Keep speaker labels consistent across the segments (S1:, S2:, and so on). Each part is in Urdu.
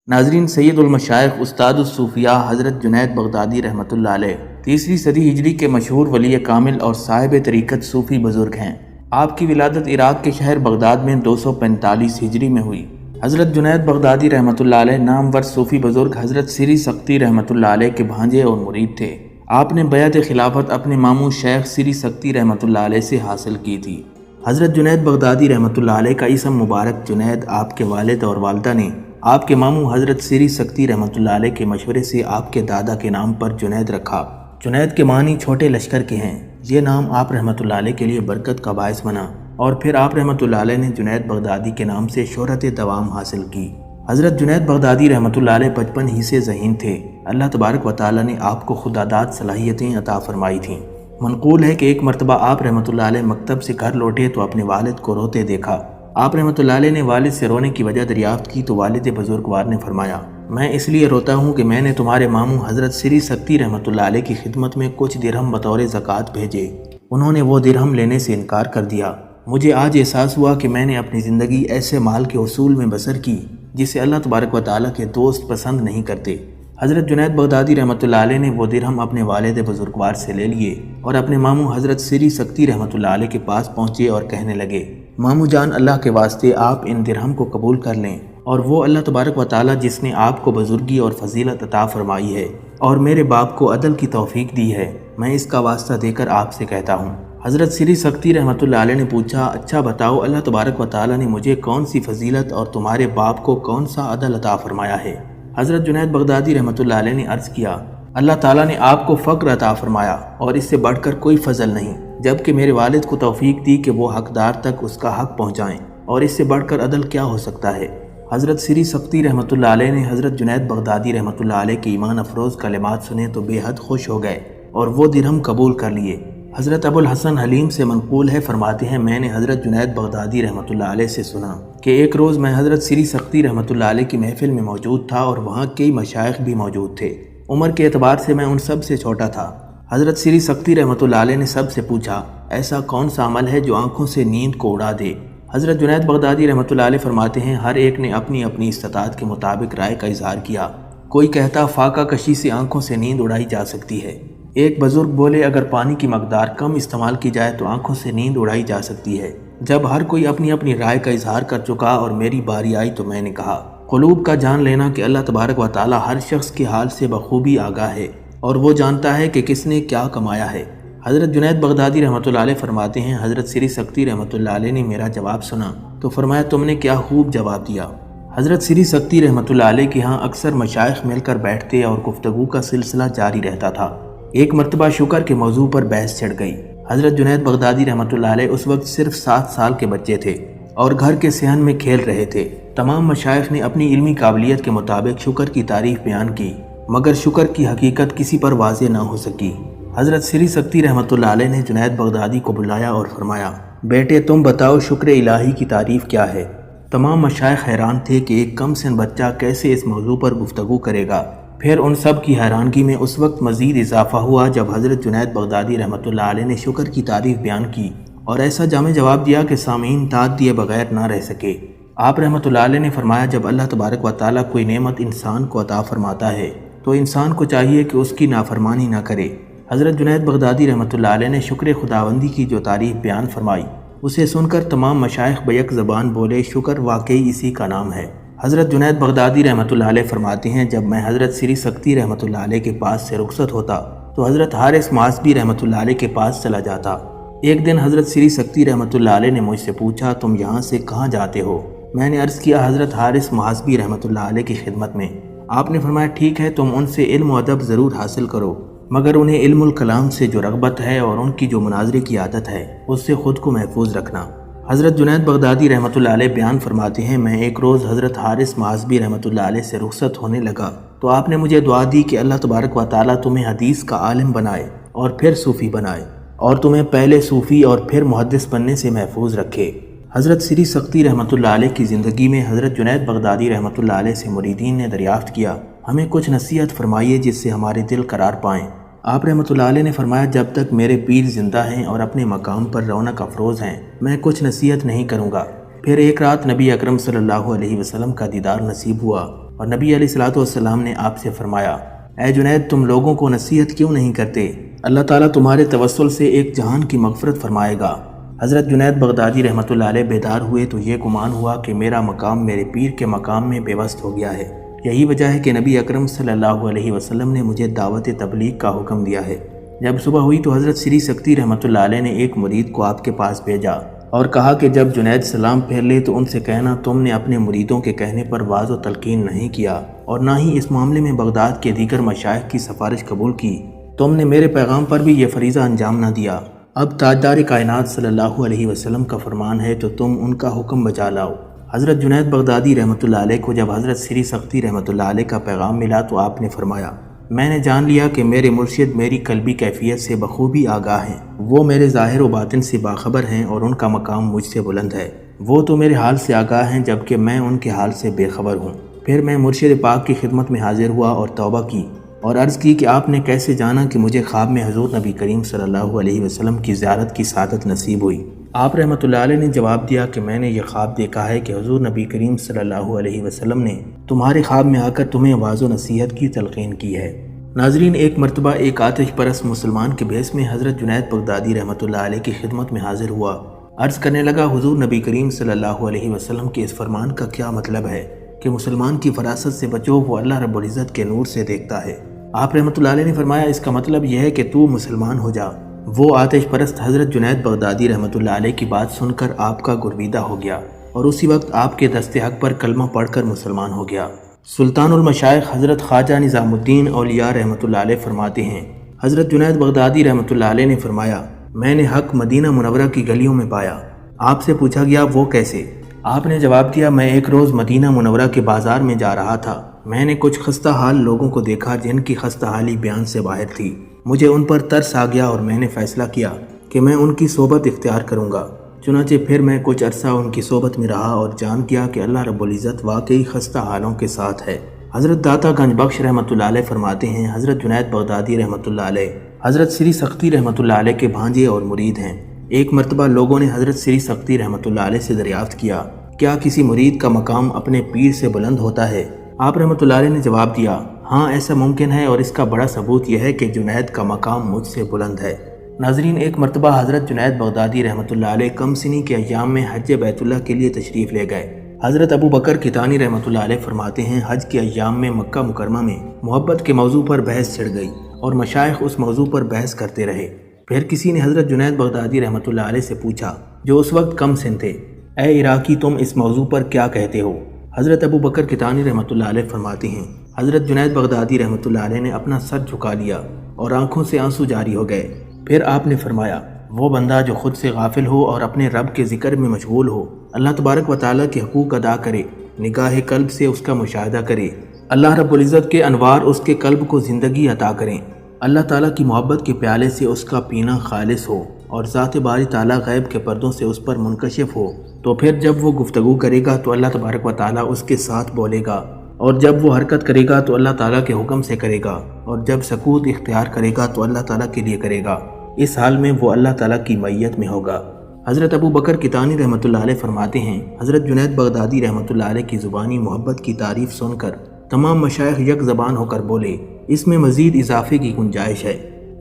S1: ناظرین، سید المشائخ استاد الصوفیاء حضرت جنید بغدادی رحمۃ اللہ علیہ 3ری صدی ہجری کے مشہور ولی کامل اور صاحب طریقت صوفی بزرگ ہیں۔ آپ کی ولادت عراق کے شہر بغداد میں 245 ہجری میں ہوئی۔ حضرت جنید بغدادی رحمۃ اللہ علیہ نامور صوفی بزرگ حضرت سری سختی رحمۃ اللہ علیہ کے بھانجے اور مرید تھے۔ آپ نے بیعت خلافت اپنے ماموں شیخ سری سختی رحمۃ اللہ علیہ سے حاصل کی تھی۔ حضرت جنید بغدادی رحمۃ اللہ علیہ کا اسم مبارک جنید آپ کے والد اور والدہ نے آپ کے ماموں حضرت سری سختی رحمۃ اللہ علیہ کے مشورے سے آپ کے دادا کے نام پر جنید رکھا۔ جنید کے معنی چھوٹے لشکر کے ہیں۔ یہ نام آپ رحمۃ اللہ علیہ کے لیے برکت کا باعث بنا اور پھر آپ رحمۃ اللہ علیہ نے جنید بغدادی کے نام سے شہرت دوام حاصل کی۔ حضرت جنید بغدادی رحمۃ اللہ علیہ بچپن ہی سے ذہین تھے۔ اللہ تبارک و تعالی نے آپ کو خداداد صلاحیتیں عطا فرمائی تھیں۔ منقول ہے کہ ایک مرتبہ آپ رحمۃ اللہ علیہ مکتب سے گھر لوٹے تو اپنے والد کو روتے دیکھا۔ آپ رحمۃ اللہ علیہ نے والد سے رونے کی وجہ دریافت کی تو والد بزرگوار نے فرمایا، میں اس لیے روتا ہوں کہ میں نے تمہارے ماموں حضرت سری سختی رحمۃ اللہ علیہ کی خدمت میں کچھ درہم بطور زکوٰۃ بھیجے۔ انہوں نے وہ درہم لینے سے انکار کر دیا۔ مجھے آج احساس ہوا کہ میں نے اپنی زندگی ایسے مال کے حصول میں بسر کی جسے اللہ تبارک و تعالیٰ کے دوست پسند نہیں کرتے۔ حضرت جنید بغدادی رحمۃ اللہ علیہ نے وہ درہم اپنے والد بزرگوار سے لے لیے اور اپنے ماموں حضرت سری سختی رحمۃ اللہ علیہ کے پاس پہنچے اور کہنے لگے، ماموں جان، اللہ کے واسطے آپ ان درہم کو قبول کر لیں، اور وہ اللہ تبارک و تعالیٰ جس نے آپ کو بزرگی اور فضیلت عطا فرمائی ہے اور میرے باپ کو عدل کی توفیق دی ہے، میں اس کا واسطہ دے کر آپ سے کہتا ہوں۔ حضرت سری سختی رحمۃ اللہ علیہ نے پوچھا، اچھا بتاؤ، اللہ تبارک و تعالیٰ نے مجھے کون سی فضیلت اور تمہارے باپ کو کون سا عدل عطا فرمایا ہے؟ حضرت جنید بغدادی رحمۃ اللہ علیہ نے عرض کیا، اللہ تعالیٰ نے آپ کو فقر عطا فرمایا اور اس سے بڑھ کر کوئی فضل نہیں، جبکہ میرے والد کو توفیق دی کہ وہ حقدار تک اس کا حق پہنچائیں، اور اس سے بڑھ کر عدل کیا ہو سکتا ہے؟ حضرت سری سختی رحمۃ اللہ علیہ نے حضرت جنید بغدادی رحمۃ اللہ علیہ کے ایمان افروز کلمات سنے تو بے حد خوش ہو گئے اور وہ درہم قبول کر لیے۔ حضرت ابو الحسن حلیم سے منقول ہے، فرماتے ہیں، میں نے حضرت جنید بغدادی رحمۃ اللہ علیہ سے سنا کہ ایک روز میں حضرت سری سختی رحمۃ اللہ علیہ کی محفل میں موجود تھا اور وہاں کئی مشائخ بھی موجود تھے۔ عمر کے اعتبار سے میں ان سب سے چھوٹا تھا۔ حضرت سری سختی رحمۃ اللہ علیہ نے سب سے پوچھا، ایسا کون سا عمل ہے جو آنکھوں سے نیند کو اڑا دے؟ حضرت جنید بغدادی رحمۃ اللہ علیہ فرماتے ہیں، ہر ایک نے اپنی اپنی استطاعت کے مطابق رائے کا اظہار کیا۔ کوئی کہتا فاقہ کشی سے آنکھوں سے نیند اڑائی جا سکتی ہے۔ ایک بزرگ بولے، اگر پانی کی مقدار کم استعمال کی جائے تو آنکھوں سے نیند اڑائی جا سکتی ہے۔ جب ہر کوئی اپنی اپنی رائے کا اظہار کر چکا اور میری باری آئی تو میں نے کہا، قلوب کا جان لینا کہ اللہ تبارک و تعالی ہر شخص کے حال سے بخوبی آگاہ ہے اور وہ جانتا ہے کہ کس نے کیا کمایا ہے۔ حضرت جنید بغدادی رحمۃ اللہ علیہ فرماتے ہیں، حضرت سری سختی رحمۃ اللہ علیہ نے میرا جواب سنا تو فرمایا، تم نے کیا خوب جواب دیا۔ حضرت سری سختی رحمۃ اللہ علیہ کے ہاں اکثر مشائخ مل کر بیٹھتے اور گفتگو کا سلسلہ جاری رہتا تھا۔ ایک مرتبہ شکر کے موضوع پر بحث چھڑ گئی۔ حضرت جنید بغدادی رحمۃ اللہ علیہ اس وقت صرف 7 سال کے بچے تھے اور گھر کے صحن میں کھیل رہے تھے۔ تمام مشائخ نے اپنی علمی قابلیت کے مطابق شکر کی تعریف بیان کی، مگر شکر کی حقیقت کسی پر واضح نہ ہو سکی۔ حضرت سری سختی رحمۃ اللہ علیہ نے جنید بغدادی کو بلایا اور فرمایا، بیٹے تم بتاؤ شکر الہی کی تعریف کیا ہے؟ تمام مشائخ حیران تھے کہ ایک کم سن بچہ کیسے اس موضوع پر گفتگو کرے گا۔ پھر ان سب کی حیرانگی میں اس وقت مزید اضافہ ہوا جب حضرت جنید بغدادی رحمۃ اللہ علیہ نے شکر کی تعریف بیان کی اور ایسا جامع جواب دیا کہ سامعین تات دیے بغیر نہ رہ سکے۔ آپ رحمۃ اللہ علیہ نے فرمایا، جب اللہ تبارک و تعالیٰ کوئی نعمت انسان کو عطا فرماتا ہے تو انسان کو چاہیے کہ اس کی نافرمانی نہ کرے۔ حضرت جنید بغدادی رحمۃ اللہ علیہ نے شکر خداوندی کی جو تعریف بیان فرمائی اسے سن کر تمام مشائخ بیک زبان بولے، شکر واقعی اسی کا نام ہے۔ حضرت جنید بغدادی رحمۃ اللہ علیہ فرماتے ہیں، جب میں حضرت سری سختی رحمۃ اللہ علیہ کے پاس سے رخصت ہوتا تو حضرت حارث معاصبی رحمۃ اللہ علیہ کے پاس چلا جاتا۔ ایک دن حضرت سری سختی رحمۃ اللہ علیہ نے مجھ سے پوچھا، تم یہاں سے کہاں جاتے ہو؟ میں نے عرض کیا، حضرت حارث معاصبی رحمۃ اللہ علیہ کی خدمت میں۔ آپ نے فرمایا، ٹھیک ہے، تم ان سے علم و ادب ضرور حاصل کرو، مگر انہیں علم الکلام سے جو رغبت ہے اور ان کی جو مناظرے کی عادت ہے اس سے خود کو محفوظ رکھنا۔ حضرت جنید بغدادی رحمۃ اللہ علیہ بیان فرماتے ہیں، میں ایک روز حضرت حارث معاصبی رحمۃ اللہ علیہ سے رخصت ہونے لگا تو آپ نے مجھے دعا دی کہ اللہ تبارک و تعالیٰ تمہیں حدیث کا عالم بنائے اور پھر صوفی بنائے اور تمہیں پہلے صوفی اور پھر محدث بننے سے محفوظ رکھے۔ حضرت سری سختی رحمۃ اللہ علیہ کی زندگی میں حضرت جنید بغدادی رحمۃ اللہ علیہ سے مریدین نے دریافت کیا، ہمیں کچھ نصیحت فرمائیے جس سے ہمارے دل قرار پائیں۔ آپ رحمۃ اللہ علیہ نے فرمایا، جب تک میرے پیر زندہ ہیں اور اپنے مقام پر رونق افروز ہیں میں کچھ نصیحت نہیں کروں گا۔ پھر ایک رات نبی اکرم صلی اللہ علیہ وسلم کا دیدار نصیب ہوا اور نبی علیہ الصلوۃ والسلام نے آپ سے فرمایا، اے جنید تم لوگوں کو نصیحت کیوں نہیں کرتے؟ اللہ تعالیٰ تمہارے توسل سے ایک جہان کی مغفرت فرمائے گا۔ حضرت جنید بغدادی رحمۃ اللہ علیہ بیدار ہوئے تو یہ گمان ہوا کہ میرا مقام میرے پیر کے مقام میں پیوست ہو گیا ہے۔ یہی وجہ ہے کہ نبی اکرم صلی اللہ علیہ وسلم نے مجھے دعوت تبلیغ کا حکم دیا ہے۔ جب صبح ہوئی تو حضرت سری سکتی رحمۃ اللہ علیہ نے ایک مرید کو آپ کے پاس بھیجا اور کہا کہ جب جنید سلام پھیر لے تو ان سے کہنا تم نے اپنے مریدوں کے کہنے پر واعظ و تلقین نہیں کیا اور نہ ہی اس معاملے میں بغداد کے دیگر مشائخ کی سفارش قبول کی۔ تم نے میرے پیغام پر بھی یہ فریضہ انجام نہ دیا۔ اب تاجدار کائنات صلی اللہ علیہ وسلم کا فرمان ہے تو تم ان کا حکم بجا لاؤ۔ حضرت جنید بغدادی رحمۃ اللہ علیہ کو جب حضرت سری سکتی رحمۃ اللہ علیہ کا پیغام ملا تو آپ نے فرمایا، میں نے جان لیا کہ میرے مرشد میری قلبی کیفیت سے بخوبی آگاہ ہیں، وہ میرے ظاہر و باطن سے باخبر ہیں اور ان کا مقام مجھ سے بلند ہے۔ وہ تو میرے حال سے آگاہ ہیں جبکہ میں ان کے حال سے بے خبر ہوں۔ پھر میں مرشد پاک کی خدمت میں حاضر ہوا اور توبہ کی اور عرض کی کہ آپ نے کیسے جانا کہ مجھے خواب میں حضور نبی کریم صلی اللہ علیہ وسلم کی زیارت کی سعادت نصیب ہوئی؟ آپ رحمۃ اللہ علیہ نے جواب دیا کہ میں نے یہ خواب دیکھا ہے کہ حضور نبی کریم صلی اللہ علیہ وسلم نے تمہارے خواب میں آ کر تمہیں واعظ و نصیحت کی تلقین کی ہے۔ ناظرین، ایک مرتبہ ایک آتش پرست مسلمان کے بھیس میں حضرت جنید بغدادی رحمۃ اللہ علیہ کی خدمت میں حاضر ہوا۔ عرض کرنے لگا، حضور نبی کریم صلی اللہ علیہ وسلم کے اس فرمان کا کیا مطلب ہے کہ مسلمان کی فراست سے بچو، وہ اللہ رب العزت کے نور سے دیکھتا ہے۔ آپ رحمۃ اللہ علیہ نے فرمایا، اس کا مطلب یہ ہے کہ تو مسلمان ہو جا۔ وہ آتش پرست حضرت جنید بغدادی رحمۃ اللہ علیہ کی بات سن کر آپ کا گرویدہ ہو گیا اور اسی وقت آپ کے دست حق پر کلمہ پڑھ کر مسلمان ہو گیا۔ سلطان المشائخ حضرت خواجہ نظام الدین اولیاء رحمۃ اللہ علیہ فرماتے ہیں، حضرت جنید بغدادی رحمۃ اللہ علیہ نے فرمایا، میں نے حق مدینہ منورہ کی گلیوں میں پایا۔ آپ سے پوچھا گیا وہ کیسے؟ آپ نے جواب دیا، میں ایک روز مدینہ منورہ کے بازار میں جا رہا تھا، میں نے کچھ خستہ حال لوگوں کو دیکھا جن کی خستہ حالی بیان سے باہر تھی۔ مجھے ان پر ترس آ گیا اور میں نے فیصلہ کیا کہ میں ان کی صحبت اختیار کروں گا۔ چنانچہ پھر میں کچھ عرصہ ان کی صحبت میں رہا اور جان کیا کہ اللہ رب العزت واقعی خستہ حالوں کے ساتھ ہے۔ حضرت داتا گنج بخش رحمۃ اللہ علیہ فرماتے ہیں، حضرت جنید بغدادی رحمۃ اللہ علیہ حضرت سری سکتی رحمۃ اللہ علیہ کے بھانجے اور مرید ہیں۔ ایک مرتبہ لوگوں نے حضرت سری سکتی رحمۃ اللہ علیہ سے دریافت کیا، کیا کسی مرید کا مقام اپنے پیر سے بلند ہوتا ہے؟ آپ رحمۃ اللہ علیہ نے جواب دیا، ہاں ایسا ممکن ہے اور اس کا بڑا ثبوت یہ ہے کہ جنید کا مقام مجھ سے بلند ہے۔ ناظرین، ایک مرتبہ حضرت جنید بغدادی رحمۃ اللہ علیہ کم سنی کے ایام میں حج بیت اللہ کے لیے تشریف لے گئے۔ حضرت ابو بکر کتانی رحمۃ اللہ علیہ فرماتے ہیں، حج کے ایام میں مکہ مکرمہ میں محبت کے موضوع پر بحث چھڑ گئی اور مشائخ اس موضوع پر بحث کرتے رہے۔ پھر کسی نے حضرت جنید بغدادی رحمۃ اللہ علیہ سے پوچھا، جو اس وقت کم سن تھے، اے عراقی تم اس موضوع پر کیا کہتے ہو؟ حضرت ابو بکر کتانی رحمۃ اللہ علیہ فرماتے ہیں، حضرت جنید بغدادی رحمۃ اللہ علیہ نے اپنا سر جھکا لیا اور آنکھوں سے آنسو جاری ہو گئے۔ پھر آپ نے فرمایا، وہ بندہ جو خود سے غافل ہو اور اپنے رب کے ذکر میں مشغول ہو، اللہ تبارک و تعالیٰ کے حقوق ادا کرے، نگاہ قلب سے اس کا مشاہدہ کرے، اللہ رب العزت کے انوار اس کے قلب کو زندگی عطا کریں، اللہ تعالیٰ کی محبت کے پیالے سے اس کا پینا خالص ہو اور ذات باری تعالیٰ غیب کے پردوں سے اس پر منکشف ہو، تو پھر جب وہ گفتگو کرے گا تو اللہ تبارک و تعالیٰ اس کے ساتھ بولے گا، اور جب وہ حرکت کرے گا تو اللہ تعالیٰ کے حکم سے کرے گا، اور جب سکوت اختیار کرے گا تو اللہ تعالیٰ کے لیے کرے گا۔ اس حال میں وہ اللہ تعالیٰ کی معیت میں ہوگا۔ حضرت ابو بکر کتانی رحمۃ اللہ علیہ فرماتے ہیں، حضرت جنید بغدادی رحمۃ اللہ علیہ کی زبانی محبت کی تعریف سن کر تمام مشائخ یک زبان ہو کر بولے، اس میں مزید اضافے کی گنجائش ہے۔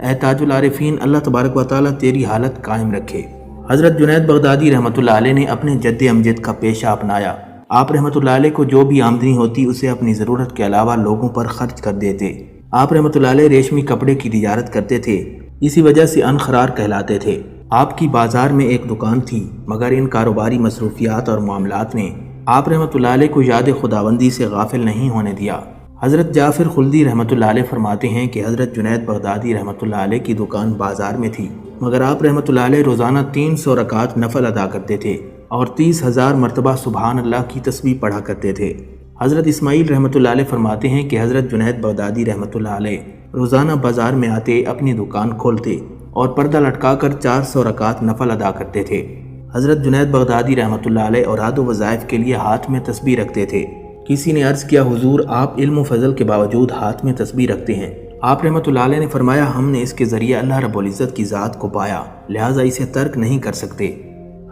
S1: اے تاج العارفین، اللہ تبارک و تعالیٰ تیری حالت قائم رکھے۔ حضرت جنید بغدادی رحمۃ اللہ علیہ نے اپنے جد امجد کا پیشہ اپنایا۔ آپ رحمۃ اللہ علیہ کو جو بھی آمدنی ہوتی اسے اپنی ضرورت کے علاوہ لوگوں پر خرچ کر دیتے۔ آپ رحمۃ اللہ علیہ ریشمی کپڑے کی تجارت کرتے تھے، اسی وجہ سے انخرار کہلاتے تھے۔ آپ کی بازار میں ایک دکان تھی، مگر ان کاروباری مصروفیات اور معاملات نے آپ رحمۃ اللہ علیہ کو یاد خداوندی سے غافل نہیں ہونے دیا۔ حضرت جعفر خلدی رحمۃ اللہ علیہ فرماتے ہیں کہ حضرت جنید بغدادی رحمۃ اللہ علیہ کی دکان بازار میں تھی، مگر آپ رحمۃ اللہ علیہ روزانہ 300 رکعت نفل ادا کرتے تھے اور 30,000 مرتبہ سبحان اللہ کی تسبیح پڑھا کرتے تھے۔ حضرت اسماعیل رحمۃ اللہ علیہ فرماتے ہیں کہ حضرت جنید بغدادی رحمۃ اللہ علیہ روزانہ بازار میں آتے، اپنی دکان کھولتے اور پردہ لٹکا کر 400 رکعت نفل ادا کرتے تھے۔ حضرت جنید بغدادی رحمۃ اللہ علیہ اوراد و وظائف کے لیے ہاتھ میں تسبیح رکھتے تھے۔ کسی نے عرض کیا، حضور آپ علم و فضل کے باوجود ہاتھ میں تسبیح رکھتے ہیں؟ آپ رحمۃ اللہ علیہ نے فرمایا، ہم نے اس کے ذریعے اللہ رب العزت کی ذات کو پایا، لہٰذا اسے ترک نہیں کر سکتے۔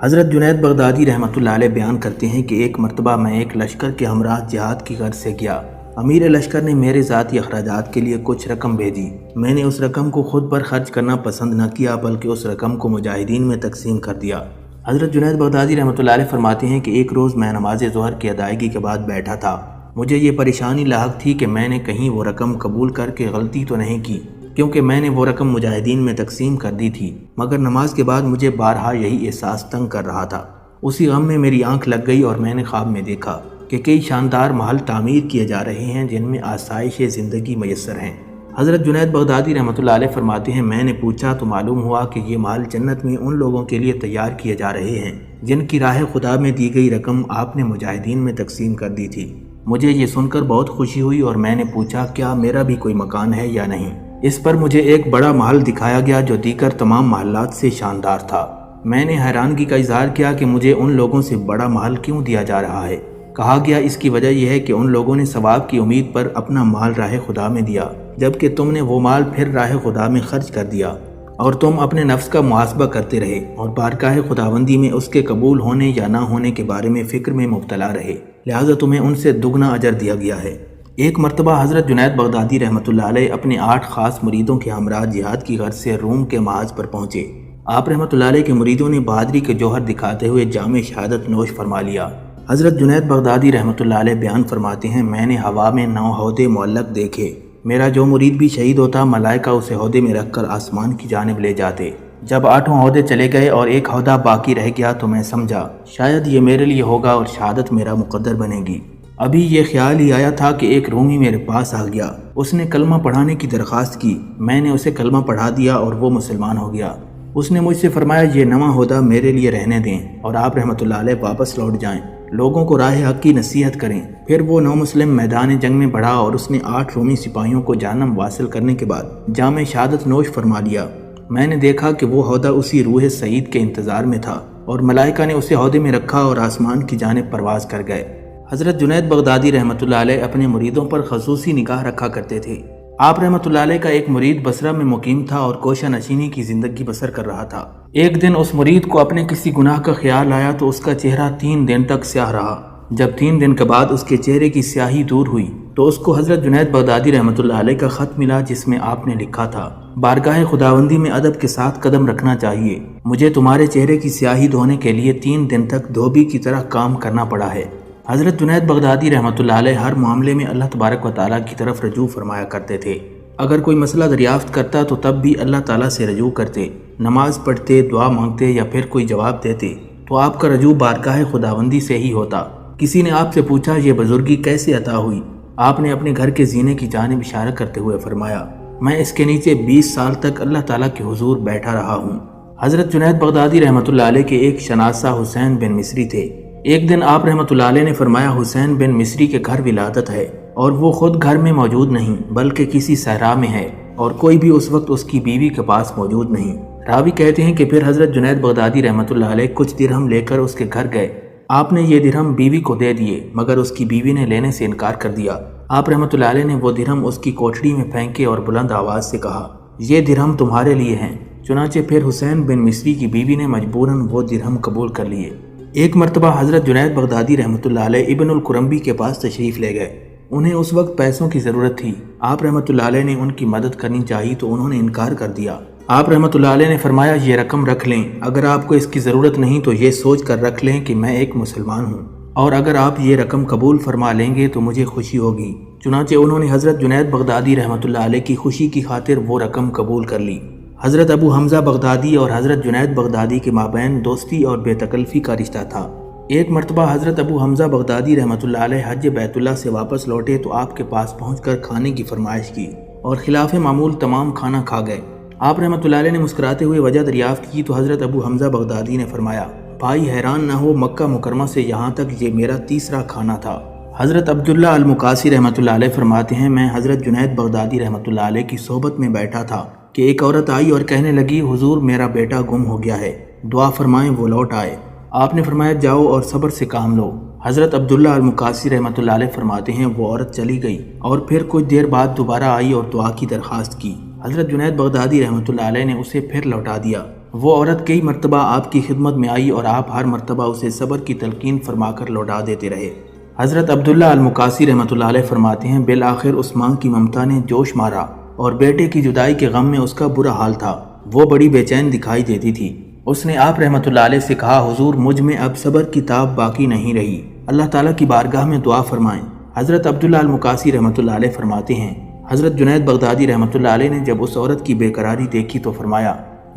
S1: حضرت جنید بغدادی رحمۃ اللہ علیہ بیان کرتے ہیں کہ ایک مرتبہ میں ایک لشکر کے ہمراہ جہاد کی غرض سے گیا۔ امیر لشکر نے میرے ذاتی اخراجات کے لیے کچھ رقم بھیجی۔ میں نے اس رقم کو خود پر خرچ کرنا پسند نہ کیا بلکہ اس رقم کو مجاہدین میں تقسیم کر دیا۔ حضرت جنید بغدادی رحمۃ اللہ علیہ فرماتے ہیں کہ ایک روز میں نماز ظہر کی ادائیگی کے بعد بیٹھا تھا۔ مجھے یہ پریشانی لاحق تھی کہ میں نے کہیں وہ رقم قبول کر کے غلطی تو نہیں کی، کیونکہ میں نے وہ رقم مجاہدین میں تقسیم کر دی تھی، مگر نماز کے بعد مجھے بارہا یہی احساس تنگ کر رہا تھا۔ اسی غم میں میری آنکھ لگ گئی اور میں نے خواب میں دیکھا کہ کئی شاندار محل تعمیر کیے جا رہے ہیں جن میں آسائش زندگی میسر ہیں۔ حضرت جنید بغدادی رحمۃ اللہ علیہ فرماتے ہیں میں نے پوچھا تو معلوم ہوا کہ یہ محل جنت میں ان لوگوں کے لیے تیار کیے جا رہے ہیں جن کی راہ خدا میں دی گئی رقم آپ نے مجاہدین میں تقسیم کر دی تھی۔ مجھے یہ سن کر بہت خوشی ہوئی اور میں نے پوچھا کیا میرا بھی کوئی مکان ہے یا نہیں۔ اس پر مجھے ایک بڑا محل دکھایا گیا جو دیگر تمام محلات سے شاندار تھا۔ میں نے حیرانگی کا اظہار کیا کہ مجھے ان لوگوں سے بڑا محل کیوں دیا جا رہا ہے۔ کہا گیا اس کی وجہ یہ ہے کہ ان لوگوں نے ثواب کی امید پر اپنا مال راہ خدا میں دیا، جبکہ تم نے وہ مال پھر راہ خدا میں خرچ کر دیا، اور تم اپنے نفس کا محاسبہ کرتے رہے اور بارگاہ خداوندی میں اس کے قبول ہونے یا نہ ہونے کے بارے میں فکر میں مبتلا رہے، لہٰذا تمہیں ان سے دگنا اجر دیا گیا ہے۔ ایک مرتبہ حضرت جنید بغدادی رحمۃ اللہ علیہ اپنے 8 خاص مریدوں کے ہمراہ جہاد کی غرض سے روم کے محاذ پر پہنچے۔ آپ رحمۃ اللہ علیہ کے مریدوں نے بہادری کے جوہر دکھاتے ہوئے جام شہادت نوش فرما لیا۔ حضرت جنید بغدادی رحمۃ اللہ علیہ بیان فرماتے ہیں میں نے ہوا میں 9 عہدے معلق دیکھے۔ میرا جو مرید بھی شہید ہوتا ملائکہ اسے عہدے میں رکھ کر آسمان کی جانب لے جاتے۔ جب 8 عہدے چلے گئے اور ایک عہدہ باقی رہ گیا تو میں سمجھا شاید یہ میرے لیے ہوگا اور شہادت میرا مقدر بنے گی۔ ابھی یہ خیال ہی آیا تھا کہ ایک رومی میرے پاس آ گیا۔ اس نے کلمہ پڑھانے کی درخواست کی۔ میں نے اسے کلمہ پڑھا دیا اور وہ مسلمان ہو گیا۔ اس نے مجھ سے فرمایا یہ 9واں عہدہ میرے لیے رہنے دیں اور آپ رحمۃ اللہ علیہ واپس لوٹ جائیں، لوگوں کو راہ حق کی نصیحت کریں۔ پھر وہ نومسلم میدان جنگ میں بڑھا اور اس نے 8 رومی سپاہیوں کو جہنم واصل کرنے کے بعد جام شہادت نوش فرما لیا۔ میں نے دیکھا کہ وہ عہدہ اسی روح سعید کے انتظار میں تھا اور ملائکہ نے اسے عہدے میں رکھا اور آسمان کی جانب پرواز کر گئے۔ حضرت جنید بغدادی رحمۃ اللہ علیہ اپنے مریدوں پر خصوصی نگاہ رکھا کرتے تھے۔ آپ رحمۃ اللہ علیہ کا ایک مرید بصرہ میں مقیم تھا اور کوشہ نشینی کی زندگی بسر کر رہا تھا۔ ایک دن اس مرید کو اپنے کسی گناہ کا خیال آیا تو اس کا چہرہ 3 دن تک سیاہ رہا۔ جب 3 دن کے بعد اس کے چہرے کی سیاہی دور ہوئی تو اس کو حضرت جنید بغدادی رحمۃ اللہ علیہ کا خط ملا جس میں آپ نے لکھا تھا بارگاہ خداوندی میں ادب کے ساتھ قدم رکھنا چاہیے، مجھے تمہارے چہرے کی سیاہی دھونے کے لیے 3 دن تک دھوبی کی طرح کام کرنا پڑا ہے۔ حضرت جنید بغدادی رحمۃ اللہ علیہ ہر معاملے میں اللہ تبارک و تعالیٰ کی طرف رجوع فرمایا کرتے تھے۔ اگر کوئی مسئلہ دریافت کرتا تو تب بھی اللہ تعالیٰ سے رجوع کرتے، نماز پڑھتے، دعا مانگتے یا پھر کوئی جواب دیتے تو آپ کا رجوع بارگاہ خداوندی سے ہی ہوتا۔ کسی نے آپ سے پوچھا یہ بزرگی کیسے عطا ہوئی؟ آپ نے اپنے گھر کے زینے کی جانب اشارہ کرتے ہوئے فرمایا میں اس کے نیچے 20 سال تک اللہ تعالیٰ کے حضور بیٹھا رہا ہوں۔ حضرت جنید بغدادی رحمۃ اللہ علیہ کے ایک شناسہ حسین بن مصری تھے۔ ایک دن آپ رحمۃ اللہ علیہ نے فرمایا حسین بن مصری کے گھر ولادت ہے اور وہ خود گھر میں موجود نہیں بلکہ کسی صحرا میں ہے اور کوئی بھی اس وقت اس کی بیوی کے پاس موجود نہیں۔ راوی کہتے ہیں کہ پھر حضرت جنید بغدادی رحمۃ اللہ علیہ کچھ درہم لے کر اس کے گھر گئے۔ آپ نے یہ درہم بیوی کو دے دیے مگر اس کی بیوی نے لینے سے انکار کر دیا۔ آپ رحمۃ اللہ علیہ نے وہ درہم اس کی کوٹھڑی میں پھینکے اور بلند آواز سے کہا یہ درہم تمہارے لیے ہیں۔ چنانچہ پھر حسین بن مصری کی بیوی نے مجبوراً وہ درہم قبول کر لیے۔ ایک مرتبہ حضرت جنید بغدادی رحمۃ اللہ علیہ ابن القرمبی کے پاس تشریف لے گئے۔ انہیں اس وقت پیسوں کی ضرورت تھی۔ آپ رحمۃ اللہ علیہ نے ان کی مدد کرنی چاہی تو انہوں نے انکار کر دیا۔ آپ رحمۃ اللہ علیہ نے فرمایا یہ رقم رکھ لیں، اگر آپ کو اس کی ضرورت نہیں تو یہ سوچ کر رکھ لیں کہ میں ایک مسلمان ہوں، اور اگر آپ یہ رقم قبول فرما لیں گے تو مجھے خوشی ہوگی۔ چنانچہ انہوں نے حضرت جنید بغدادی رحمۃ اللہ علیہ کی خوشی کی خاطر وہ رقم قبول کر لی۔ حضرت ابو حمزہ بغدادی اور حضرت جنید بغدادی کے مابین دوستی اور بے تکلفی کا رشتہ تھا۔ ایک مرتبہ حضرت ابو حمزہ بغدادی رحمۃ اللہ علیہ حج بیت اللہ سے واپس لوٹے تو آپ کے پاس پہنچ کر کھانے کی فرمائش کی اور خلاف معمول تمام کھانا کھا گئے۔ آپ رحمۃ اللہ علیہ نے مسکراتے ہوئے وجہ دریافت کی تو حضرت ابو حمزہ بغدادی نے فرمایا بھائی حیران نہ ہو، مکہ مکرمہ سے یہاں تک یہ میرا 3را کھانا تھا۔ حضرت عبداللہ المقاسی رحمۃ اللہ علیہ فرماتے ہیں میں حضرت جنید بغدادی رحمۃ اللہ علیہ کی صحبت میں بیٹھا تھا کہ ایک عورت آئی اور کہنے لگی حضور میرا بیٹا گم ہو گیا ہے، دعا فرمائیں وہ لوٹ آئے۔ آپ نے فرمایا جاؤ اور صبر سے کام لو۔ حضرت عبداللہ المقاسی رحمۃ اللہ علیہ فرماتے ہیں وہ عورت چلی گئی اور پھر کچھ دیر بعد دوبارہ آئی اور دعا کی درخواست کی۔ حضرت جنید بغدادی رحمۃ اللہ علیہ نے اسے پھر لوٹا دیا۔ وہ عورت کئی مرتبہ آپ کی خدمت میں آئی اور آپ ہر مرتبہ اسے صبر کی تلقین فرما کر لوٹا دیتے رہے۔ حضرت عبداللہ المقاسی رحمۃ اللہ علیہ فرماتے ہیں بالآخر عثمان کی ممتا نے جوش مارا اور بیٹے کی جدائی کے غم میں اس کا برا حال تھا، وہ بڑی بے چین دکھائی دیتی تھی۔ اس نے آپ رحمۃ اللہ علیہ سے کہا حضور مجھ میں اب صبر کی تاب باقی نہیں رہی، اللہ تعالیٰ کی بارگاہ میں دعا فرمائیں۔ حضرت عبداللہ المقاسی رحمۃ اللہ علیہ فرماتے ہیں حضرت جنید بغدادی رحمۃ اللہ علیہ نے جب اس عورت کی بے قراری دیکھی تو فرمایا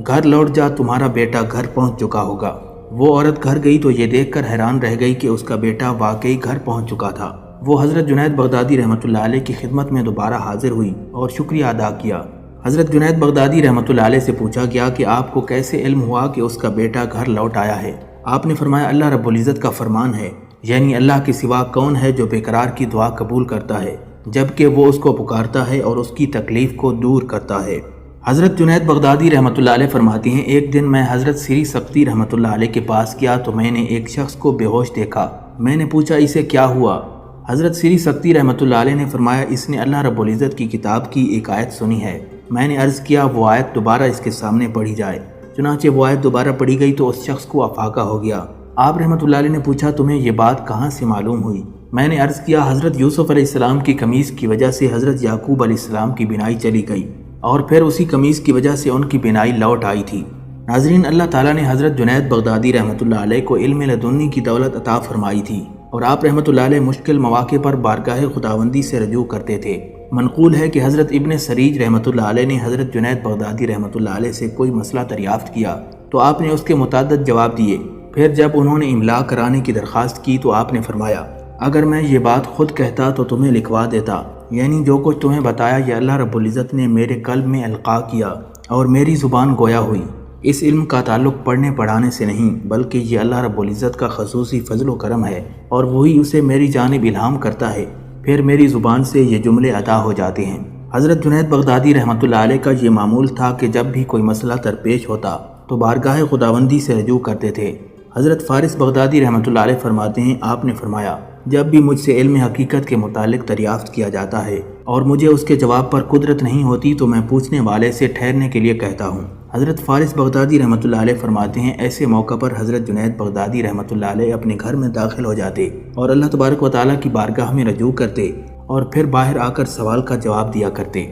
S1: گھر لوٹ جا، تمہارا بیٹا گھر پہنچ چکا ہوگا۔ وہ عورت گھر گئی تو یہ دیکھ کر حیران رہ گئی کہ اس کا بیٹا واقعی گھر پہنچ چکا تھا۔ وہ حضرت جنید بغدادی رحمۃ اللہ علیہ کی خدمت میں دوبارہ حاضر ہوئی اور شکریہ ادا کیا۔ حضرت جنید بغدادی رحمۃ اللہ علیہ سے پوچھا گیا کہ آپ کو کیسے علم ہوا کہ اس کا بیٹا گھر لوٹ آیا ہے؟ آپ نے فرمایا اللہ رب العزت کا فرمان ہے، یعنی اللہ کے سوا کون ہے جو بے قرار کی دعا قبول کرتا ہے جبکہ وہ اس کو پکارتا ہے اور اس کی تکلیف کو دور کرتا ہے۔ حضرت جنید بغدادی رحمۃ اللہ علیہ فرماتے ہیں ایک دن میں حضرت سری سختی رحمۃ اللہ علیہ کے پاس گیا تو میں نے ایک شخص کو بے ہوش دیکھا۔ میں نے پوچھا اسے کیا ہوا؟ حضرت سری سختی رحمۃ اللہ علیہ نے فرمایا اس نے اللہ رب العزت کی کتاب کی ایک آیت سنی ہے۔ میں نے عرض کیا وہ آیت دوبارہ اس کے سامنے پڑھی جائے، چنانچہ وہ آیت دوبارہ پڑھی گئی تو اس شخص کو افاقہ ہو گیا۔ آپ رحمۃ اللہ علیہ نے پوچھا تمہیں یہ بات کہاں سے معلوم ہوئی؟ میں نے عرض کیا حضرت یوسف علیہ السلام کی قمیص کی وجہ سے حضرت یعقوب علیہ السلام کی بینائی چلی گئی اور پھر اسی قمیص کی وجہ سے ان کی بینائی لوٹ آئی تھی۔ ناظرین، اللہ تعالیٰ نے حضرت جنید بغدادی رحمۃ اللہ علیہ کو علم لدنی کی دولت عطا فرمائی تھی اور آپ رحمۃ اللہ علیہ مشکل مواقع پر بارگاہ خداوندی سے رجوع کرتے تھے۔ منقول ہے کہ حضرت ابن سریج رحمۃ اللہ علیہ نے حضرت جنید بغدادی رحمۃ اللہ علیہ سے کوئی مسئلہ دریافت کیا تو آپ نے اس کے متعدد جواب دیے۔ پھر جب انہوں نے املا کرانے کی درخواست کی تو آپ نے فرمایا اگر میں یہ بات خود کہتا تو تمہیں لکھوا دیتا، یعنی جو کچھ تمہیں بتایا یہ اللہ رب العزت نے میرے قلب میں القاء کیا اور میری زبان گویا ہوئی۔ اس علم کا تعلق پڑھنے پڑھانے سے نہیں بلکہ یہ اللہ رب العزت کا خصوصی فضل و کرم ہے اور وہی اسے میری جانب الہام کرتا ہے، پھر میری زبان سے یہ جملے ادا ہو جاتے ہیں۔ حضرت جنید بغدادی رحمۃ اللہ علیہ کا یہ معمول تھا کہ جب بھی کوئی مسئلہ درپیش ہوتا تو بارگاہ خداوندی سے رجوع کرتے تھے۔ حضرت فارس بغدادی رحمۃ اللہ علیہ فرماتے ہیں آپ نے فرمایا جب بھی مجھ سے علم حقیقت کے متعلق دریافت کیا جاتا ہے اور مجھے اس کے جواب پر قدرت نہیں ہوتی تو میں پوچھنے والے سے ٹھہرنے کے لیے کہتا ہوں۔ حضرت فارس بغدادی رحمۃ اللہ علیہ فرماتے ہیں ایسے موقع پر حضرت جنید بغدادی رحمۃ اللہ علیہ اپنے گھر میں داخل ہو جاتے اور اللہ تبارک و تعالیٰ کی بارگاہ میں رجوع کرتے اور پھر باہر آ کر سوال کا جواب دیا کرتے۔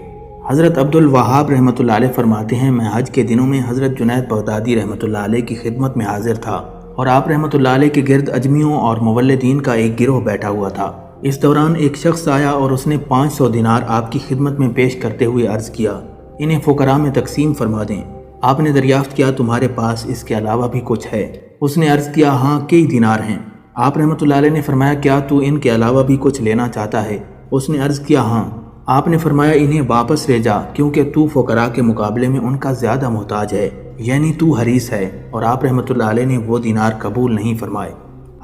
S1: حضرت عبد الوہاب رحمۃ اللہ علیہ فرماتے ہیں میں حج کے دنوں میں حضرت جنید بغدادی رحمۃ اللہ علیہ کی خدمت میں حاضر تھا اور آپ رحمۃ اللہ علیہ کے گرد اجمیوں اور مولدین کا ایک گروہ بیٹھا ہوا تھا۔ اس دوران ایک شخص آیا اور اس نے 500 دینار آپ کی خدمت میں پیش کرتے ہوئے عرض کیا انہیں فقراء میں تقسیم فرما دیں۔ آپ نے دریافت کیا تمہارے پاس اس کے علاوہ بھی کچھ ہے؟ اس نے عرض کیا ہاں کئی دینار ہیں۔ آپ رحمۃ اللہ علیہ نے فرمایا کیا تو ان کے علاوہ بھی کچھ لینا چاہتا ہے؟ اس نے عرض کیا ہاں۔ آپ نے فرمایا انہیں واپس لے جا کیونکہ تو فقراء کے مقابلے میں ان کا زیادہ محتاج ہے، یعنی تو حریص ہے، اور آپ رحمۃ اللہ علیہ نے وہ دینار قبول نہیں فرمائے۔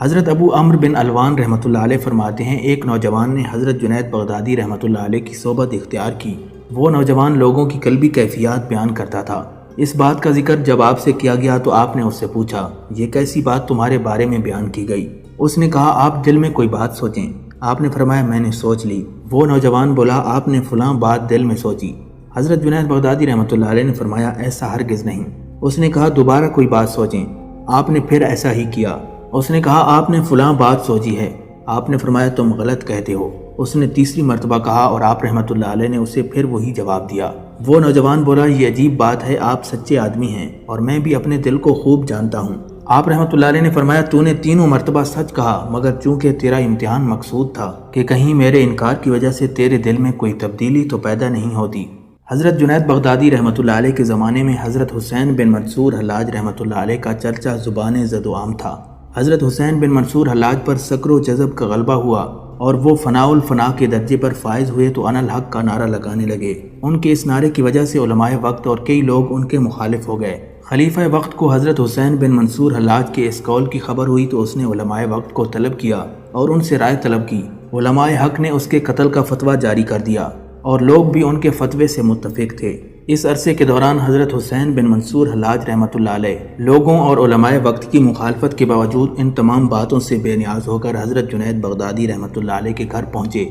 S1: حضرت ابو عمرو بن علوان رحمۃ اللہ علیہ فرماتے ہیں ایک نوجوان نے حضرت جنید بغدادی رحمۃ اللہ علیہ کی صحبت اختیار کی۔ وہ نوجوان لوگوں کی قلبی کیفیات بیان کرتا تھا۔ اس بات کا ذکر جب آپ سے کیا گیا تو آپ نے اس سے پوچھا یہ کیسی بات تمہارے بارے میں بیان کی گئی؟ اس نے کہا آپ دل میں کوئی بات سوچیں۔ آپ نے فرمایا میں نے سوچ لی۔ وہ نوجوان بولا آپ نے فلاں بات دل میں سوچی؟ حضرت جنید بغدادی رحمۃ اللہ علیہ نے فرمایا ایسا ہرگز نہیں۔ اس نے کہا دوبارہ کوئی بات سوچیں۔ آپ نے پھر ایسا ہی کیا۔ اس نے کہا آپ نے فلاں بات سوچی ہے؟ آپ نے فرمایا تم غلط کہتے ہو۔ اس نے تیسری مرتبہ کہا اور آپ رحمۃ اللہ علیہ نے اسے پھر وہی جواب دیا۔ وہ نوجوان بولا یہ عجیب بات ہے، آپ سچے آدمی ہیں اور میں بھی اپنے دل کو خوب جانتا ہوں۔ آپ رحمۃ اللہ علیہ نے فرمایا تو نے تینوں مرتبہ سچ کہا مگر چونکہ تیرا امتحان مقصود تھا کہ کہیں میرے انکار کی وجہ سے تیرے دل میں کوئی تبدیلی تو پیدا نہیں ہوتی۔ حضرت جنید بغدادی رحمۃ اللہ علیہ کے زمانے میں حضرت حسین بن منصور حلاج رحمۃ اللہ علیہ کا چرچا زبان زد و عام تھا۔ حضرت حسین بن منصور حلاج پر سکر و جذب کا غلبہ ہوا اور وہ فناء الفنا کے درجے پر فائز ہوئے تو انا الحق کا نعرہ لگانے لگے۔ ان کے اس نعرے کی وجہ سے علماء وقت اور کئی لوگ ان کے مخالف ہو گئے۔ خلیفہ وقت کو حضرت حسین بن منصور حلاج کے اس قول کی خبر ہوئی تو اس نے علماء وقت کو طلب کیا اور ان سے رائے طلب کی۔ علماء حق نے اس کے قتل کا فتویٰ جاری کر دیا اور لوگ بھی ان کے فتوے سے متفق تھے۔ اس عرصے کے دوران حضرت حسین بن منصور حلاج رحمۃ اللہ علیہ لوگوں اور علماء وقت کی مخالفت کے باوجود ان تمام باتوں سے بے نیاز ہو کر حضرت جنید بغدادی رحمۃ اللہ علیہ کے گھر پہنچے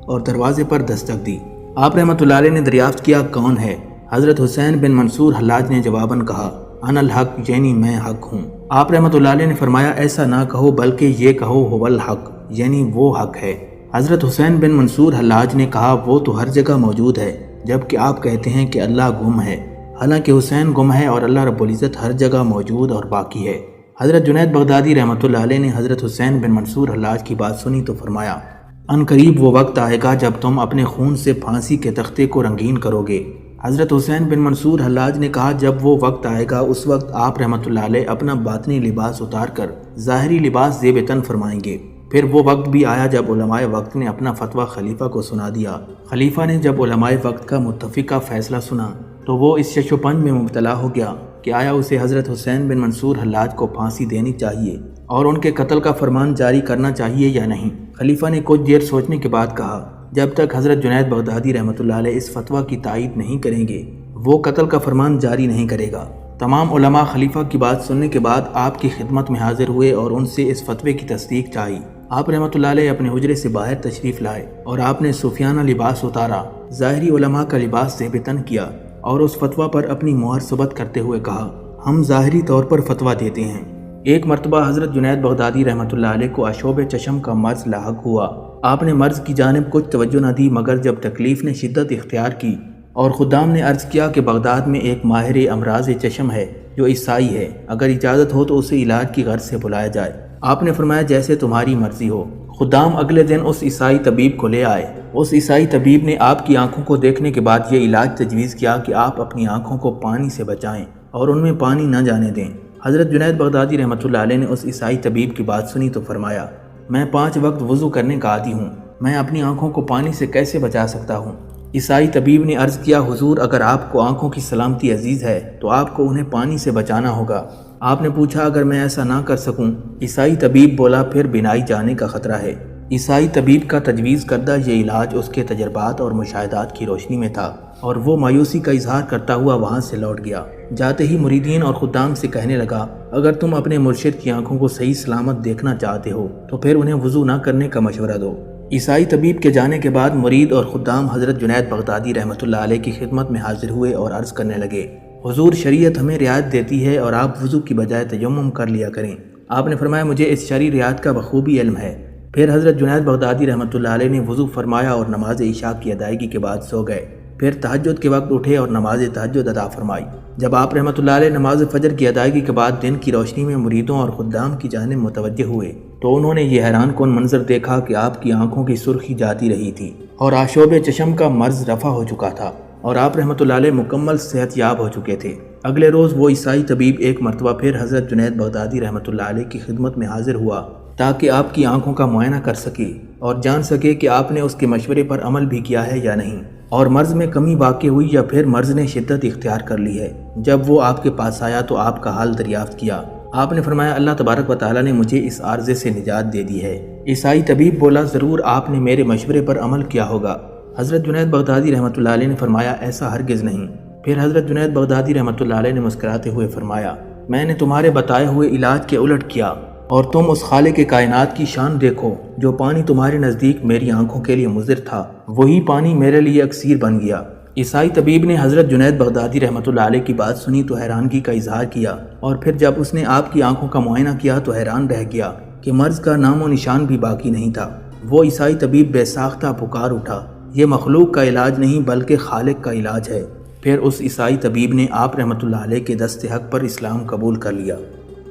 S1: اور دروازے پر دستک دی۔ آپ رحمۃ اللہ علیہ نے دریافت کیا کون ہے؟ حضرت حسین بن منصور حلاج نے جواباً کہا انا الحق یعنی میں حق ہوں۔ آپ رحمۃ اللہ علیہ نے فرمایا ایسا نہ کہو بلکہ یہ کہو هو الحق یعنی وہ حق ہے۔ حضرت حسین بن منصور حلاج نے کہا وہ تو ہر جگہ موجود ہے جبکہ آپ کہتے ہیں کہ اللہ گم ہے، حالانکہ حسین گم ہے اور اللہ رب العزت ہر جگہ موجود اور باقی ہے۔ حضرت جنید بغدادی رحمۃ اللہ علیہ نے حضرت حسین بن منصور حلاج کی بات سنی تو فرمایا ان قریب وہ وقت آئے گا جب تم اپنے خون سے پھانسی کے تختے کو رنگین کرو گے۔ حضرت حسین بن منصور حلاج نے کہا جب وہ وقت آئے گا اس وقت آپ رحمۃ اللہ علیہ اپنا باطنی لباس اتار کر ظاہری لباس زیب تن فرمائیں گے۔ پھر وہ وقت بھی آیا جب علماء وقت نے اپنا فتویٰ خلیفہ کو سنا دیا۔ خلیفہ نے جب علماء وقت کا متفقہ فیصلہ سنا تو وہ اس شش و پنج میں مبتلا ہو گیا کہ آیا اسے حضرت حسین بن منصور حلاج کو پھانسی دینی چاہیے اور ان کے قتل کا فرمان جاری کرنا چاہیے یا نہیں۔ خلیفہ نے کچھ دیر سوچنے کے بعد کہا جب تک حضرت جنید بغدادی رحمۃ اللہ علیہ اس فتویٰ کی تائید نہیں کریں گے وہ قتل کا فرمان جاری نہیں کرے گا۔ تمام علماء خلیفہ کی بات سننے کے بعد آپ کی خدمت میں حاضر ہوئے اور ان سے اس فتوے کی تصدیق چاہی۔ آپ رحمۃ اللہ علیہ اپنے حجرے سے باہر تشریف لائے اور آپ نے صوفیانہ لباس اتارا، ظاہری علماء کا لباس زیب تن کیا اور اس فتویٰ پر اپنی مہر ثبت کرتے ہوئے کہا ہم ظاہری طور پر فتویٰ دیتے ہیں۔ ایک مرتبہ حضرت جنید بغدادی رحمۃ اللہ علیہ کو آشوب چشم کا مرض لاحق ہوا۔ آپ نے مرض کی جانب کچھ توجہ نہ دی مگر جب تکلیف نے شدت اختیار کی اور خدام نے عرض کیا کہ بغداد میں ایک ماہر امراض چشم ہے جو عیسائی ہے، اگر اجازت ہو تو اسے علاج کی غرض سے بلایا جائے۔ آپ نے فرمایا جیسے تمہاری مرضی ہو۔ خدام اگلے دن اس عیسائی طبیب کو لے آئے۔ اس عیسائی طبیب نے آپ کی آنکھوں کو دیکھنے کے بعد یہ علاج تجویز کیا کہ آپ اپنی آنکھوں کو پانی سے بچائیں اور ان میں پانی نہ جانے دیں۔ حضرت جنید بغدادی رحمۃ اللہ علیہ نے اس عیسائی طبیب کی بات سنی تو فرمایا میں 5 وقت وضو کرنے کا عادی ہوں، میں اپنی آنکھوں کو پانی سے کیسے بچا سکتا ہوں؟ عیسائی طبیب نے عرض کیا حضور اگر آپ کو آنکھوں کی سلامتی عزیز ہے تو آپ کو انہیں پانی سے بچانا ہوگا۔ آپ نے پوچھا اگر میں ایسا نہ کر سکوں؟ عیسائی طبیب بولا پھر بینائی جانے کا خطرہ ہے۔ عیسائی طبیب کا تجویز کردہ یہ علاج اس کے تجربات اور مشاہدات کی روشنی میں تھا اور وہ مایوسی کا اظہار کرتا ہوا وہاں سے لوٹ گیا۔ جاتے ہی مریدین اور خدام سے کہنے لگا اگر تم اپنے مرشد کی آنکھوں کو صحیح سلامت دیکھنا چاہتے ہو تو پھر انہیں وضو نہ کرنے کا مشورہ دو۔ عیسائی طبیب کے جانے کے بعد مرید اور خدام حضرت جنید بغدادی رحمۃ اللہ علیہ کی خدمت میں حاضر ہوئے اور عرض کرنے لگے حضور شریعت ہمیں رعایت دیتی ہے اور آپ وضو کی بجائے تیمم کر لیا کریں۔ آپ نے فرمایا مجھے اس شرعی رعایت کا بخوبی علم ہے۔ پھر حضرت جنید بغدادی رحمۃ اللہ علیہ نے وضو فرمایا اور نماز عشاء کی ادائیگی کے بعد سو گئے۔ پھر تہجد کے وقت اٹھے اور نماز تہجد ادا فرمائی۔ جب آپ رحمۃ اللہ علیہ نماز فجر کی ادائیگی کے بعد دن کی روشنی میں مریدوں اور خدام کی جانب متوجہ ہوئے تو انہوں نے یہ حیران کن منظر دیکھا کہ آپ کی آنکھوں کی سرخی جاتی رہی تھی اور آشوب چشم کا مرض رفع ہو چکا تھا اور آپ رحمۃ اللہ علیہ مکمل صحت یاب ہو چکے تھے۔ اگلے روز وہ عیسائی طبیب ایک مرتبہ پھر حضرت جنید بغدادی رحمۃ اللہ علیہ کی خدمت میں حاضر ہوا تاکہ آپ کی آنکھوں کا معائنہ کر سکے اور جان سکے کہ آپ نے اس کے مشورے پر عمل بھی کیا ہے یا نہیں اور مرض میں کمی واقع ہوئی یا پھر مرض نے شدت اختیار کر لی ہے۔ جب وہ آپ کے پاس آیا تو آپ کا حال دریافت کیا۔ آپ نے فرمایا اللہ تبارک و تعالیٰ نے مجھے اس عارضے سے نجات دے دی ہے۔ عیسائی طبیب بولا ضرور آپ نے میرے مشورے پر عمل کیا ہوگا۔ حضرت جنید بغدادی رحمۃ اللہ علیہ نے فرمایا ایسا ہرگز نہیں۔ پھر حضرت جنید بغدادی رحمۃ اللہ علیہ نے مسکراتے ہوئے فرمایا میں نے تمہارے بتائے ہوئے علاج کے الٹ کیا اور تم اس خالق کائنات کی شان دیکھو جو پانی تمہارے نزدیک میری آنکھوں کے لیے مضر تھا وہی پانی میرے لیے اکسیر بن گیا۔ عیسائی طبیب نے حضرت جنید بغدادی رحمۃ اللہ علیہ کی بات سنی تو حیرانگی کا اظہار کیا اور پھر جب اس نے آپ کی آنکھوں کا معائنہ کیا تو حیران رہ گیا کہ مرض کا نام و نشان بھی باقی نہیں تھا۔ وہ عیسائی طبیب بے ساختہ پکار اٹھا یہ مخلوق کا علاج نہیں بلکہ خالق کا علاج ہے۔ پھر اس عیسائی طبیب نے آپ رحمۃ اللہ علیہ کے دست حق پر اسلام قبول کر لیا۔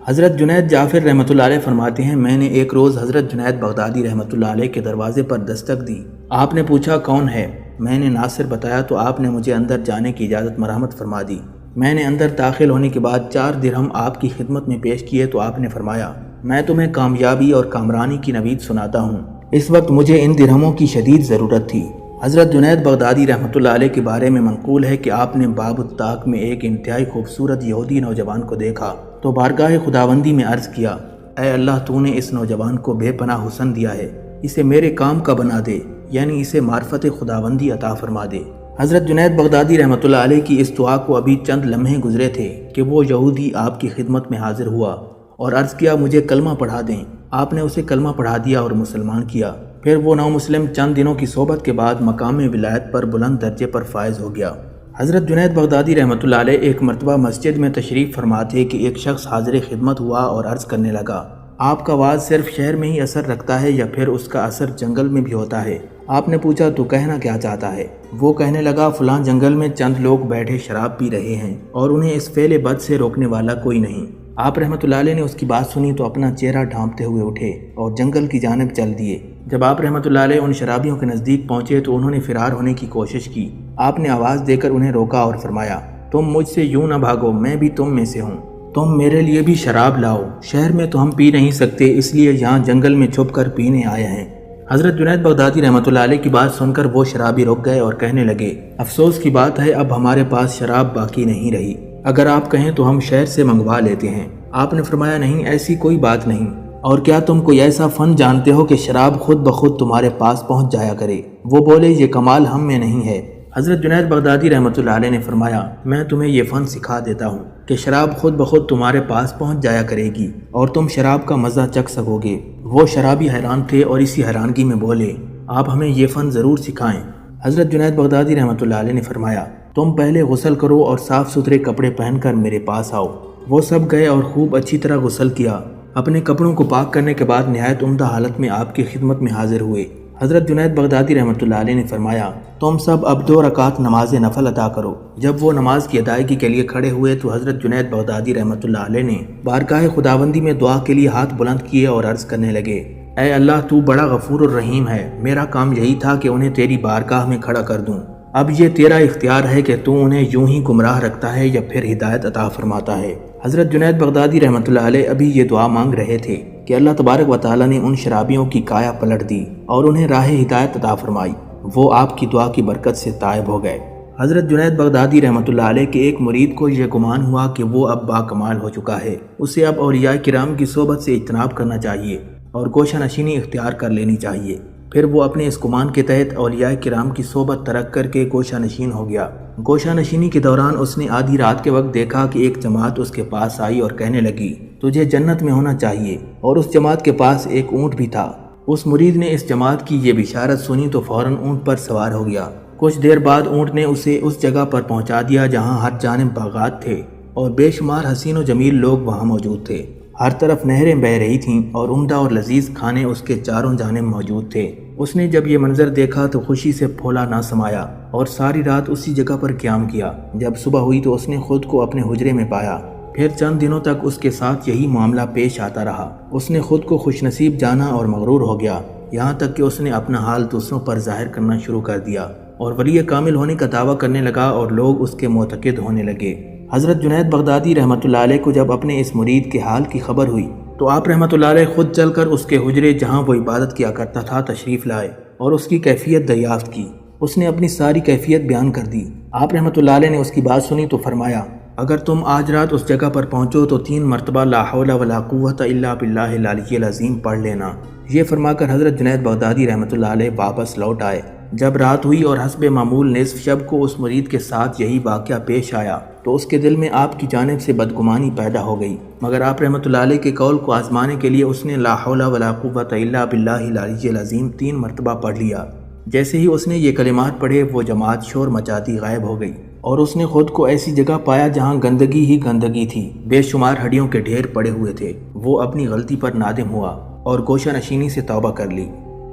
S1: حضرت جنید جعفر رحمۃ اللہ علیہ فرماتے ہیں میں نے ایک روز حضرت جنید بغدادی رحمۃ اللہ علیہ کے دروازے پر دستک دی۔ آپ نے پوچھا کون ہے؟ میں نے ناصر بتایا تو آپ نے مجھے اندر جانے کی اجازت مرحمت فرما دی۔ میں نے اندر داخل ہونے کے بعد 4 درہم آپ کی خدمت میں پیش کیے تو آپ نے فرمایا میں تمہیں کامیابی اور کامرانی کی نوید سناتا ہوں۔ اس وقت مجھے ان درہموں کی شدید ضرورت تھی۔ حضرت جنید بغدادی رحمۃ اللہ علیہ کے بارے میں منقول ہے کہ آپ نے باب الطاق میں ایک انتہائی خوبصورت یہودی نوجوان کو دیکھا تو بارگاہ خداوندی میں عرض کیا اے اللہ تو نے اس نوجوان کو بے پناہ حسن دیا ہے، اسے میرے کام کا بنا دے، یعنی اسے معرفت خداوندی عطا فرما دے۔ حضرت جنید بغدادی رحمۃ اللہ علیہ کی اس دعا کو ابھی چند لمحے گزرے تھے کہ وہ یہودی آپ کی خدمت میں حاضر ہوا اور عرض کیا مجھے کلمہ پڑھا دیں۔ آپ نے اسے کلمہ پڑھا دیا اور مسلمان کیا۔ پھر وہ نو مسلم چند دنوں کی صحبت کے بعد مقام ولایت پر بلند درجے پر فائز ہو گیا۔ حضرت جنید بغدادی رحمۃ اللہ علیہ ایک مرتبہ مسجد میں تشریف فرما تھے کہ ایک شخص حاضر خدمت ہوا اور عرض کرنے لگا، آپ کا واز صرف شہر میں ہی اثر رکھتا ہے یا پھر اس کا اثر جنگل میں بھی ہوتا ہے؟ آپ نے پوچھا تو کہنا کیا چاہتا ہے؟ وہ کہنے لگا، فلاں جنگل میں چند لوگ بیٹھے شراب پی رہے ہیں اور انہیں اس فعل بد سے روکنے والا کوئی نہیں۔ آپ رحمۃ اللہ علیہ نے اس کی بات سنی تو اپنا چہرہ ڈھانپتے ہوئے اٹھے اور جنگل کی جانب چل دیے۔ جب آپ رحمۃ اللہ علیہ ان شرابیوں کے نزدیک پہنچے تو انہوں نے فرار ہونے کی کوشش کی۔ آپ نے آواز دے کر انہیں روکا اور فرمایا، تم مجھ سے یوں نہ بھاگو، میں بھی تم میں سے ہوں، تم میرے لیے بھی شراب لاؤ، شہر میں تو ہم پی نہیں سکتے، اس لیے یہاں جنگل میں چھپ کر پینے آئے ہیں۔ حضرت جنید بغدادی رحمۃ اللہ علیہ کی بات سن کر وہ شرابی رک گئے اور کہنے لگے، افسوس کی بات ہے اب ہمارے پاس شراب باقی نہیں رہی، اگر آپ کہیں تو ہم شہر سے منگوا لیتے ہیں۔ آپ نے فرمایا، نہیں، ایسی کوئی بات نہیں، اور کیا تم کوئی ایسا فن جانتے ہو کہ شراب خود بخود تمہارے پاس پہنچ جایا کرے؟ وہ بولے، یہ کمال ہم میں نہیں ہے۔ حضرت جنید بغدادی رحمۃ اللہ علیہ نے فرمایا، میں تمہیں یہ فن سکھا دیتا ہوں کہ شراب خود بخود تمہارے پاس پہنچ جایا کرے گی اور تم شراب کا مزہ چکھ سکو گے۔ وہ شرابی حیران تھے اور اسی حیرانگی میں بولے، آپ ہمیں یہ فن ضرور سکھائیں۔ حضرت جنید بغدادی رحمۃ اللہ علیہ نے فرمایا، تم پہلے غسل کرو اور صاف ستھرے کپڑے پہن کر میرے پاس آؤ۔ وہ سب گئے اور خوب اچھی طرح غسل کیا۔ اپنے کپڑوں کو پاک کرنے کے بعد نہایت عمدہ حالت میں آپ کی خدمت میں حاضر ہوئے۔ حضرت جنید بغدادی رحمۃ اللہ علیہ نے فرمایا، تم سب اب 2 رکعت نماز نفل ادا کرو۔ جب وہ نماز کی ادائیگی کے لیے کھڑے ہوئے تو حضرت جنید بغدادی رحمۃ اللہ علیہ نے بارگاہ خداوندی میں دعا کے لیے ہاتھ بلند کیے اور عرض کرنے لگے، اے اللہ، تو بڑا غفور الرحیم ہے، میرا کام یہی تھا کہ انہیں تیری بارگاہ میں کھڑا کر دوں، اب یہ تیرا اختیار ہے کہ تو انہیں یوں ہی گمراہ رکھتا ہے یا پھر ہدایت عطا فرماتا ہے۔ حضرت جنید بغدادی رحمۃ اللہ علیہ ابھی یہ دعا مانگ رہے تھے کہ اللہ تبارک و تعالیٰ نے ان شرابیوں کی کایا پلٹ دی اور انہیں راہ ہدایت عطا فرمائی۔ وہ آپ کی دعا کی برکت سے تائب ہو گئے۔ حضرت جنید بغدادی رحمۃ اللہ علیہ کے ایک مرید کو یہ گمان ہوا کہ وہ اب با کمال ہو چکا ہے، اسے اب اولیاء کرام کی صحبت سے اجتناب کرنا چاہیے اور گوشہ نشینی اختیار کر لینی چاہیے۔ پھر وہ اپنے اس گمان کے تحت اولیاء کرام کی صحبت ترک کر کے گوشہ نشین ہو گیا۔ گوشہ نشینی کے دوران اس نے آدھی رات کے وقت دیکھا کہ ایک جماعت اس کے پاس آئی اور کہنے لگی، تجھے جنت میں ہونا چاہیے، اور اس جماعت کے پاس ایک اونٹ بھی تھا۔ اس مرید نے اس جماعت کی یہ بشارت سنی تو فوراً اونٹ پر سوار ہو گیا۔ کچھ دیر بعد اونٹ نے اسے اس جگہ پر پہنچا دیا جہاں ہر جانب باغات تھے اور بے شمار حسین و جمیل لوگ وہاں موجود تھے۔ ہر طرف نہریں بہہ رہی تھیں اور عمدہ اور لذیذ کھانے اس کے چاروں جانب موجود تھے۔ اس نے جب یہ منظر دیکھا تو خوشی سے پھولا نہ سمایا اور ساری رات اسی جگہ پر قیام کیا۔ جب صبح ہوئی تو اس نے خود کو اپنے حجرے میں پایا۔ پھر چند دنوں تک اس کے ساتھ یہی معاملہ پیش آتا رہا۔ اس نے خود کو خوش نصیب جانا اور مغرور ہو گیا، یہاں تک کہ اس نے اپنا حال دوسروں پر ظاہر کرنا شروع کر دیا اور ولی کامل ہونے کا دعویٰ کرنے لگا اور لوگ اس کے معتقد ہونے لگے۔ حضرت جنید بغدادی رحمۃ اللہ علیہ کو جب اپنے اس مرید کے حال کی خبر ہوئی تو آپ رحمۃ اللہ علیہ خود چل کر اس کے حجرے جہاں وہ عبادت کیا کرتا تھا تشریف لائے اور اس کی کیفیت دریافت کی۔ اس نے اپنی ساری کیفیت بیان کر دی۔ آپ رحمۃ اللہ علیہ نے اس کی بات سنی تو فرمایا، اگر تم آج رات اس جگہ پر پہنچو تو 3 مرتبہ لا حول ولا قوت الا باللہ العلی العظیم پڑھ لینا۔ یہ فرما کر حضرت جنید بغدادی رحمۃ اللہ علیہ واپس لوٹ آئے۔ جب رات ہوئی اور حسب معمول نصف شب کو اس مرید کے ساتھ یہی واقعہ پیش آیا تو اس کے دل میں آپ کی جانب سے بدگمانی پیدا ہو گئی، مگر آپ رحمۃ اللہ علیہ کے قول کو آزمانے کے لیے اس نے لا حول ولا قوت الا باللہ العلی العظیم 3 مرتبہ پڑھ لیا۔ جیسے ہی اس نے یہ کلمات پڑھے وہ جماعت شور مچاتی غائب ہو گئی اور اس نے خود کو ایسی جگہ پایا جہاں گندگی ہی گندگی تھی، بے شمار ہڈیوں کے ڈھیر پڑے ہوئے تھے۔ وہ اپنی غلطی پر نادم ہوا اور گوشہ نشینی سے توبہ کر لی۔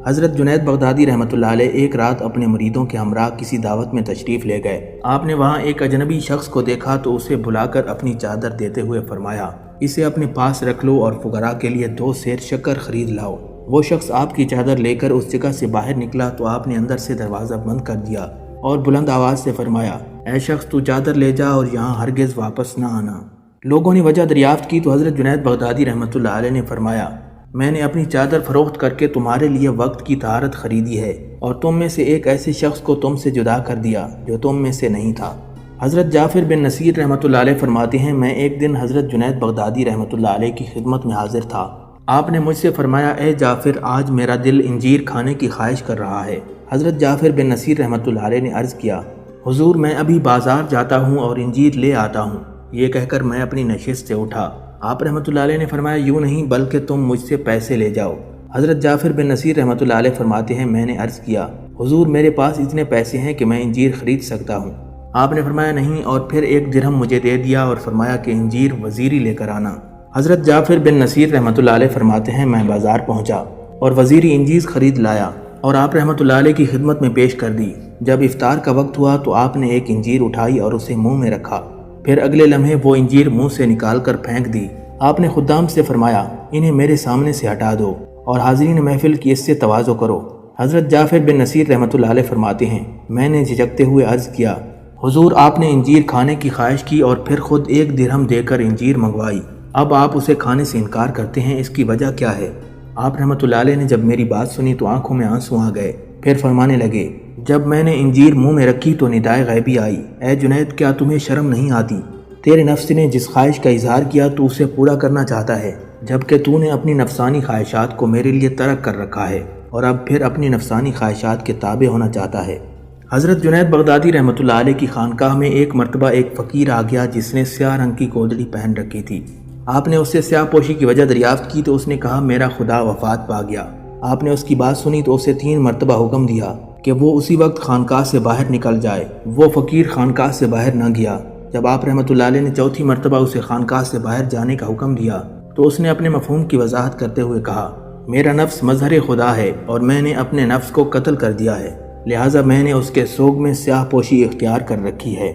S1: حضرت جنید بغدادی رحمۃ اللہ علیہ ایک رات اپنے مریدوں کے ہمراہ کسی دعوت میں تشریف لے گئے۔ آپ نے وہاں ایک اجنبی شخص کو دیکھا تو اسے بلا کر اپنی چادر دیتے ہوئے فرمایا، اسے اپنے پاس رکھ لو اور فقراء کے لیے 2 سیر شکر خرید لاؤ۔ وہ شخص آپ کی چادر لے کر اس جگہ سے باہر نکلا تو آپ نے اندر سے دروازہ بند کر دیا اور بلند آواز سے فرمایا، اے شخص، تو چادر لے جا اور یہاں ہرگز واپس نہ آنا۔ لوگوں نے وجہ دریافت کی تو حضرت جنید بغدادی رحمۃ اللہ علیہ نے فرمایا، میں نے اپنی چادر فروخت کر کے تمہارے لیے وقت کی طہارت خریدی ہے اور تم میں سے ایک ایسے شخص کو تم سے جدا کر دیا جو تم میں سے نہیں تھا۔ حضرت جعفر بن نصیر رحمۃ اللہ علیہ فرماتے ہیں، میں ایک دن حضرت جنید بغدادی رحمۃ اللہ علیہ کی خدمت میں حاضر تھا۔ آپ نے مجھ سے فرمایا، اے جعفر، آج میرا دل انجیر کھانے کی خواہش کر رہا ہے۔ حضرت جعفر بن نصیر رحمۃ اللہ علیہ نے عرض کیا، حضور، میں ابھی بازار جاتا ہوں اور انجیر لے آتا ہوں۔ یہ کہہ کر میں اپنی نشست سے اٹھا۔ آپ رحمۃ اللہ علیہ نے فرمایا، یوں نہیں بلکہ تم مجھ سے پیسے لے جاؤ۔ حضرت جعفر بن نصیر رحمۃ اللہ علیہ فرماتے ہیں، میں نے عرض کیا، حضور، میرے پاس اتنے پیسے ہیں کہ میں انجیر خرید سکتا ہوں۔ آپ نے فرمایا نہیں، اور پھر 1 درہم مجھے دے دیا اور فرمایا کہ انجیر وزیری لے کر آنا۔ حضرت جعفر بن نصیر رحمۃ اللہ علیہ فرماتے ہیں میں بازار پہنچا اور وزیری انجیر خرید لایا اور آپ رحمۃ اللہ علیہ کی خدمت میں پیش کر دی۔ جب افطار کا وقت ہوا تو آپ نے 1 انجیر اٹھائی اور اسے منہ میں رکھا، پھر اگلے لمحے وہ انجیر منہ سے نکال کر پھینک دی۔ آپ نے خدام سے فرمایا انہیں میرے سامنے سے ہٹا دو اور حاضرین محفل کی اس سے تواضع کرو۔ حضرت جعفر بن نصیر رحمۃ اللہ علیہ فرماتے ہیں میں نے جھجکتے ہوئے عرض کیا حضور آپ نے انجیر کھانے کی خواہش کی اور پھر خود 1 درہم دے کر انجیر منگوائی، اب آپ اسے کھانے سے انکار کرتے ہیں، اس کی وجہ کیا ہے؟ آپ رحمۃ اللہ علیہ نے جب میری بات سنی تو آنکھوں میں آنسو آ گئے، پھر فرمانے لگے جب میں نے انجیر منہ میں رکھی تو ندائے غیبی آئی، اے جنید کیا تمہیں شرم نہیں آتی؟ تیرے نفس نے جس خواہش کا اظہار کیا تو اسے پورا کرنا چاہتا ہے، جبکہ تو نے اپنی نفسانی خواہشات کو میرے لیے ترک کر رکھا ہے اور اب پھر اپنی نفسانی خواہشات کے تابع ہونا چاہتا ہے۔ حضرت جنید بغدادی رحمۃ اللہ علیہ کی خانقاہ میں ایک مرتبہ ایک فقیر آ گیا جس نے سیاہ رنگ کی گودڑی پہن رکھی تھی۔ آپ نے اس سے سیاہ پوشی کی وجہ دریافت کی تو اس نے کہا میرا خدا وفات پا گیا۔ آپ نے اس کی بات سنی تو اسے 3 مرتبہ حکم دیا کہ وہ اسی وقت خانقاہ سے باہر نکل جائے۔ وہ فقیر خانقاہ سے باہر نہ گیا۔ جب آپ رحمۃ اللہ علیہ نے 4تھی مرتبہ اسے خانقاہ سے باہر جانے کا حکم دیا تو اس نے اپنے مفہوم کی وضاحت کرتے ہوئے کہا میرا نفس مظہر خدا ہے اور میں نے اپنے نفس کو قتل کر دیا ہے، لہٰذا میں نے اس کے سوگ میں سیاہ پوشی اختیار کر رکھی ہے۔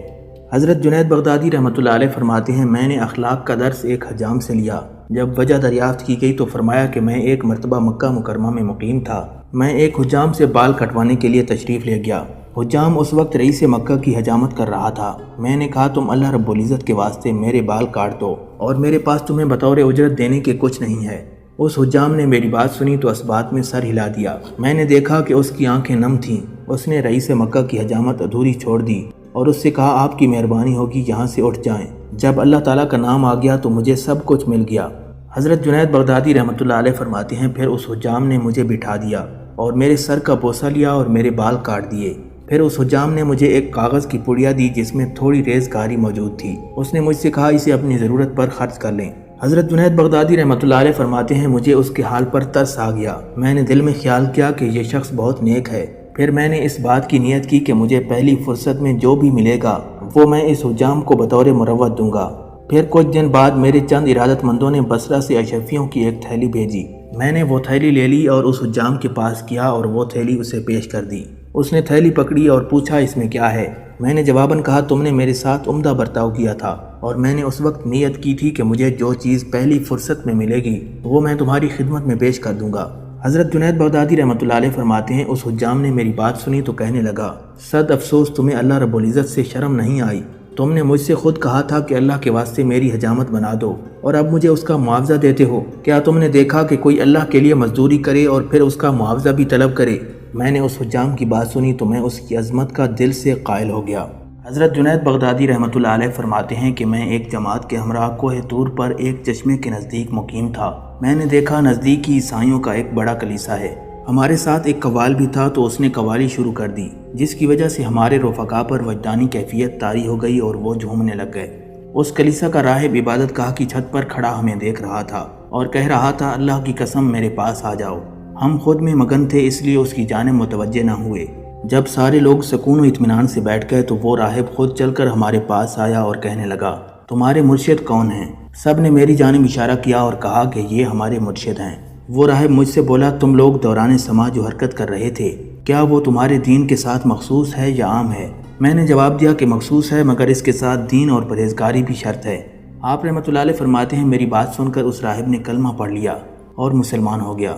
S1: حضرت جنید بغدادی رحمۃ اللہ علیہ فرماتے ہیں میں نے اخلاق کا درس ایک حجام سے لیا۔ جب وجہ دریافت کی گئی تو فرمایا کہ میں ایک مرتبہ مکہ مکرمہ میں مقیم تھا، میں ایک حجام سے بال کٹوانے کے لیے تشریف لے گیا۔ حجام اس وقت رئیس مکہ کی حجامت کر رہا تھا۔ میں نے کہا تم اللہ رب العزت کے واسطے میرے بال کاٹ دو اور میرے پاس تمہیں بطور اجرت دینے کے کچھ نہیں ہے۔ اس حجام نے میری بات سنی تو اس بات میں سر ہلا دیا۔ میں نے دیکھا کہ اس کی آنکھیں نم تھیں۔ اس نے رئیس مکہ کی حجامت ادھوری چھوڑ دی اور اس سے کہا آپ کی مہربانی ہوگی یہاں سے اٹھ جائیں۔ جب اللہ تعالیٰ کا نام آ گیا تو مجھے سب کچھ مل گیا۔ حضرت جنید بغدادی رحمۃ اللہ علیہ فرماتے ہیں پھر اس حجام نے مجھے بٹھا دیا اور میرے سر کا بوسہ لیا اور میرے بال کاٹ دیے۔ پھر اس حجام نے مجھے ایک کاغذ کی پڑیا دی جس میں تھوڑی ریز گاری موجود تھی۔ اس نے مجھ سے کہا اسے اپنی ضرورت پر خرچ کر لیں۔ حضرت جنید بغدادی رحمۃ اللہ علیہ فرماتے ہیں مجھے اس کے حال پر ترس آ گیا۔ میں نے دل میں خیال کیا کہ یہ شخص بہت نیک ہے۔ پھر میں نے اس بات کی نیت کی کہ مجھے پہلی فرصت میں جو بھی ملے گا وہ میں اس حجام کو بطور مروت دوں گا۔ پھر کچھ دن بعد میرے چند ارادت مندوں نے بصرہ سے اشرفیوں کی ایک تھیلی بھیجی۔ میں نے وہ تھیلی لے لی اور اس حجام کے پاس کیا اور وہ تھیلی اسے پیش کر دی۔ اس نے تھیلی پکڑی اور پوچھا اس میں کیا ہے؟ میں نے جواباً کہا تم نے میرے ساتھ عمدہ برتاؤ کیا تھا اور میں نے اس وقت نیت کی تھی کہ مجھے جو چیز پہلی فرصت میں ملے گی وہ میں تمہاری خدمت میں پیش کر دوں گا۔ حضرت جنید بغدادی رحمۃ اللہ علیہ فرماتے ہیں اس حجام نے میری بات سنی تو کہنے لگا صد افسوس تمہیں اللہ رب العزت سے شرم نہیں آئی۔ تم نے مجھ سے خود کہا تھا کہ اللہ کے واسطے میری حجامت بنا دو اور اب مجھے اس کا معاوضہ دیتے ہو۔ کیا تم نے دیکھا کہ کوئی اللہ کے لیے مزدوری کرے اور پھر اس کا معاوضہ بھی طلب کرے؟ میں نے اس حجام کی بات سنی تو میں اس کی عظمت کا دل سے قائل ہو گیا۔ حضرت جنید بغدادی رحمۃ اللہ علیہ فرماتے ہیں کہ میں ایک جماعت کے ہمراہ کوہ طور پر ایک چشمے کے نزدیک مقیم تھا۔ میں نے دیکھا نزدیکی عیسائیوں کا ایک بڑا کلیسا ہے۔ ہمارے ساتھ ایک قوال بھی تھا تو اس نے قوالی شروع کر دی جس کی وجہ سے ہمارے رفقا پر وجدانی کیفیت طاری ہو گئی اور وہ جھومنے لگ گئے۔ اس کلیسا کا راہب عبادت گاہ کی چھت پر کھڑا ہمیں دیکھ رہا تھا اور کہہ رہا تھا اللہ کی قسم میرے پاس آ جاؤ۔ ہم خود میں مگن تھے اس لیے اس کی جانب متوجہ نہ ہوئے۔ جب سارے لوگ سکون و اطمینان سے بیٹھ گئے تو وہ راہب خود چل کر ہمارے پاس آیا اور کہنے لگا تمہارے مرشد کون ہیں؟ سب نے میری جانب اشارہ کیا اور کہا کہ یہ ہمارے مرشد ہیں۔ وہ راہب مجھ سے بولا تم لوگ دوران سما جو حرکت کر رہے تھے کیا وہ تمہارے دین کے ساتھ مخصوص ہے یا عام ہے؟ میں نے جواب دیا کہ مخصوص ہے مگر اس کے ساتھ دین اور پرہیزگاری بھی شرط ہے۔ آپ رحمۃ اللہ علیہ فرماتے ہیں میری بات سن کر اس راہب نے کلمہ پڑھ لیا اور مسلمان ہو گیا۔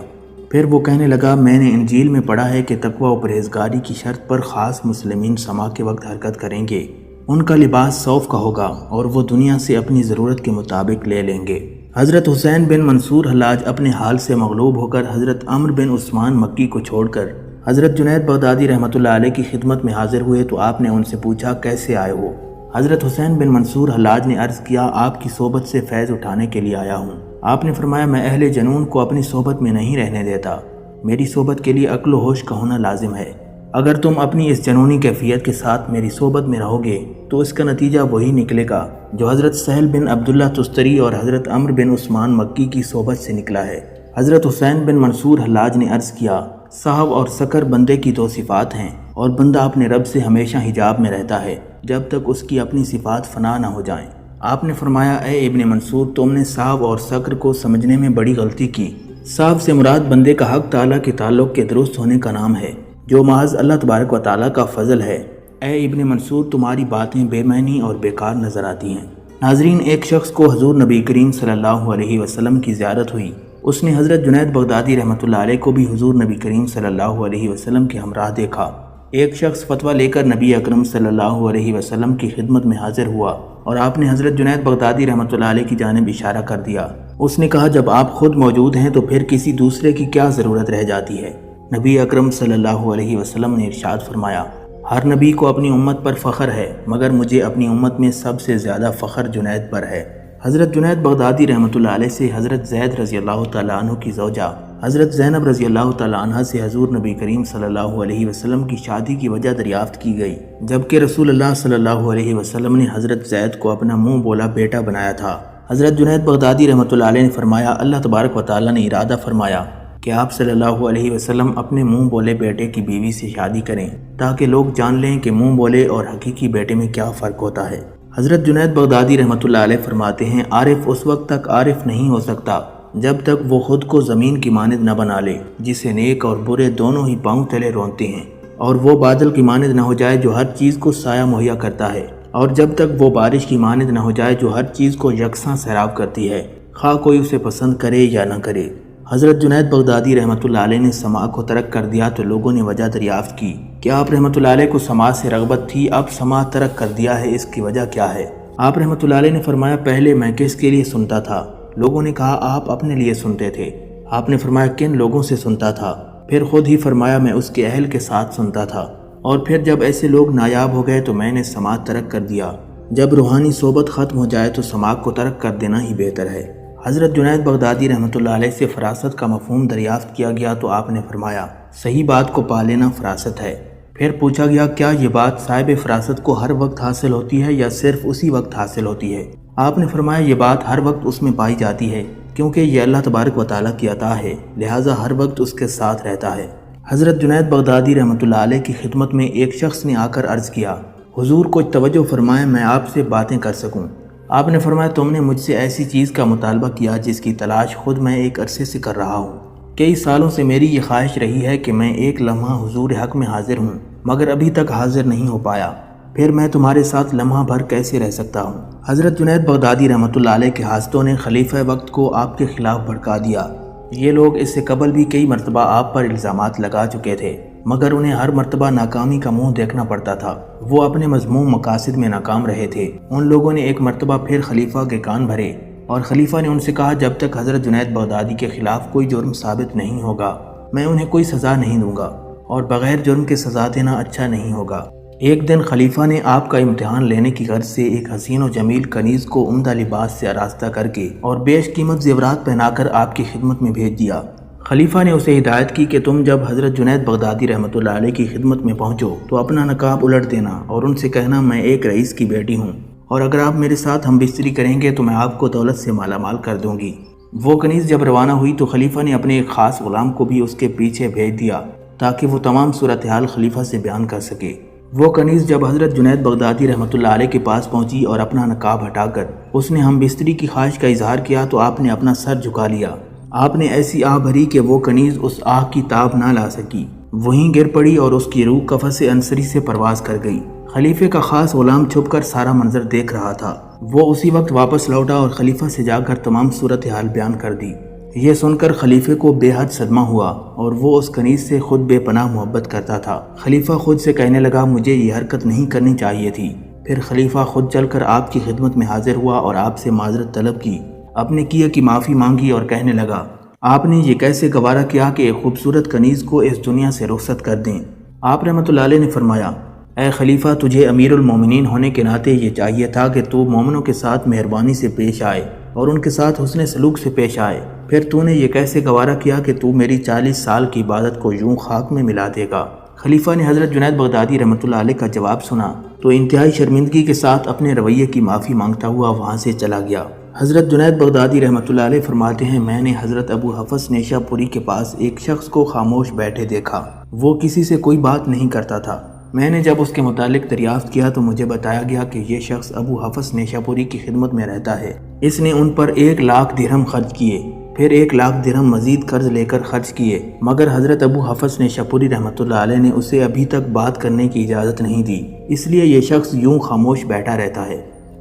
S1: پھر وہ کہنے لگا میں نے انجیل میں پڑھا ہے کہ تقوی و پرہیزگاری کی شرط پر خاص مسلمین سما کے وقت حرکت کریں گے، ان کا لباس صوف کا ہوگا اور وہ دنیا سے اپنی ضرورت کے مطابق لے لیں گے۔ حضرت حسین بن منصور حلاج اپنے حال سے مغلوب ہو کر حضرت عمرو بن عثمان مکی کو چھوڑ کر حضرت جنید بغدادی رحمۃ اللہ علیہ کی خدمت میں حاضر ہوئے تو آپ نے ان سے پوچھا کیسے آئے ہو؟ حضرت حسین بن منصور حلاج نے عرض کیا آپ کی صحبت سے فیض اٹھانے کے لیے آیا ہوں۔ آپ نے فرمایا میں اہل جنون کو اپنی صحبت میں نہیں رہنے دیتا، میری صحبت کے لیے عقل و ہوش کا ہونا لازم ہے۔ اگر تم اپنی اس جنونی کیفیت کے ساتھ میری صحبت میں رہو گے تو اس کا نتیجہ وہی نکلے گا جو حضرت سہل بن عبداللہ تستری اور حضرت عمرو بن عثمان مکی کی صحبت سے نکلا ہے۔ حضرت حسین بن منصور حلاج نے عرض کیا صاحب اور سکر بندے کی 2 صفات ہیں اور بندہ اپنے رب سے ہمیشہ حجاب میں رہتا ہے۔ جب تک اس کی اپنی صفات فنا نہ ہو جائیں۔ آپ نے فرمایا اے ابن منصور، تم نے صاف اور سکر کو سمجھنے میں بڑی غلطی کی۔ صاف سے مراد بندے کا حق تعالیٰ کے تعلق کے درست ہونے کا نام ہے، جو محض اللہ تبارک و تعالیٰ کا فضل ہے۔ اے ابن منصور، تمہاری باتیں بے معنی اور بیکار نظر آتی ہیں۔ ناظرین، ایک شخص کو حضور نبی کریم صلی اللہ علیہ وسلم کی زیارت ہوئی۔ اس نے حضرت جنید بغدادی رحمۃ اللہ علیہ کو بھی حضور نبی کریم صلی اللہ علیہ وسلم کے ہمراہ دیکھا۔ ایک شخص فتویٰ لے کر نبی اکرم صلی اللہ علیہ وسلم کی خدمت میں حاضر ہوا اور آپ نے حضرت جنید بغدادی رحمۃ اللہ علیہ کی جانب اشارہ کر دیا۔ اس نے کہا جب آپ خود موجود ہیں تو پھر کسی دوسرے کی کیا ضرورت رہ جاتی ہے؟ نبی اکرم صلی اللہ علیہ وسلم نے ارشاد فرمایا، ہر نبی کو اپنی امت پر فخر ہے، مگر مجھے اپنی امت میں سب سے زیادہ فخر جنید پر ہے۔ حضرت جنید بغدادی رحمۃ اللہ علیہ سے حضرت زید رضی اللہ تعالیٰ عنہ کی زوجہ حضرت زینب رضی اللہ تعالیٰ عنہ سے حضور نبی کریم صلی اللہ علیہ وسلم کی شادی کی وجہ دریافت کی گئی، جبکہ رسول اللہ صلی اللہ علیہ وسلم نے حضرت زید کو اپنا منہ بولا بیٹا بنایا تھا۔ حضرت جنید بغدادی رحمۃ اللہ علیہ نے فرمایا، اللہ تبارک و تعالیٰ نے ارادہ فرمایا کہ آپ صلی اللہ علیہ وسلم اپنے منہ بولے بیٹے کی بیوی سے شادی کریں تاکہ لوگ جان لیں کہ منہ بولے اور حقیقی بیٹے میں کیا فرق ہوتا ہے۔ حضرت جنید بغدادی رحمۃ اللہ علیہ فرماتے ہیں، عارف اس وقت تک عارف نہیں ہو سکتا جب تک وہ خود کو زمین کی مانند نہ بنا لے، جسے نیک اور برے دونوں ہی پاؤں تلے رونتے ہیں، اور وہ بادل کی مانند نہ ہو جائے جو ہر چیز کو سایہ مہیا کرتا ہے، اور جب تک وہ بارش کی مانند نہ ہو جائے جو ہر چیز کو یکساں سیراب کرتی ہے، خواہ کوئی اسے پسند کرے یا نہ کرے۔ حضرت جنید بغدادی رحمۃ اللہ علیہ نے سماع کو ترک کر دیا تو لوگوں نے وجہ دریافت کی کہ آپ رحمۃ اللہ علیہ کو سماع سے رغبت تھی، اب سماع ترک کر دیا ہے، اس کی وجہ کیا ہے؟ آپ رحمۃ اللہ علیہ نے فرمایا، پہلے میں کس کے لیے سنتا تھا؟ لوگوں نے کہا آپ اپنے لیے سنتے تھے۔ آپ نے فرمایا کن لوگوں سے سنتا تھا؟ پھر خود ہی فرمایا میں اس کے اہل کے ساتھ سنتا تھا، اور پھر جب ایسے لوگ نایاب ہو گئے تو میں نے سماع ترک کر دیا۔ جب روحانی صحبت ختم ہو جائے تو سماع کو ترک کر دینا ہی بہتر ہے۔ حضرت جنید بغدادی رحمۃ اللہ علیہ سے فراست کا مفہوم دریافت کیا گیا تو آپ نے فرمایا صحیح بات کو پا لینا فراست ہے۔ پھر پوچھا گیا کیا یہ بات صاحب فراست کو ہر وقت حاصل ہوتی ہے یا صرف اسی وقت حاصل ہوتی ہے؟ آپ نے فرمایا یہ بات ہر وقت اس میں پائی جاتی ہے، کیونکہ یہ اللہ تبارک و تعالیٰ کی عطا ہے، لہٰذا ہر وقت اس کے ساتھ رہتا ہے۔ حضرت جنید بغدادی رحمۃ اللہ علیہ کی خدمت میں ایک شخص نے آ کر عرض کیا، حضور کچھ توجہ فرمائیں، میں آپ سے باتیں کر سکوں۔ آپ نے فرمایا تم نے مجھ سے ایسی چیز کا مطالبہ کیا جس کی تلاش خود میں ایک عرصے سے کر رہا ہوں۔ کئی سالوں سے میری یہ خواہش رہی ہے کہ میں ایک لمحہ حضور حق میں حاضر ہوں، مگر ابھی تک حاضر نہیں ہو پایا، پھر میں تمہارے ساتھ لمحہ بھر کیسے رہ سکتا ہوں؟ حضرت جنید بغدادی رحمۃ اللہ علیہ کے حاسدوں نے خلیفہ وقت کو آپ کے خلاف بھڑکا دیا۔ یہ لوگ اس سے قبل بھی کئی مرتبہ آپ پر الزامات لگا چکے تھے، مگر انہیں ہر مرتبہ ناکامی کا منہ دیکھنا پڑتا تھا، وہ اپنے مذموم مقاصد میں ناکام رہے تھے۔ ان لوگوں نے ایک مرتبہ پھر خلیفہ کے کان بھرے اور خلیفہ نے ان سے کہا جب تک حضرت جنید بغدادی کے خلاف کوئی جرم ثابت نہیں ہوگا میں انہیں کوئی سزا نہیں دوں گا، اور بغیر جرم کے سزا دینا اچھا نہیں ہوگا۔ ایک دن خلیفہ نے آپ کا امتحان لینے کی غرض سے ایک حسین و جمیل کنیز کو عمدہ لباس سے آراستہ کر کے اور بیش قیمت زیورات پہنا کر آپ کی خدمت میں بھیج دیا۔ خلیفہ نے اسے ہدایت کی کہ تم جب حضرت جنید بغدادی رحمۃ اللہ علیہ کی خدمت میں پہنچو تو اپنا نقاب الٹ دینا اور ان سے کہنا میں ایک رئیس کی بیٹی ہوں، اور اگر آپ میرے ساتھ ہم بستری کریں گے تو میں آپ کو دولت سے مالا مال کر دوں گی۔ وہ کنیز جب روانہ ہوئی تو خلیفہ نے اپنے ایک خاص غلام کو بھی اس کے پیچھے بھیج دیا تاکہ وہ تمام صورتحال خلیفہ سے بیان کر سکے۔ وہ کنیز جب حضرت جنید بغدادی رحمۃ اللہ علیہ کے پاس پہنچی اور اپنا نقاب ہٹا کر اس نے ہم بستری کی خواہش کا اظہار کیا تو آپ نے اپنا سر جھکا لیا۔ آپ نے ایسی آہ بھری کہ وہ کنیز اس آہ کی تاب نہ لا سکی، وہیں گر پڑی اور اس کی روح قفس انصری سے پرواز کر گئی۔ خلیفے کا خاص غلام چھپ کر سارا منظر دیکھ رہا تھا، وہ اسی وقت واپس لوٹا اور خلیفہ سے جا کر تمام صورتحال بیان کر دی۔ یہ سن کر خلیفے کو بے حد صدمہ ہوا اور وہ اس کنیز سے خود بے پناہ محبت کرتا تھا۔ خلیفہ خود سے کہنے لگا مجھے یہ حرکت نہیں کرنی چاہیے تھی۔ پھر خلیفہ خود چل کر آپ کی خدمت میں حاضر ہوا اور آپ سے معذرت طلب کی، اپنے کیے کی معافی مانگی اور کہنے لگا آپ نے یہ کیسے گوارا کیا کہ ایک خوبصورت کنیز کو اس دنیا سے رخصت کر دیں؟ آپ رحمۃ اللہ علیہ نے فرمایا اے خلیفہ تجھے امیر المومنین ہونے کے ناطے یہ چاہیے تھا کہ تو مومنوں کے ساتھ مہربانی سے پیش آئے اور ان کے ساتھ حسن سلوک سے پیش آئے، پھر تو نے یہ کیسے گوارا کیا کہ تو میری 40 سال کی عبادت کو یوں خاک میں ملا دے گا؟ خلیفہ نے حضرت جنید بغدادی رحمۃ اللہ علیہ کا جواب سنا تو انتہائی شرمندگی کے ساتھ اپنے رویے کی معافی مانگتا ہوا وہاں سے چلا گیا۔ حضرت جنید بغدادی رحمۃ اللہ علیہ فرماتے ہیں میں نے حضرت ابو حفص نیشا پوری کے پاس ایک شخص کو خاموش بیٹھے دیکھا، وہ کسی سے کوئی بات نہیں کرتا تھا۔ میں نے جب اس کے متعلق دریافت کیا تو مجھے بتایا گیا کہ یہ شخص ابو حفص نیشاپوری کی خدمت میں رہتا ہے۔ اس نے ان پر 1,00,000 درہم خرچ کیے، پھر 1,00,000 درہم مزید قرض لے کر خرچ کیے، مگر حضرت ابو حفص نیشاپوری رحمۃ اللہ علیہ نے اسے ابھی تک بات کرنے کی اجازت نہیں دی، اس لیے یہ شخص یوں خاموش بیٹھا رہتا ہے۔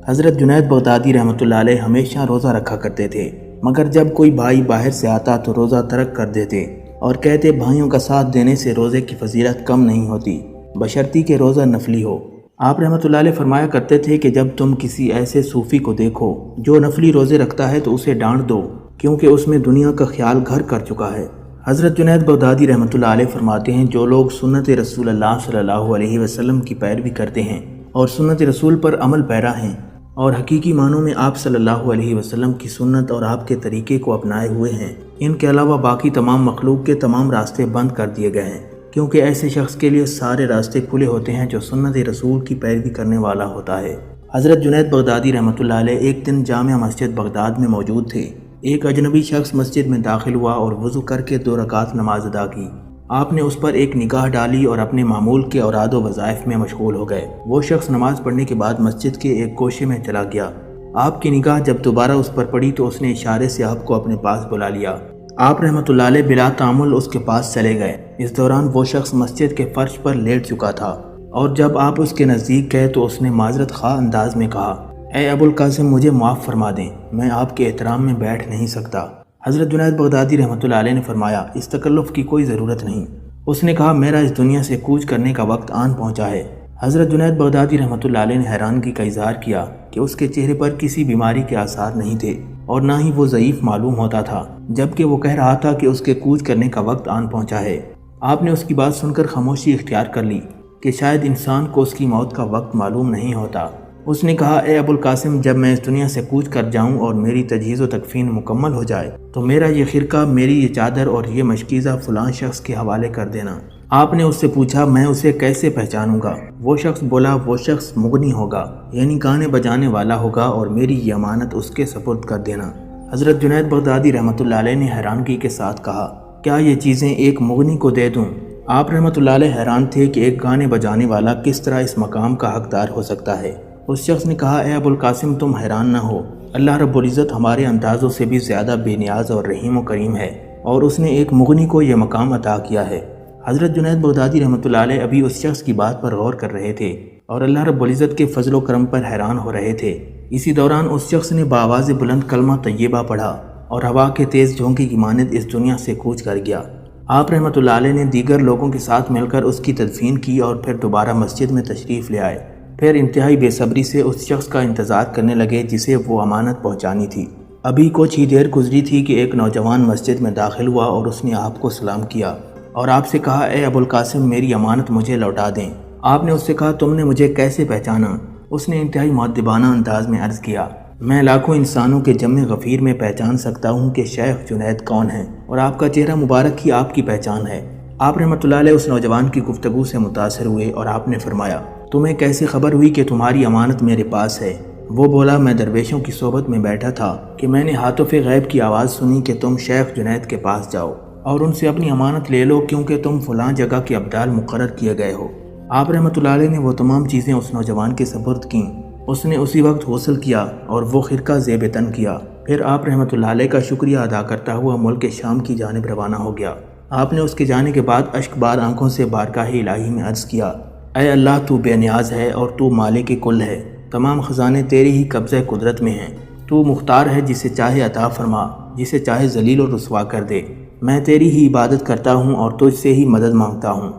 S1: حضرت جنید بغدادی رحمۃ اللہ علیہ ہمیشہ روزہ رکھا کرتے تھے، مگر جب کوئی بھائی باہر سے آتا تو روزہ ترک کر دیتے اور کہتے بھائیوں کا ساتھ دینے سے روزے کی فضیلت کم نہیں ہوتی، بشرطی کہ روزہ نفلی ہو۔ آپ رحمۃ اللہ علیہ فرمایا کرتے تھے کہ جب تم کسی ایسے صوفی کو دیکھو جو نفلی روزے رکھتا ہے تو اسے ڈانٹ دو، کیونکہ اس میں دنیا کا خیال گھر کر چکا ہے۔ حضرت جنید بغدادی رحمۃ اللہ علیہ فرماتے ہیں جو لوگ سنت رسول اللہ صلی اللہ علیہ وسلم کی پیروی کرتے ہیں اور سنت رسول پر عمل پیرا ہیں اور حقیقی معنوں میں آپ صلی اللہ علیہ وسلم کی سنت اور آپ کے طریقے کو اپنائے ہوئے ہیں، ان کے علاوہ باقی تمام مخلوق کے تمام راستے بند کر دیے گئے ہیں، کیونکہ ایسے شخص کے لیے سارے راستے کھلے ہوتے ہیں جو سنت رسول کی پیروی کرنے والا ہوتا ہے۔ حضرت جنید بغدادی رحمۃ اللہ علیہ ایک دن جامع مسجد بغداد میں موجود تھے۔ ایک اجنبی شخص مسجد میں داخل ہوا اور وضو کر کے 2 رکعت نماز ادا کی۔ آپ نے اس پر ایک نگاہ ڈالی اور اپنے معمول کے اوراد و وظائف میں مشغول ہو گئے۔ وہ شخص نماز پڑھنے کے بعد مسجد کے ایک گوشے میں چلا گیا۔ آپ کی نگاہ جب دوبارہ اس پر پڑی تو اس نے اشارے سے آپ کو اپنے پاس بلا لیا۔ آپ رحمۃ اللہ علیہ بلا تعامل اس کے پاس چلے گئے۔ اس دوران وہ شخص مسجد کے فرش پر لیٹ چکا تھا اور جب آپ اس کے نزدیک گئے تو اس نے معذرت خواہ انداز میں کہا، اے ابو القاسم مجھے معاف فرما دیں، میں آپ کے احترام میں بیٹھ نہیں سکتا۔ حضرت جنید بغدادی رحمۃ اللہ علیہ نے فرمایا اس تکلف کی کوئی ضرورت نہیں۔ اس نے کہا میرا اس دنیا سے کوچ کرنے کا وقت آن پہنچا ہے۔ حضرت جنید بغدادی رحمۃ اللہ علیہ نے حیرانگی کا اظہار کیا کہ اس کے چہرے پر کسی بیماری کے آثار نہیں تھے اور نہ ہی وہ ضعیف معلوم ہوتا تھا، جبکہ وہ کہہ رہا تھا کہ اس کے کوچ کرنے کا وقت آن پہنچا ہے۔ آپ نے اس کی بات سن کر خاموشی اختیار کر لی کہ شاید انسان کو اس کی موت کا وقت معلوم نہیں ہوتا۔ اس نے کہا اے ابو القاسم جب میں اس دنیا سے کوچ کر جاؤں اور میری تجہیز و تکفین مکمل ہو جائے تو میرا یہ خرقہ، میری یہ چادر اور یہ مشکیزہ فلاں شخص کے حوالے کر دینا۔ آپ نے اس سے پوچھا میں اسے کیسے پہچانوں گا؟ وہ شخص بولا وہ شخص مغنی ہوگا، یعنی گانے بجانے والا ہوگا، اور میری یہ امانت اس کے سپرد کر دینا۔ حضرت جنید بغدادی رحمۃ اللہ علیہ نے حیرانگی کے ساتھ کہا کیا یہ چیزیں ایک مغنی کو دے دوں؟ آپ رحمۃ اللہ علیہ حیران تھے کہ ایک گانے بجانے والا کس طرح اس مقام کا حقدار ہو سکتا ہے۔ اس شخص نے کہا اے ابو القاسم تم حیران نہ ہو، اللہ رب العزت ہمارے اندازوں سے بھی زیادہ بے نیاز اور رحیم و کریم ہے، اور اس نے ایک مغنی کو یہ مقام عطا کیا ہے۔ حضرت جنید بغدادی رحمۃ اللہ علیہ ابھی اس شخص کی بات پر غور کر رہے تھے اور اللہ رب العزت کے فضل و کرم پر حیران ہو رہے تھے۔ اسی دوران اس شخص نے بآواز بلند کلمہ طیبہ پڑھا اور ہوا کے تیز جھونکے کی مانند اس دنیا سے کوچ کر گیا۔ آپ رحمۃ اللہ علیہ نے دیگر لوگوں کے ساتھ مل کر اس کی تدفین کی اور پھر دوبارہ مسجد میں تشریف لے آئے۔ پھر انتہائی بے صبری سے اس شخص کا انتظار کرنے لگے جسے وہ امانت پہنچانی تھی۔ ابھی کچھ ہی دیر گزری تھی کہ ایک نوجوان مسجد میں داخل ہوا اور اس نے آپ کو سلام کیا اور آپ سے کہا اے ابو القاسم میری امانت مجھے لوٹا دیں۔ آپ نے اس سے کہا تم نے مجھے کیسے پہچانا؟ اس نے انتہائی مؤدبانہ انداز میں عرض کیا میں لاکھوں انسانوں کے جمع غفیر میں پہچان سکتا ہوں کہ شیخ جنید کون ہیں، اور آپ کا چہرہ مبارک ہی آپ کی پہچان ہے۔ آپ رحمۃ اللہ علیہ اس نوجوان کی گفتگو سے متاثر ہوئے اور آپ نے فرمایا تمہیں کیسے خبر ہوئی کہ تمہاری امانت میرے پاس ہے؟ وہ بولا میں درویشوں کی صحبت میں بیٹھا تھا کہ میں نے ہاتف غیب کی آواز سنی کہ تم شیخ جنید کے پاس جاؤ اور ان سے اپنی امانت لے لو کیونکہ تم فلاں جگہ کے ابدال مقرر کیے گئے ہو۔ آپ رحمۃ اللہ علیہ نے وہ تمام چیزیں اس نوجوان کے سپرد کیں۔ اس نے اسی وقت غسل کیا اور وہ خرقہ زیب تن کیا۔ پھر آپ رحمۃ اللہ علیہ کا شکریہ ادا کرتا ہوا ملک شام کی جانب روانہ ہو گیا۔ آپ نے اس کے جانے کے بعد اشک بار آنکھوں سے بارگاہ الہی میں عرض کیا اے اللہ تو بے نیاز ہے اور تو مالک کل ہے، تمام خزانے تیری ہی قبضہ قدرت میں ہیں، تو مختار ہے جسے چاہے عطا فرما، جسے چاہے ذلیل و رسوا کر دے، میں تیری ہی عبادت کرتا ہوں اور تجھ سے ہی مدد مانگتا ہوں۔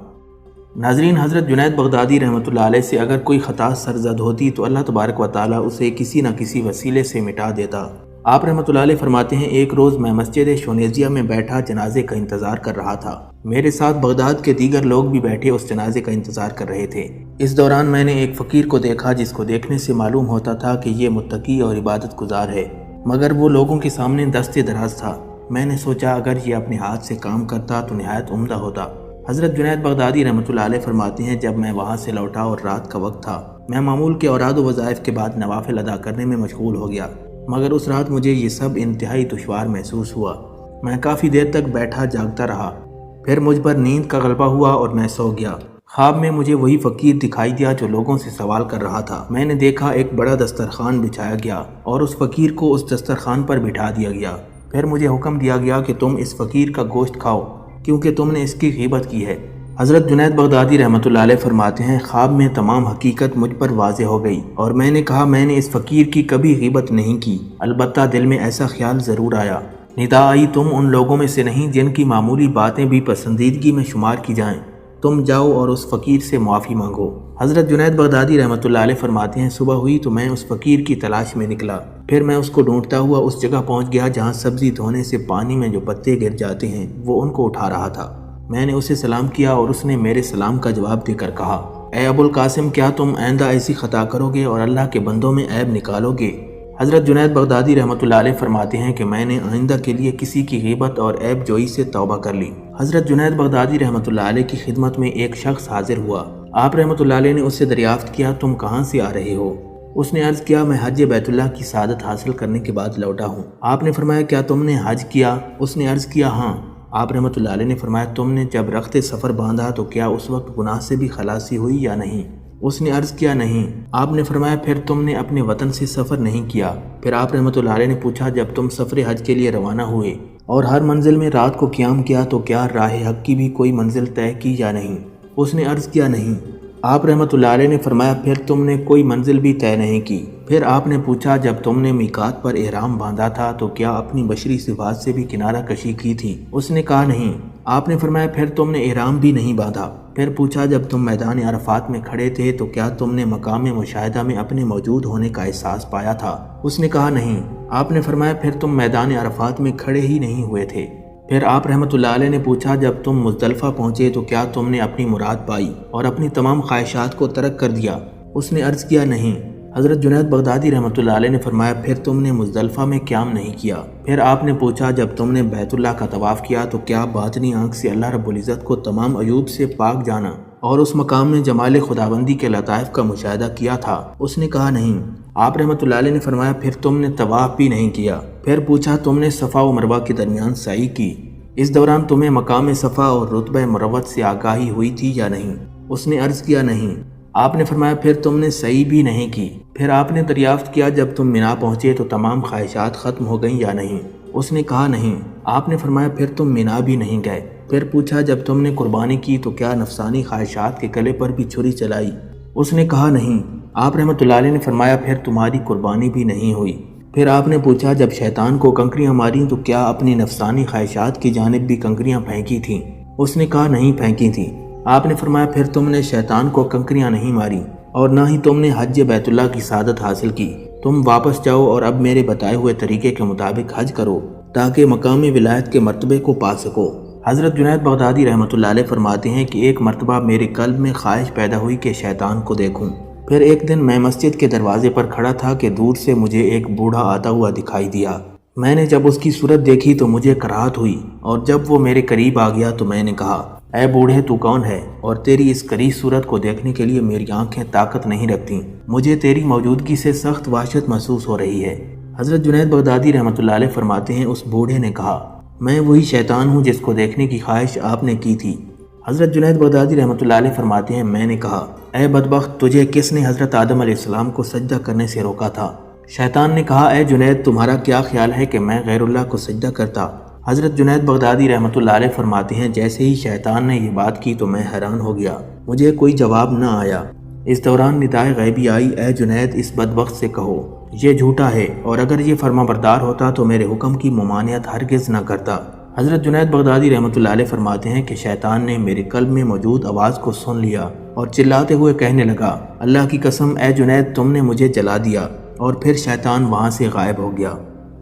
S1: ناظرین حضرت جنید بغدادی رحمۃ اللہ علیہ سے اگر کوئی خطا سرزد ہوتی تو اللہ تبارک و تعالیٰ اسے کسی نہ کسی وسیلے سے مٹا دیتا۔ آپ رحمۃ اللہ علیہ فرماتے ہیں ایک روز میں مسجد شونیزیہ میں بیٹھا جنازے کا انتظار کر رہا تھا، میرے ساتھ بغداد کے دیگر لوگ بھی بیٹھے اس جنازے کا انتظار کر رہے تھے۔ اس دوران میں نے ایک فقیر کو دیکھا جس کو دیکھنے سے معلوم ہوتا تھا کہ یہ متقی اور عبادت گزار ہے، مگر وہ لوگوں کے سامنے دست دراز تھا۔ میں نے سوچا اگر یہ اپنے ہاتھ سے کام کرتا تو نہایت عمدہ ہوتا۔ حضرت جنید بغدادی رحمۃ اللہ علیہ فرماتے ہیں جب میں وہاں سے لوٹا اور رات کا وقت تھا، میں معمول کے اوراد و وظائف کے بعد نوافل ادا کرنے میں مشغول ہو گیا، مگر اس رات مجھے یہ سب انتہائی دشوار محسوس ہوا۔ میں کافی دیر تک بیٹھا جاگتا رہا، پھر مجھ پر نیند کا غلبہ ہوا اور میں سو گیا۔ خواب میں مجھے وہی فقیر دکھائی دیا جو لوگوں سے سوال کر رہا تھا۔ میں نے دیکھا ایک بڑا دسترخوان بچھایا گیا اور اس فقیر کو اس دسترخوان پر بٹھا دیا گیا۔ پھر مجھے حکم دیا گیا کہ تم اس فقیر کا گوشت کھاؤ کیونکہ تم نے اس کی غیبت کی ہے۔ حضرت جنید بغدادی رحمۃ اللہ علیہ فرماتے ہیں خواب میں تمام حقیقت مجھ پر واضح ہو گئی اور میں نے کہا میں نے اس فقیر کی کبھی غیبت نہیں کی، البتہ دل میں ایسا خیال ضرور آیا۔ ندا آئی تم ان لوگوں میں سے نہیں جن کی معمولی باتیں بھی پسندیدگی میں شمار کی جائیں، تم جاؤ اور اس فقیر سے معافی مانگو۔ حضرت جنید بغدادی رحمۃ اللہ علیہ فرماتے ہیں صبح ہوئی تو میں اس فقیر کی تلاش میں نکلا، پھر میں اس کو ڈھونڈتا ہوا اس جگہ پہنچ گیا جہاں سبزی دھونے سے پانی میں جو پتے گر جاتے ہیں وہ ان کو اٹھا رہا تھا۔ میں نے اسے سلام کیا اور اس نے میرے سلام کا جواب دے کر کہا، اے ابو القاسم کیا تم آئندہ ایسی خطا کرو گے اور اللہ کے بندوں میں عیب نکالو گے؟ حضرت جنید بغدادی رحمۃ اللہ علیہ فرماتے ہیں کہ میں نے آئندہ کے لیے کسی کی غیبت اور عیب جوئی سے توبہ کر لی۔ حضرت جنید بغدادی رحمۃ اللہ علیہ کی خدمت میں ایک شخص حاضر ہوا۔ آپ رحمۃ اللہ علیہ نے اس سے دریافت کیا تم کہاں سے آ رہے ہو؟ اس نے عرض کیا میں حج بیت اللہ کی سعادت حاصل کرنے کے بعد لوٹا ہوں۔ آپ نے فرمایا کیا تم نے حج کیا؟ اس نے عرض کیا ہاں۔ آپ رحمۃ اللہ علیہ نے فرمایا تم نے جب رخت سفر باندھا تو کیا اس وقت گناہ سے بھی خلاصی ہوئی یا نہیں؟ اس نے عرض کیا نہیں۔ آپ نے فرمایا پھر تم نے اپنے وطن سے سفر نہیں کیا؟ پھر آپ رحمۃ اللہ علیہ نے پوچھا جب تم سفر حج کے لیے روانہ ہوئے اور ہر منزل میں رات کو قیام کیا تو کیا راہ حق کی بھی کوئی منزل طے کی یا نہیں؟ اس نے عرض کیا نہیں۔ آپ رحمۃ اللہ علیہ نے فرمایا پھر تم نے کوئی منزل بھی طے نہیں کی؟ پھر آپ نے پوچھا جب تم نے میقات پر احرام باندھا تھا تو کیا اپنی بشری صفات سے بھی کنارہ کشی کی تھی؟ اس نے کہا نہیں۔ آپ نے فرمایا پھر تم نے احرام بھی نہیں باندھا؟ پھر پوچھا جب تم میدان عرفات میں کھڑے تھے تو کیا تم نے مقام مشاہدہ میں اپنے موجود ہونے کا احساس پایا تھا؟ اس نے کہا نہیں۔ آپ نے فرمایا پھر تم میدان عرفات میں کھڑے ہی نہیں ہوئے تھے۔ پھر آپ رحمۃ اللہ علیہ نے پوچھا جب تم مزدلفہ پہنچے تو کیا تم نے اپنی مراد پائی اور اپنی تمام خواہشات کو ترک کر دیا؟ اس نے عرض کیا نہیں۔ حضرت جنید بغدادی رحمۃ اللہ علیہ نے فرمایا پھر تم نے مزدلفہ میں قیام نہیں کیا؟ پھر آپ نے پوچھا جب تم نے بیت اللہ کا طواف کیا تو کیا باطنی آنکھ سے اللہ رب العزت کو تمام عیوب سے پاک جانا اور اس مقام میں جمال خداوندی کے لطائف کا مشاہدہ کیا تھا؟ اس نے کہا نہیں۔ آپ رحمۃ اللہ علیہ نے فرمایا پھر تم نے طواف بھی نہیں کیا؟ پھر پوچھا تم نے صفا و مروہ کے درمیان سعی کی؟ اس دوران تمہیں مقام صفا اور رتبہ مروت سے آگاہی ہوئی تھی یا نہیں؟ اس نے عرض کیا نہیں۔ آپ نے فرمایا پھر تم نے سعی بھی نہیں کی؟ پھر آپ نے دریافت کیا جب تم مینا پہنچے تو تمام خواہشات ختم ہو گئیں یا نہیں؟ اس نے کہا نہیں۔ آپ نے فرمایا پھر تم مینا بھی نہیں گئے؟ پھر پوچھا جب تم نے قربانی کی تو کیا نفسانی خواہشات کے گلے پر بھی چھری چلائی؟ اس نے کہا نہیں۔ آپ رحمۃ اللہ علیہ نے فرمایا پھر تمہاری قربانی بھی نہیں ہوئی۔ پھر آپ نے پوچھا جب شیطان کو کنکریاں ماریں تو کیا اپنی نفسانی خواہشات کی جانب بھی کنکریاں پھینکی تھیں؟ اس نے کہا نہیں پھینکی تھیں۔ آپ نے فرمایا پھر تم نے شیطان کو کنکریاں نہیں ماری اور نہ ہی تم نے حج بیت اللہ کی سعادت حاصل کی۔ تم واپس جاؤ اور اب میرے بتائے ہوئے طریقے کے مطابق حج کرو تاکہ مقام ولایت کے مرتبے کو پا سکو۔ حضرت جنید بغدادی رحمۃ اللہ علیہ فرماتے ہیں کہ ایک مرتبہ میرے قلب میں خواہش پیدا ہوئی کہ شیطان کو دیکھوں۔ پھر ایک دن میں مسجد کے دروازے پر کھڑا تھا کہ دور سے مجھے ایک بوڑھا آتا ہوا دکھائی دیا۔ میں نے جب اس کی صورت دیکھی تو مجھے کراہت ہوئی اور جب وہ میرے قریب آ گیا تو میں نے کہا اے بوڑھے تو کون ہے اور تیری اس قریب صورت کو دیکھنے کے لیے میری آنکھیں طاقت نہیں رکھتی، مجھے تیری موجودگی سے سخت وحشت محسوس ہو رہی ہے۔ حضرت جنید بغدادی رحمۃ اللہ علیہ فرماتے ہیں اس بوڑھے نے کہا میں وہی شیطان ہوں جس کو دیکھنے کی خواہش آپ نے کی تھی۔ حضرت جنید بغدادی رحمۃ اللہ علیہ فرماتے ہیں میں نے کہا اے بدبخت تجھے کس نے حضرت آدم علیہ السلام کو سجدہ کرنے سے روکا تھا؟ شیطان نے کہا اے جنید تمہارا کیا خیال ہے کہ میں غیر اللہ کو سجدہ کرتا؟ حضرت جنید بغدادی رحمۃ اللہ علیہ فرماتے ہیں جیسے ہی شیطان نے یہ بات کی تو میں حیران ہو گیا، مجھے کوئی جواب نہ آیا۔ اس دوران ندائے غیبی آئی اے جنید اس بدبخت سے کہو یہ جھوٹا ہے اور اگر یہ فرما بردار ہوتا تو میرے حکم کی ممانعت ہرگز نہ کرتا۔ حضرت جنید بغدادی رحمۃ اللہ علیہ فرماتے ہیں کہ شیطان نے میرے قلب میں موجود آواز کو سن لیا اور چلاتے ہوئے کہنے لگا اللہ کی قسم اے جنید تم نے مجھے جلا دیا، اور پھر شیطان وہاں سے غائب ہو گیا۔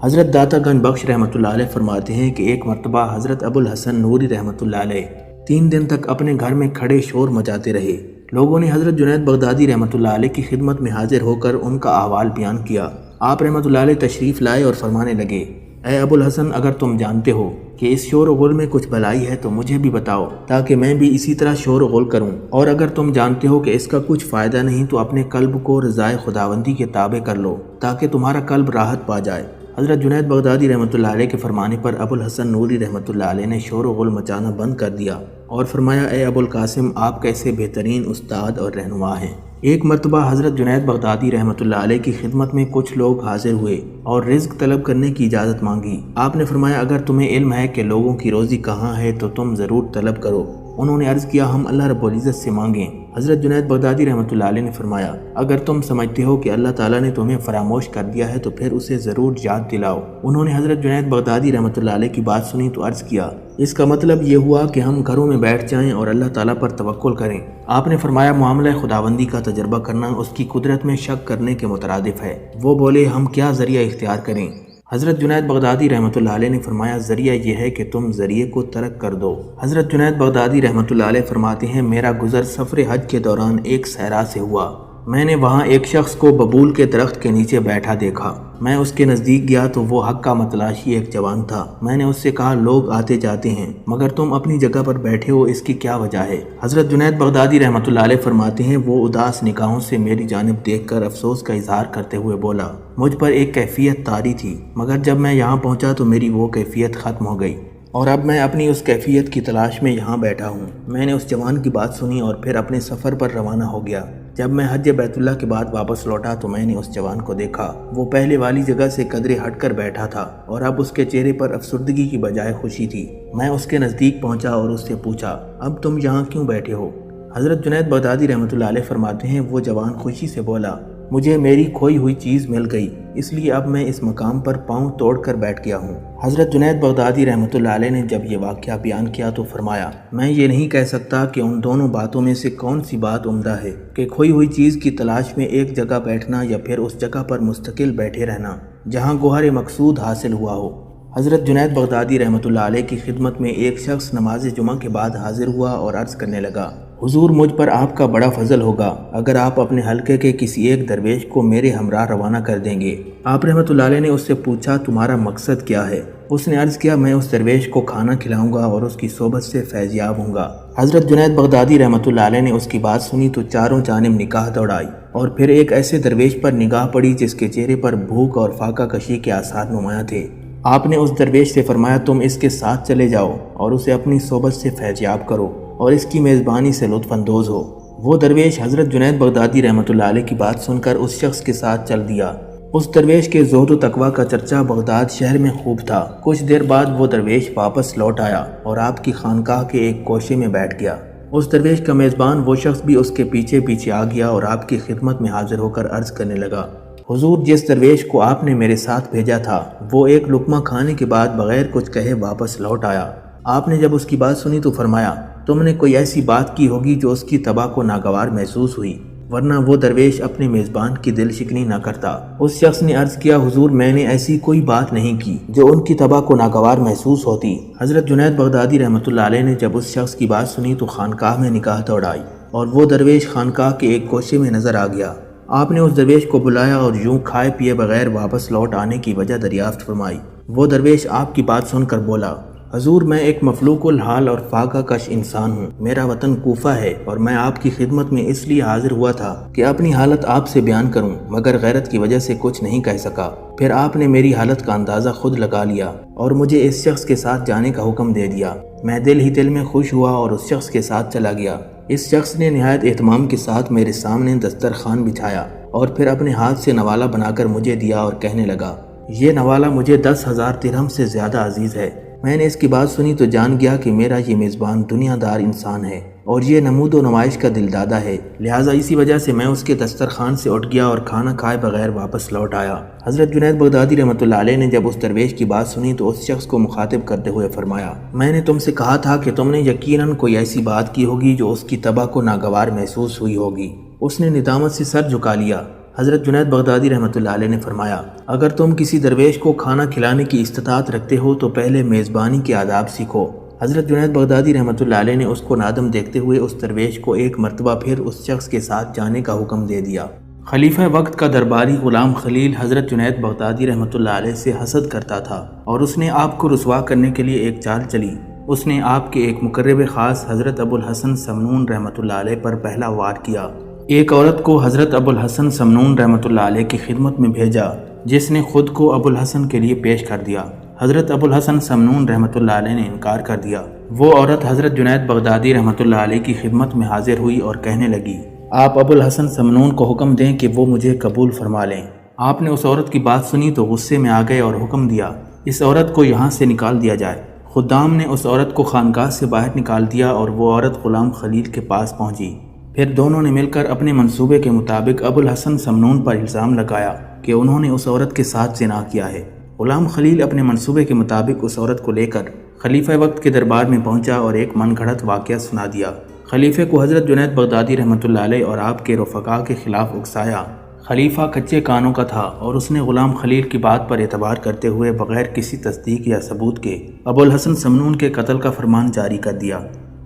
S1: حضرت داتا گنج بخش رحمۃ اللہ علیہ فرماتے ہیں کہ ایک مرتبہ حضرت ابو الحسن نوری رحمۃ اللہ علیہ 3 دن تک اپنے گھر میں کھڑے شور مچاتے رہے۔ لوگوں نے حضرت جنید بغدادی رحمۃ اللہ علیہ کی خدمت میں حاضر ہو کر ان کا احوال بیان کیا۔ آپ رحمۃ اللہ علیہ تشریف لائے اور فرمانے لگے اے ابو الحسن اگر تم جانتے ہو کہ اس شور و غل میں کچھ بھلائی ہے تو مجھے بھی بتاؤ تاکہ میں بھی اسی طرح شور و غل کروں، اور اگر تم جانتے ہو کہ اس کا کچھ فائدہ نہیں تو اپنے قلب کو رضائے خداوندی کے تابع کر لو تاکہ تمہارا قلب راحت پا جائے۔ حضرت جنید بغدادی رحمۃ اللہ علیہ کے فرمانے پر ابو الحسن نوری رحمۃ اللہ علیہ نے شور و غل مچانا بند کر دیا اور فرمایا اے ابو القاسم آپ کیسے بہترین استاد اور رہنما ہیں۔ ایک مرتبہ حضرت جنید بغدادی رحمۃ اللہ علیہ کی خدمت میں کچھ لوگ حاضر ہوئے اور رزق طلب کرنے کی اجازت مانگی۔ آپ نے فرمایا اگر تمہیں علم ہے کہ لوگوں کی روزی کہاں ہے تو تم ضرور طلب کرو۔ انہوں نے عرض کیا ہم اللہ رب العزت سے مانگیں۔ حضرت جنید بغدادی رحمۃ اللہ علیہ نے فرمایا اگر تم سمجھتے ہو کہ اللہ تعالیٰ نے تمہیں فراموش کر دیا ہے تو پھر اسے ضرور یاد دلاؤ۔ انہوں نے حضرت جنید بغدادی رحمۃ اللہ علیہ کی بات سنی تو عرض کیا اس کا مطلب یہ ہوا کہ ہم گھروں میں بیٹھ جائیں اور اللہ تعالیٰ پر توکل کریں۔ آپ نے فرمایا معاملہ خداوندی کا تجربہ کرنا اس کی قدرت میں شک کرنے کے مترادف ہے۔ وہ بولے ہم کیا ذریعہ اختیار کریں؟ حضرت جنید بغدادی رحمۃ اللہ علیہ نے فرمایا ذریعہ یہ ہے کہ تم ذریعے کو ترک کر دو۔ حضرت جنید بغدادی رحمۃ اللہ علیہ فرماتے ہیں میرا گزر سفر حج کے دوران ایک صحرا سے ہوا۔ میں نے وہاں ایک شخص کو ببول کے درخت کے نیچے بیٹھا دیکھا۔ میں اس کے نزدیک گیا تو وہ حق کا متلاشی ایک جوان تھا۔ میں نے اس سے کہا لوگ آتے جاتے ہیں مگر تم اپنی جگہ پر بیٹھے ہو، اس کی کیا وجہ ہے؟ حضرت جنید بغدادی رحمۃ اللہ علیہ فرماتے ہیں وہ اداس نگاہوں سے میری جانب دیکھ کر افسوس کا اظہار کرتے ہوئے بولا مجھ پر ایک کیفیت طاری تھی مگر جب میں یہاں پہنچا تو میری وہ کیفیت ختم ہو گئی اور اب میں اپنی اس کیفیت کی تلاش میں یہاں بیٹھا ہوں۔ میں نے اس جوان کی بات سنی اور پھر اپنے سفر پر روانہ ہو گیا۔ جب میں حج بیت اللہ کے بعد واپس لوٹا تو میں نے اس جوان کو دیکھا۔ وہ پہلے والی جگہ سے قدرے ہٹ کر بیٹھا تھا اور اب اس کے چہرے پر افسردگی کی بجائے خوشی تھی۔ میں اس کے نزدیک پہنچا اور اس سے پوچھا اب تم یہاں کیوں بیٹھے ہو؟ حضرت جنید بغدادی رحمۃ اللہ علیہ فرماتے ہیں وہ جوان خوشی سے بولا مجھے میری کھوئی ہوئی چیز مل گئی اس لیے اب میں اس مقام پر پاؤں توڑ کر بیٹھ گیا ہوں۔ حضرت جنید بغدادی رحمۃ اللہ علیہ نے جب یہ واقعہ بیان کیا تو فرمایا میں یہ نہیں کہہ سکتا کہ ان دونوں باتوں میں سے کون سی بات عمدہ ہے کہ کھوئی ہوئی چیز کی تلاش میں ایک جگہ بیٹھنا یا پھر اس جگہ پر مستقل بیٹھے رہنا جہاں گوہر مقصود حاصل ہوا ہو۔ حضرت جنید بغدادی رحمۃ اللہ علیہ کی خدمت میں ایک شخص نماز جمعہ کے بعد حاضر ہوا اور عرض کرنے لگا حضور مجھ پر آپ کا بڑا فضل ہوگا اگر آپ اپنے حلقے کے کسی ایک درویش کو میرے ہمراہ روانہ کر دیں گے۔ آپ رحمۃ اللہ علیہ نے اس سے پوچھا تمہارا مقصد کیا ہے؟ اس نے عرض کیا میں اس درویش کو کھانا کھلاؤں گا اور اس کی صحبت سے فیض یاب ہوں گا۔ حضرت جنید بغدادی رحمۃ اللہ علیہ نے اس کی بات سنی تو چاروں جانب نگاہ دوڑائی اور پھر ایک ایسے درویش پر نگاہ پڑی جس کے چہرے پر بھوک اور فاقہ کشی کے آثار نمایاں تھے۔ آپ نے اس درویش سے فرمایا تم اس کے ساتھ چلے جاؤ اور اسے اپنی صحبت سے فیض یاب کرو اور اس کی میزبانی سے لطف اندوز ہو۔ وہ درویش حضرت جنید بغدادی رحمۃ اللہ علیہ کی بات سن کر اس شخص کے ساتھ چل دیا۔ اس درویش کے زہد و تقویٰ کا چرچا بغداد شہر میں خوب تھا۔ کچھ دیر بعد وہ درویش واپس لوٹ آیا اور آپ کی خانقاہ کے ایک گوشے میں بیٹھ گیا۔ اس درویش کا میزبان وہ شخص بھی اس کے پیچھے پیچھے آ گیا اور آپ کی خدمت میں حاضر ہو کر عرض کرنے لگا حضور جس درویش کو آپ نے میرے ساتھ بھیجا تھا وہ ایک لقمہ کھانے کے بعد بغیر کچھ کہے واپس لوٹ آیا۔ آپ نے جب اس کی بات سنی تو فرمایا تم نے کوئی ایسی بات کی ہوگی جو اس کی طبع کو ناگوار محسوس ہوئی ورنہ وہ درویش اپنے میزبان کی دل شکنی نہ کرتا۔ اس شخص نے عرض کیا حضور میں نے ایسی کوئی بات نہیں کی جو ان کی طبع کو ناگوار محسوس ہوتی۔ حضرت جنید بغدادی رحمۃ اللہ علیہ نے جب اس شخص کی بات سنی تو خانقاہ میں نگاہ دوڑائی اور وہ درویش خانقاہ کے ایک گوشے میں نظر آ گیا۔ آپ نے اس درویش کو بلایا اور یوں کھائے پیے بغیر واپس لوٹ آنے کی وجہ دریافت فرمائی۔ وہ درویش آپ کی بات سن کر بولا حضور میں ایک مفلوق الحال اور فاقہ کش انسان ہوں۔ میرا وطن کوفہ ہے اور میں آپ کی خدمت میں اس لیے حاضر ہوا تھا کہ اپنی حالت آپ سے بیان کروں مگر غیرت کی وجہ سے کچھ نہیں کہہ سکا۔ پھر آپ نے میری حالت کا اندازہ خود لگا لیا اور مجھے اس شخص کے ساتھ جانے کا حکم دے دیا۔ میں دل ہی دل میں خوش ہوا اور اس شخص کے ساتھ چلا گیا۔ اس شخص نے نہایت اہتمام کے ساتھ میرے سامنے دسترخوان بچھایا اور پھر اپنے ہاتھ سے نوالہ بنا کر مجھے دیا اور کہنے لگا یہ نوالہ مجھے 10,000 درہم سے زیادہ عزیز ہے۔ میں نے اس کی بات سنی تو جان گیا کہ میرا یہ میزبان دنیا دار انسان ہے اور یہ نمود و نمائش کا دلدادہ ہے، لہٰذا اسی وجہ سے میں اس کے دسترخوان سے اٹھ گیا اور کھانا کھائے بغیر واپس لوٹ آیا۔ حضرت جنید بغدادی رحمۃ اللہ علیہ نے جب اس درویش کی بات سنی تو اس شخص کو مخاطب کرتے ہوئے فرمایا میں نے تم سے کہا تھا کہ تم نے یقیناً کوئی ایسی بات کی ہوگی جو اس کی طبع کو ناگوار محسوس ہوئی ہوگی۔ اس نے ندامت سے سر جھکا لیا۔ حضرت جنید بغدادی رحمۃ اللہ علیہ نے فرمایا اگر تم کسی درویش کو کھانا کھلانے کی استطاعت رکھتے ہو تو پہلے میزبانی کے آداب سیکھو۔ حضرت جنید بغدادی رحمۃ اللہ علیہ نے اس کو نادم دیکھتے ہوئے اس درویش کو ایک مرتبہ پھر اس شخص کے ساتھ جانے کا حکم دے دیا۔ خلیفہ وقت کا درباری غلام خلیل حضرت جنید بغدادی رحمۃ اللہ علیہ سے حسد کرتا تھا اور اس نے آپ کو رسوا کرنے کے لیے ایک چال چلی۔ اس نے آپ کے ایک مقرب خاص حضرت ابو الحسن سمنون رحمۃ اللہ علیہ پر پہلا وار کیا۔ ایک عورت کو حضرت ابو الحسن سمنون رحمۃ اللہ علیہ کی خدمت میں بھیجا جس نے خود کو ابو الحسن کے لیے پیش کر دیا۔ حضرت ابو الحسن سمنون رحمۃ اللہ علیہ نے انکار کر دیا۔ وہ عورت حضرت جنید بغدادی رحمۃ اللہ علیہ کی خدمت میں حاضر ہوئی اور کہنے لگی، آپ ابو الحسن سمنون کو حکم دیں کہ وہ مجھے قبول فرما لیں۔ آپ نے اس عورت کی بات سنی تو غصے میں آ گئے اور حکم دیا، اس عورت کو یہاں سے نکال دیا جائے۔ خدام نے اس عورت کو خانقاہ سے باہر نکال دیا اور وہ عورت غلام خلیل کے پاس پہنچی۔ پھر دونوں نے مل کر اپنے منصوبے کے مطابق ابو الحسن سمنون پر الزام لگایا کہ انہوں نے اس عورت کے ساتھ زنا کیا ہے۔ غلام خلیل اپنے منصوبے کے مطابق اس عورت کو لے کر خلیفہ وقت کے دربار میں پہنچا اور ایک من گھڑت واقعہ سنا دیا۔ خلیفہ کو حضرت جنید بغدادی رحمۃ اللہ علیہ اور آپ کے رفقا کے خلاف اکسایا۔ خلیفہ کچے کانوں کا تھا اور اس نے غلام خلیل کی بات پر اعتبار کرتے ہوئے بغیر کسی تصدیق یا ثبوت کے ابو الحسن سمنون کے قتل کا فرمان جاری کر دیا۔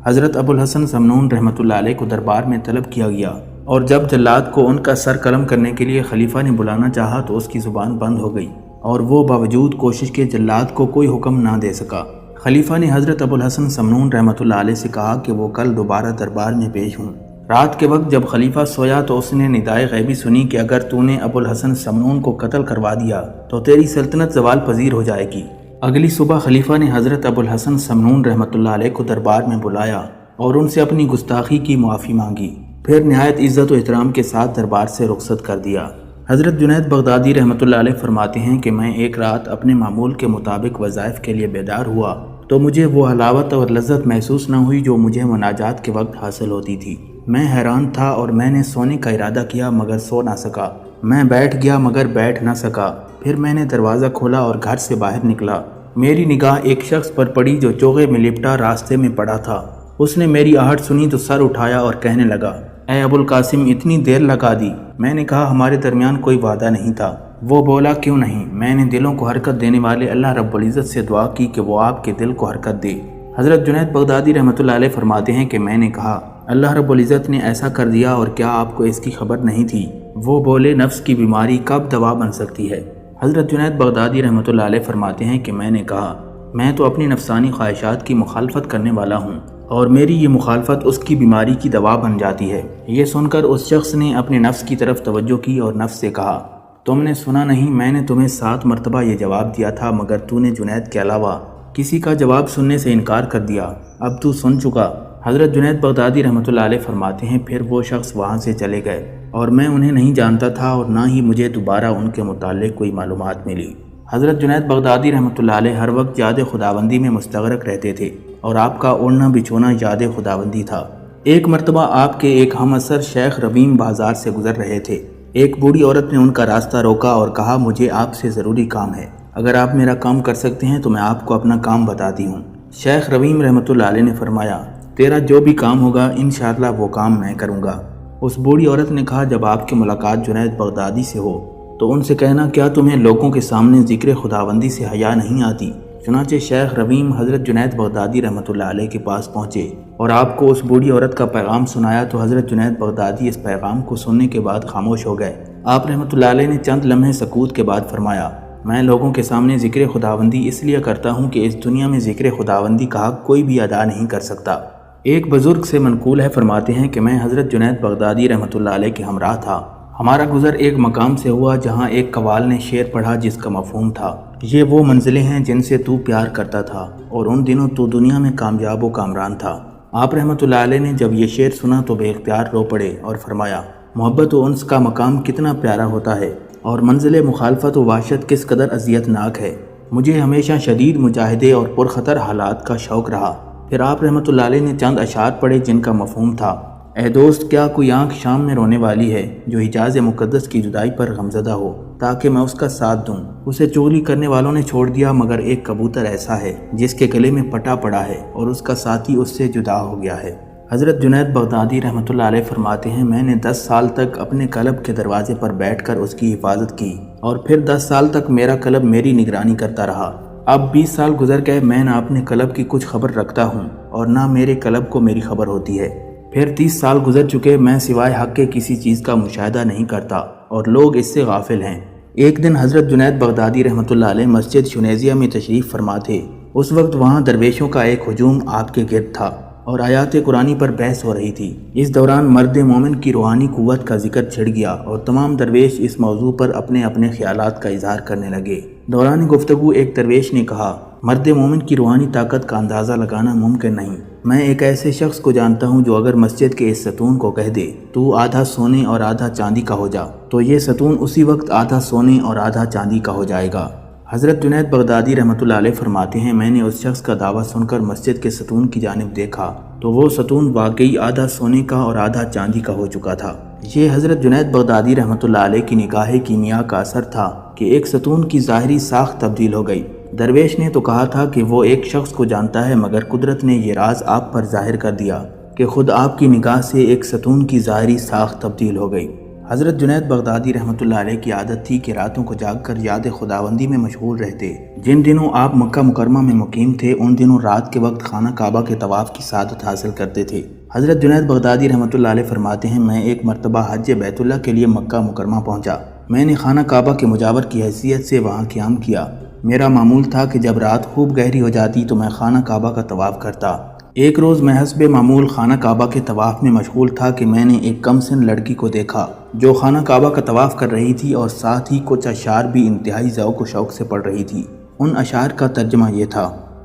S1: حضرت ابو الحسن سمنون رحمۃ اللہ علیہ کو دربار میں طلب کیا گیا اور جب جلاد کو ان کا سر قلم کرنے کے لیے خلیفہ نے بلانا چاہا تو اس کی زبان بند ہو گئی اور وہ باوجود کوشش کے جلاد کو کوئی حکم نہ دے سکا۔ خلیفہ نے حضرت ابو الحسن سمنون رحمۃ اللہ علیہ سے کہا کہ وہ کل دوبارہ دربار میں پیش ہوں۔ رات کے وقت جب خلیفہ سویا تو اس نے ندائے غیبی سنی کہ اگر تو نے ابو الحسن سمنون کو قتل کروا دیا تو تیری سلطنت زوال پذیر ہو جائے گی۔ اگلی صبح خلیفہ نے حضرت ابو الحسن سمنون رحمۃ اللہ علیہ کو دربار میں بلایا اور ان سے اپنی گستاخی کی معافی مانگی، پھر نہایت عزت و احترام کے ساتھ دربار سے رخصت کر دیا۔ حضرت جنید بغدادی رحمۃ اللہ علیہ فرماتے ہیں کہ میں ایک رات اپنے معمول کے مطابق وظائف کے لیے بیدار ہوا تو مجھے وہ حلاوت اور لذت محسوس نہ ہوئی جو مجھے مناجات کے وقت حاصل ہوتی تھی۔ میں حیران تھا اور میں نے سونے کا ارادہ کیا مگر سو نہ سکا۔ میں بیٹھ گیا مگر بیٹھ نہ سکا۔ پھر میں نے دروازہ کھولا اور گھر سے باہر نکلا۔ میری نگاہ ایک شخص پر پڑی جو چوغے میں لپٹا راستے میں پڑا تھا۔ اس نے میری آہٹ سنی تو سر اٹھایا اور کہنے لگا، اے ابو القاسم اتنی دیر لگا دی۔ میں نے کہا ہمارے درمیان کوئی وعدہ نہیں تھا۔ وہ بولا کیوں نہیں؟ میں نے دلوں کو حرکت دینے والے اللہ رب العزت سے دعا کی کہ وہ آپ کے دل کو حرکت دے۔ حضرت جنید بغدادی رحمۃ اللہ علیہ فرماتے ہیں کہ میں نے کہا اللہ رب العزت نے ایسا کر دیا اور کیا آپ کو اس کی خبر نہیں تھی؟ وہ بولے نفس کی بیماری کب دوا بن سکتی ہے؟ حضرت جنید بغدادی رحمۃ اللہ علیہ فرماتے ہیں کہ میں نے کہا میں تو اپنی نفسانی خواہشات کی مخالفت کرنے والا ہوں اور میری یہ مخالفت اس کی بیماری کی دوا بن جاتی ہے۔ یہ سن کر اس شخص نے اپنے نفس کی طرف توجہ کی اور نفس سے کہا تم نے سنا نہیں، میں نے تمہیں 7 مرتبہ یہ جواب دیا تھا مگر تو نے جنید کے علاوہ کسی کا جواب سننے سے انکار کر دیا۔ اب تو سن چکا۔ حضرت جنید بغدادی رحمۃ اللہ علیہ فرماتے ہیں پھر وہ شخص وہاں سے چلے گئے اور میں انہیں نہیں جانتا تھا اور نہ ہی مجھے دوبارہ ان کے متعلق کوئی معلومات ملی۔ حضرت جنید بغدادی رحمۃ اللہ علیہ ہر وقت یاد خداوندی میں مستغرق رہتے تھے اور آپ کا اوڑھنا بچھونا یاد خداوندی تھا۔ ایک مرتبہ آپ کے ایک ہم اثر شیخ رویم بازار سے گزر رہے تھے۔ ایک بوڑھی عورت نے ان کا راستہ روکا اور کہا مجھے آپ سے ضروری کام ہے، اگر آپ میرا کام کر سکتے ہیں تو میں آپ کو اپنا کام بتاتی ہوں۔ شیخ رویم رحمۃ اللہ علیہ نے فرمایا تیرا جو بھی کام ہوگا انشاءاللہ وہ کام میں کروں گا۔ اس بوڑھی عورت نے کہا جب آپ کی ملاقات جنید بغدادی سے ہو تو ان سے کہنا کیا تمہیں لوگوں کے سامنے ذکر خداوندی سے حیا نہیں آتی؟ چنانچہ شیخ رویم حضرت جنید بغدادی رحمۃ اللہ علیہ کے پاس پہنچے اور آپ کو اس بوڑھی عورت کا پیغام سنایا تو حضرت جنید بغدادی اس پیغام کو سننے کے بعد خاموش ہو گئے۔ آپ رحمۃ اللہ علیہ نے چند لمحے سکوت کے بعد فرمایا میں لوگوں کے سامنے ذکر خداوندی اس لیے کرتا ہوں کہ اس دنیا میں ذکر خداوندی کا حق کوئی بھی ادا نہیں کر سکتا۔ ایک بزرگ سے منقول ہے فرماتے ہیں کہ میں حضرت جنید بغدادی رحمۃ اللہ علیہ کے ہمراہ تھا۔ ہمارا گزر ایک مقام سے ہوا جہاں ایک قوال نے شعر پڑھا جس کا مفہوم تھا یہ وہ منزلیں ہیں جن سے تو پیار کرتا تھا اور ان دنوں تو دنیا میں کامیاب و کامران تھا۔ آپ رحمۃ اللہ علیہ نے جب یہ شعر سنا تو بے اختیار رو پڑے اور فرمایا محبت و انس کا مقام کتنا پیارا ہوتا ہے اور منزل مخالفت و وحشت کس قدر اذیت ناک ہے۔ مجھے ہمیشہ شدید مجاہدے اور پرخطر حالات کا شوق رہا۔ پھر آپ رحمۃ اللہ علیہ نے چند اشعار پڑھے جن کا مفہوم تھا اے دوست کیا کوئی آنکھ شام میں رونے والی ہے جو حجاز مقدس کی جدائی پر غمزدہ ہو تاکہ میں اس کا ساتھ دوں؟ اسے چغلی کرنے والوں نے چھوڑ دیا مگر ایک کبوتر ایسا ہے جس کے گلے میں پٹا پڑا ہے اور اس کا ساتھی اس سے جدا ہو گیا ہے۔ حضرت جنید بغدادی رحمۃ اللہ علیہ فرماتے ہیں میں نے 10 سال تک اپنے قلب کے دروازے پر بیٹھ کر اس کی حفاظت کی اور پھر 10 سال تک میرا قلب میری نگرانی کرتا رہا۔ اب 20 سال گزر گئے میں نہ اپنے قلب کی کچھ خبر رکھتا ہوں اور نہ میرے قلب کو میری خبر ہوتی ہے۔ پھر 30 سال گزر چکے میں سوائے حق کے کسی چیز کا مشاہدہ نہیں کرتا اور لوگ اس سے غافل ہیں۔ ایک دن حضرت جنید بغدادی رحمۃ اللہ علیہ مسجد شنیزیہ میں تشریف فرما تھے۔ اس وقت وہاں درویشوں کا ایک ہجوم آپ کے گرد تھا اور آیات قرآنی پر بحث ہو رہی تھی۔ اس دوران مرد مومن کی روحانی قوت کا ذکر چھڑ گیا اور تمام درویش اس موضوع پر اپنے اپنے خیالات کا اظہار کرنے لگے۔ دوران گفتگو ایک درویش نے کہا مرد مومن کی روحانی طاقت کا اندازہ لگانا ممکن نہیں۔ میں ایک ایسے شخص کو جانتا ہوں جو اگر مسجد کے اس ستون کو کہہ دے تو آدھا سونے اور آدھا چاندی کا ہو جا، تو یہ ستون اسی وقت آدھا سونے اور آدھا چاندی کا ہو جائے گا۔ حضرت جنید بغدادی رحمۃ اللہ علیہ فرماتے ہیں، میں نے اس شخص کا دعویٰ سن کر مسجد کے ستون کی جانب دیکھا تو وہ ستون واقعی آدھا سونے کا اور آدھا چاندی کا ہو چکا تھا۔ یہ حضرت جنید بغدادی رحمۃ اللہ علیہ کی نگاہ کیمیا کا اثر تھا کہ ایک ستون کی ظاہری ساخت تبدیل ہو گئی۔ درویش نے تو کہا تھا کہ وہ ایک شخص کو جانتا ہے، مگر قدرت نے یہ راز آپ پر ظاہر کر دیا کہ خود آپ کی نگاہ سے ایک ستون کی ظاہری ساخت تبدیل ہو گئی۔ حضرت جنید بغدادی رحمۃ اللہ علیہ کی عادت تھی کہ راتوں کو جاگ کر یاد خداوندی میں مشغول رہتے۔ جن دنوں آپ مکہ مکرمہ میں مقیم تھے ان دنوں رات کے وقت خانہ کعبہ کے طواف کی سعادت حاصل کرتے تھے۔ حضرت جنید بغدادی رحمۃ اللہ علیہ فرماتے ہیں، میں ایک مرتبہ حج بیت اللہ کے لیے مکہ مکرمہ پہنچا۔ میں نے خانہ کعبہ کے مجاور کی حیثیت سے وہاں قیام کیا۔ میرا معمول تھا کہ جب رات خوب گہری ہو جاتی تو میں خانہ کعبہ کا طواف کرتا۔ ایک روز میں حسب معمول خانہ کعبہ کے طواف میں مشغول تھا کہ میں نے ایک کم سن لڑکی کو دیکھا جو خانہ کعبہ کا طواف کر رہی تھی اور ساتھ ہی کچھ اشعار بھی انتہائی ذوق و شوق سے پڑھ رہی تھی۔ ان اشعار کا ترجمہ یہ تھا: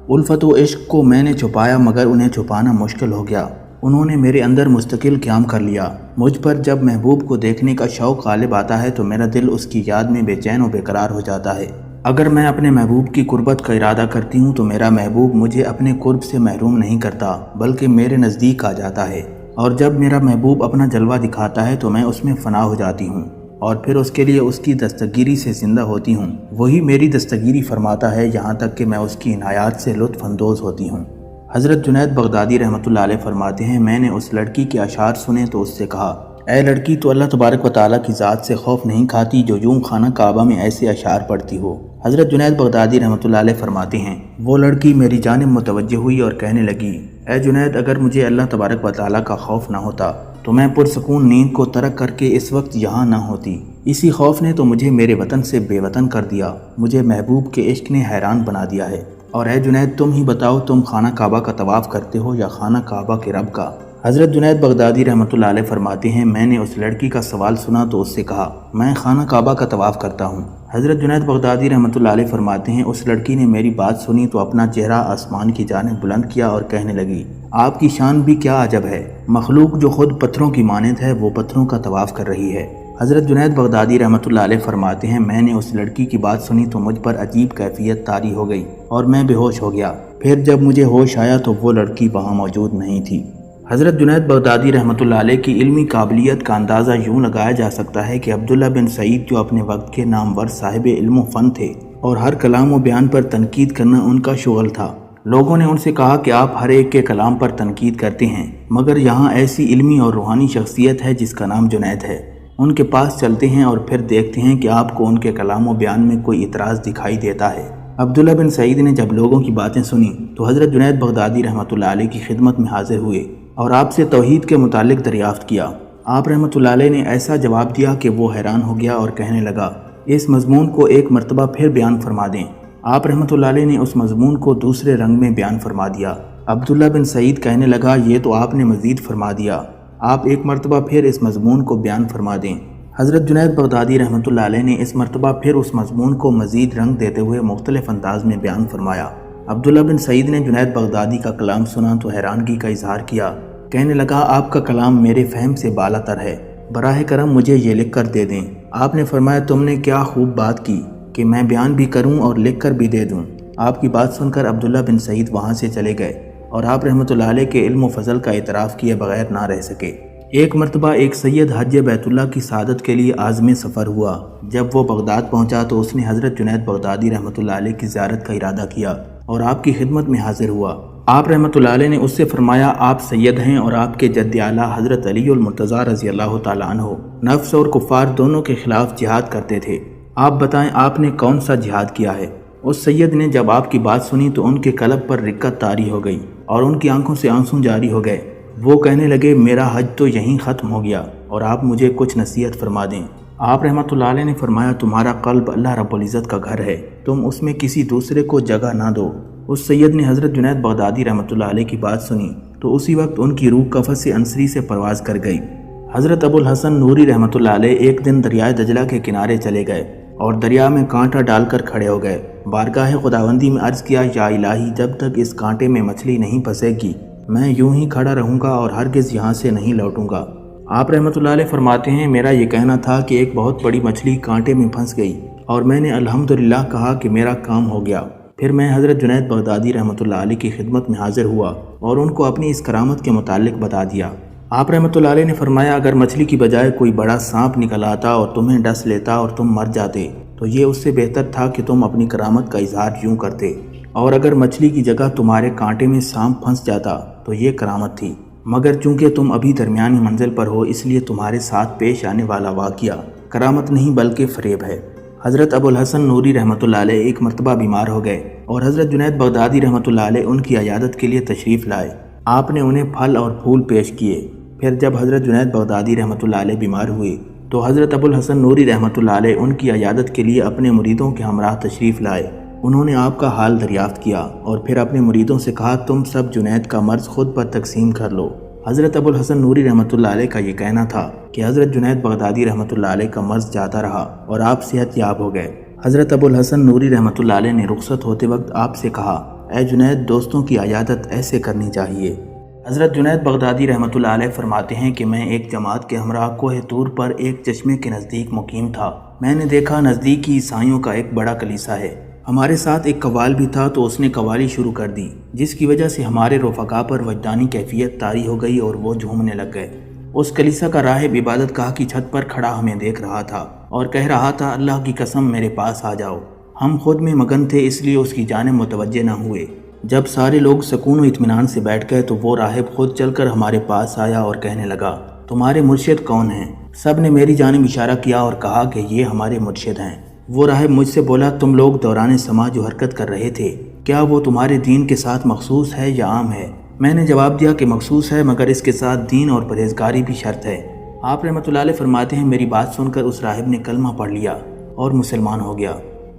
S1: الفت و عشق کو میں نے چھپایا مگر انہیں چھپانا مشکل ہو گیا، انہوں نے میرے اندر مستقل قیام کر لیا۔ مجھ پر جب محبوب کو دیکھنے کا شوق غالب آتا ہے تو میرا دل اس کی یاد میں بے چین و بے قرار ہو جاتا ہے۔ اگر میں اپنے محبوب کی قربت کا ارادہ کرتی ہوں تو میرا محبوب مجھے اپنے قرب سے محروم نہیں کرتا بلکہ میرے نزدیک آ جاتا ہے، اور جب میرا محبوب اپنا جلوہ دکھاتا ہے تو میں اس میں فنا ہو جاتی ہوں اور پھر اس کے لیے اس کی دستگیری سے زندہ ہوتی ہوں۔ وہی میری دستگیری فرماتا ہے یہاں تک کہ میں اس کی عنایات سے لطف اندوز ہوتی ہوں۔ حضرت جنید بغدادی رحمۃ اللہ علیہ فرماتے ہیں، میں نے اس لڑکی کے اشعار سنے تو اس سے کہا، اے لڑکی، تو اللہ تبارک و تعالیٰ کی ذات سے خوف نہیں کھاتی جو یوں خانہ کعبہ میں ایسے اشعار پڑھتی ہو؟ حضرت جنید بغدادی رحمۃ اللہ علیہ فرماتے ہیں، وہ لڑکی میری جانب متوجہ ہوئی اور کہنے لگی، اے جنید، اگر مجھے اللہ تبارک و تعالیٰ کا خوف نہ ہوتا تو میں پرسکون نیند کو ترک کر کے اس وقت یہاں نہ ہوتی۔ اسی خوف نے تو مجھے میرے وطن سے بے وطن کر دیا، مجھے محبوب کے عشق نے حیران بنا دیا ہے۔ اور اے جنید، تم ہی بتاؤ، تم خانہ کعبہ کا طواف کرتے ہو یا خانہ کعبہ کے رب کا؟ حضرت جنید بغدادی رحمۃ اللہ علیہ فرماتے ہیں، میں نے اس لڑکی کا سوال سنا تو اس سے کہا، میں خانہ کعبہ کا طواف کرتا ہوں۔ حضرت جنید بغدادی رحمۃ اللہ علیہ فرماتے ہیں، اس لڑکی نے میری بات سنی تو اپنا چہرہ آسمان کی جانب بلند کیا اور کہنے لگی، آپ کی شان بھی کیا عجب ہے، مخلوق جو خود پتھروں کی مانند ہے وہ پتھروں کا طواف کر رہی ہے۔ حضرت جنید بغدادی رحمۃ اللہ علیہ فرماتے ہیں، میں نے اس لڑکی کی بات سنی تو مجھ پر عجیب کیفیت طاری ہو گئی اور میں بے ہوش ہو گیا۔ پھر جب مجھے ہوش آیا تو وہ لڑکی وہاں موجود نہیں تھی۔ حضرت جنید بغدادی رحمۃ اللہ علیہ کی علمی قابلیت کا اندازہ یوں لگایا جا سکتا ہے کہ عبداللہ بن سعید جو اپنے وقت کے نامور صاحب علم و فن تھے اور ہر کلام و بیان پر تنقید کرنا ان کا شغل تھا، لوگوں نے ان سے کہا کہ آپ ہر ایک کے کلام پر تنقید کرتے ہیں، مگر یہاں ایسی علمی اور روحانی شخصیت ہے جس کا نام جنید ہے، ان کے پاس چلتے ہیں اور پھر دیکھتے ہیں کہ آپ کو ان کے کلام و بیان میں کوئی اعتراض دکھائی دیتا ہے۔ عبداللہ بن سعید نے جب لوگوں کی باتیں سنی تو حضرت جنید بغدادی رحمۃ اللہ علیہ کی خدمت میں حاضر ہوئے اور آپ سے توحید کے متعلق دریافت کیا۔ آپ رحمۃ اللہ علیہ نے ایسا جواب دیا کہ وہ حیران ہو گیا اور کہنے لگا، اس مضمون کو ایک مرتبہ پھر بیان فرما دیں۔ آپ رحمۃ اللہ علیہ نے اس مضمون کو دوسرے رنگ میں بیان فرما دیا۔ عبداللہ بن سعید کہنے لگا، یہ تو آپ نے مزید فرما دیا، آپ ایک مرتبہ پھر اس مضمون کو بیان فرما دیں۔ حضرت جنید بغدادی رحمۃ اللہ علیہ نے اس مرتبہ پھر اس مضمون کو مزید رنگ دیتے ہوئے مختلف انداز میں بیان فرمایا۔ عبداللہ بن سعید نے جنید بغدادی کا کلام سنا تو حیرانگی کا اظہار کیا، کہنے لگا، آپ کا کلام میرے فہم سے بالا تر ہے، براہ کرم مجھے یہ لکھ کر دے دیں۔ آپ نے فرمایا، تم نے کیا خوب بات کی کہ میں بیان بھی کروں اور لکھ کر بھی دے دوں۔ آپ کی بات سن کر عبداللہ بن سعید وہاں سے چلے گئے اور آپ رحمۃ اللہ علیہ کے علم و فضل کا اعتراف کیے بغیر نہ رہ سکے۔ ایک مرتبہ ایک سید حج بیت اللہ کی سعادت کے لیے عازم سفر ہوا۔ جب وہ بغداد پہنچا تو اس نے حضرت جنید بغدادی رحمۃ اللہ علیہ کی زیارت کا ارادہ کیا اور آپ کی خدمت میں حاضر ہوا۔ آپ رحمۃ اللہ علیہ نے اس سے فرمایا، آپ سید ہیں اور آپ کے جد اعلیٰ حضرت علی المرتضیٰ رضی اللہ تعالیٰ عنہ نفس اور کفار دونوں کے خلاف جہاد کرتے تھے، آپ بتائیں آپ نے کون سا جہاد کیا ہے؟ اس سید نے جب آپ کی بات سنی تو ان کے قلب پر رکت طاری ہو گئی اور ان کی آنکھوں سے آنسو جاری ہو گئے۔ وہ کہنے لگے، میرا حج تو یہیں ختم ہو گیا اور آپ مجھے کچھ نصیحت فرما دیں۔ آپ رحمۃ اللہ علیہ نے فرمایا، تمہارا قلب اللہ رب العزت کا گھر ہے، تم اس میں کسی دوسرے کو جگہ نہ دو۔ اس سید نے حضرت جنید بغدادی رحمۃ اللہ علیہ کی بات سنی تو اسی وقت ان کی روح قفس سے انصری سے پرواز کر گئی۔ حضرت ابو الحسن نوری رحمۃ اللہ علیہ ایک دن دریائے دجلہ کے کنارے چلے گئے اور دریا میں کانٹا ڈال کر کھڑے ہو گئے۔ بارگاہ خداوندی میں عرض کیا، یا الہی جب تک اس کانٹے میں مچھلی نہیں پھنسے گی میں یوں ہی کھڑا رہوں گا اور ہرگز یہاں سے نہیں لوٹوں گا۔ آپ رحمۃ اللہ علیہ فرماتے ہیں، میرا یہ کہنا تھا کہ ایک بہت بڑی مچھلی کانٹے میں پھنس گئی اور میں نے الحمدللہ کہا کہ میرا کام ہو گیا۔ پھر میں حضرت جنید بغدادی رحمۃ اللہ علیہ کی خدمت میں حاضر ہوا اور ان کو اپنی اس کرامت کے متعلق بتا دیا۔ آپ رحمۃ اللہ علیہ نے فرمایا، اگر مچھلی کی بجائے کوئی بڑا سانپ نکل آتا اور تمہیں ڈس لیتا اور تم مر جاتے تو یہ اس سے بہتر تھا کہ تم اپنی کرامت کا اظہار یوں کرتے، اور اگر مچھلی کی جگہ تمہارے کانٹے میں سانپ پھنس جاتا تو یہ کرامت تھی، مگر چونکہ تم ابھی درمیانی منزل پر ہو اس لیے تمہارے ساتھ پیش آنے والا واقعہ کرامت نہیں بلکہ فریب ہے۔ حضرت ابو الحسن نوری رحمۃ اللہ علیہ ایک مرتبہ بیمار ہو گئے اور حضرت جنید بغدادی رحمۃ اللہ علیہ ان کی عیادت کے لیے تشریف لائے۔ آپ نے انہیں پھل اور پھول پیش کیے۔ پھر جب حضرت جنید بغدادی رحمۃ اللہ علیہ بیمار ہوئے تو حضرت ابو الحسن نوری رحمۃ اللہ علیہ ان کی عیادت کے لیے اپنے مریدوں کے ہمراہ تشریف لائے۔ انہوں نے آپ کا حال دریافت کیا اور پھر اپنے مریدوں سے کہا، تم سب جنید کا مرض خود پر تقسیم کر لو۔ حضرت ابو الحسن نوری رحمۃ اللہ علیہ کا یہ کہنا تھا کہ حضرت جنید بغدادی رحمۃ اللہ علیہ کا مرض جاتا رہا اور آپ صحت یاب ہو گئے۔ حضرت ابو الحسن نوری رحمۃ اللہ علیہ نے رخصت ہوتے وقت آپ سے کہا، اے جنید، دوستوں کی عیادت ایسے کرنی چاہیے۔ حضرت جنید بغدادی رحمۃ اللہ علیہ فرماتے ہیں کہ میں ایک جماعت کے ہمراہ کوہ طور پر ایک چشمے کے نزدیک مقیم تھا۔ میں نے دیکھا نزدیکی عیسائیوں کا ایک بڑا کلیسا ہے۔ ہمارے ساتھ ایک قوال بھی تھا تو اس نے قوالی شروع کر دی، جس کی وجہ سے ہمارے رفقا پر وجدانی کیفیت طاری ہو گئی اور وہ جھومنے لگ گئے۔ اس کلیسا کا راہب عبادت گاہ کی چھت پر کھڑا ہمیں دیکھ رہا تھا اور کہہ رہا تھا، اللہ کی قسم میرے پاس آ جاؤ۔ ہم خود میں مگن تھے اس لیے اس کی جانب متوجہ نہ ہوئے۔ جب سارے لوگ سکون و اطمینان سے بیٹھ گئے تو وہ راہب خود چل کر ہمارے پاس آیا اور کہنے لگا، تمہارے مرشد کون ہیں؟ سب نے میری جانب اشارہ کیا اور کہا کہ یہ ہمارے مرشد ہیں۔ وہ راہب مجھ سے بولا، تم لوگ دوران سما جو حرکت کر رہے تھے کیا وہ تمہارے دین کے ساتھ مخصوص ہے یا عام ہے؟ میں نے جواب دیا کہ مخصوص ہے، مگر اس کے ساتھ دین اور پرہیزگاری بھی شرط ہے۔ آپ رحمۃ اللہ علیہ فرماتے ہیں، میری بات سن کر اس راہب نے کلمہ پڑھ لیا اور مسلمان ہو گیا۔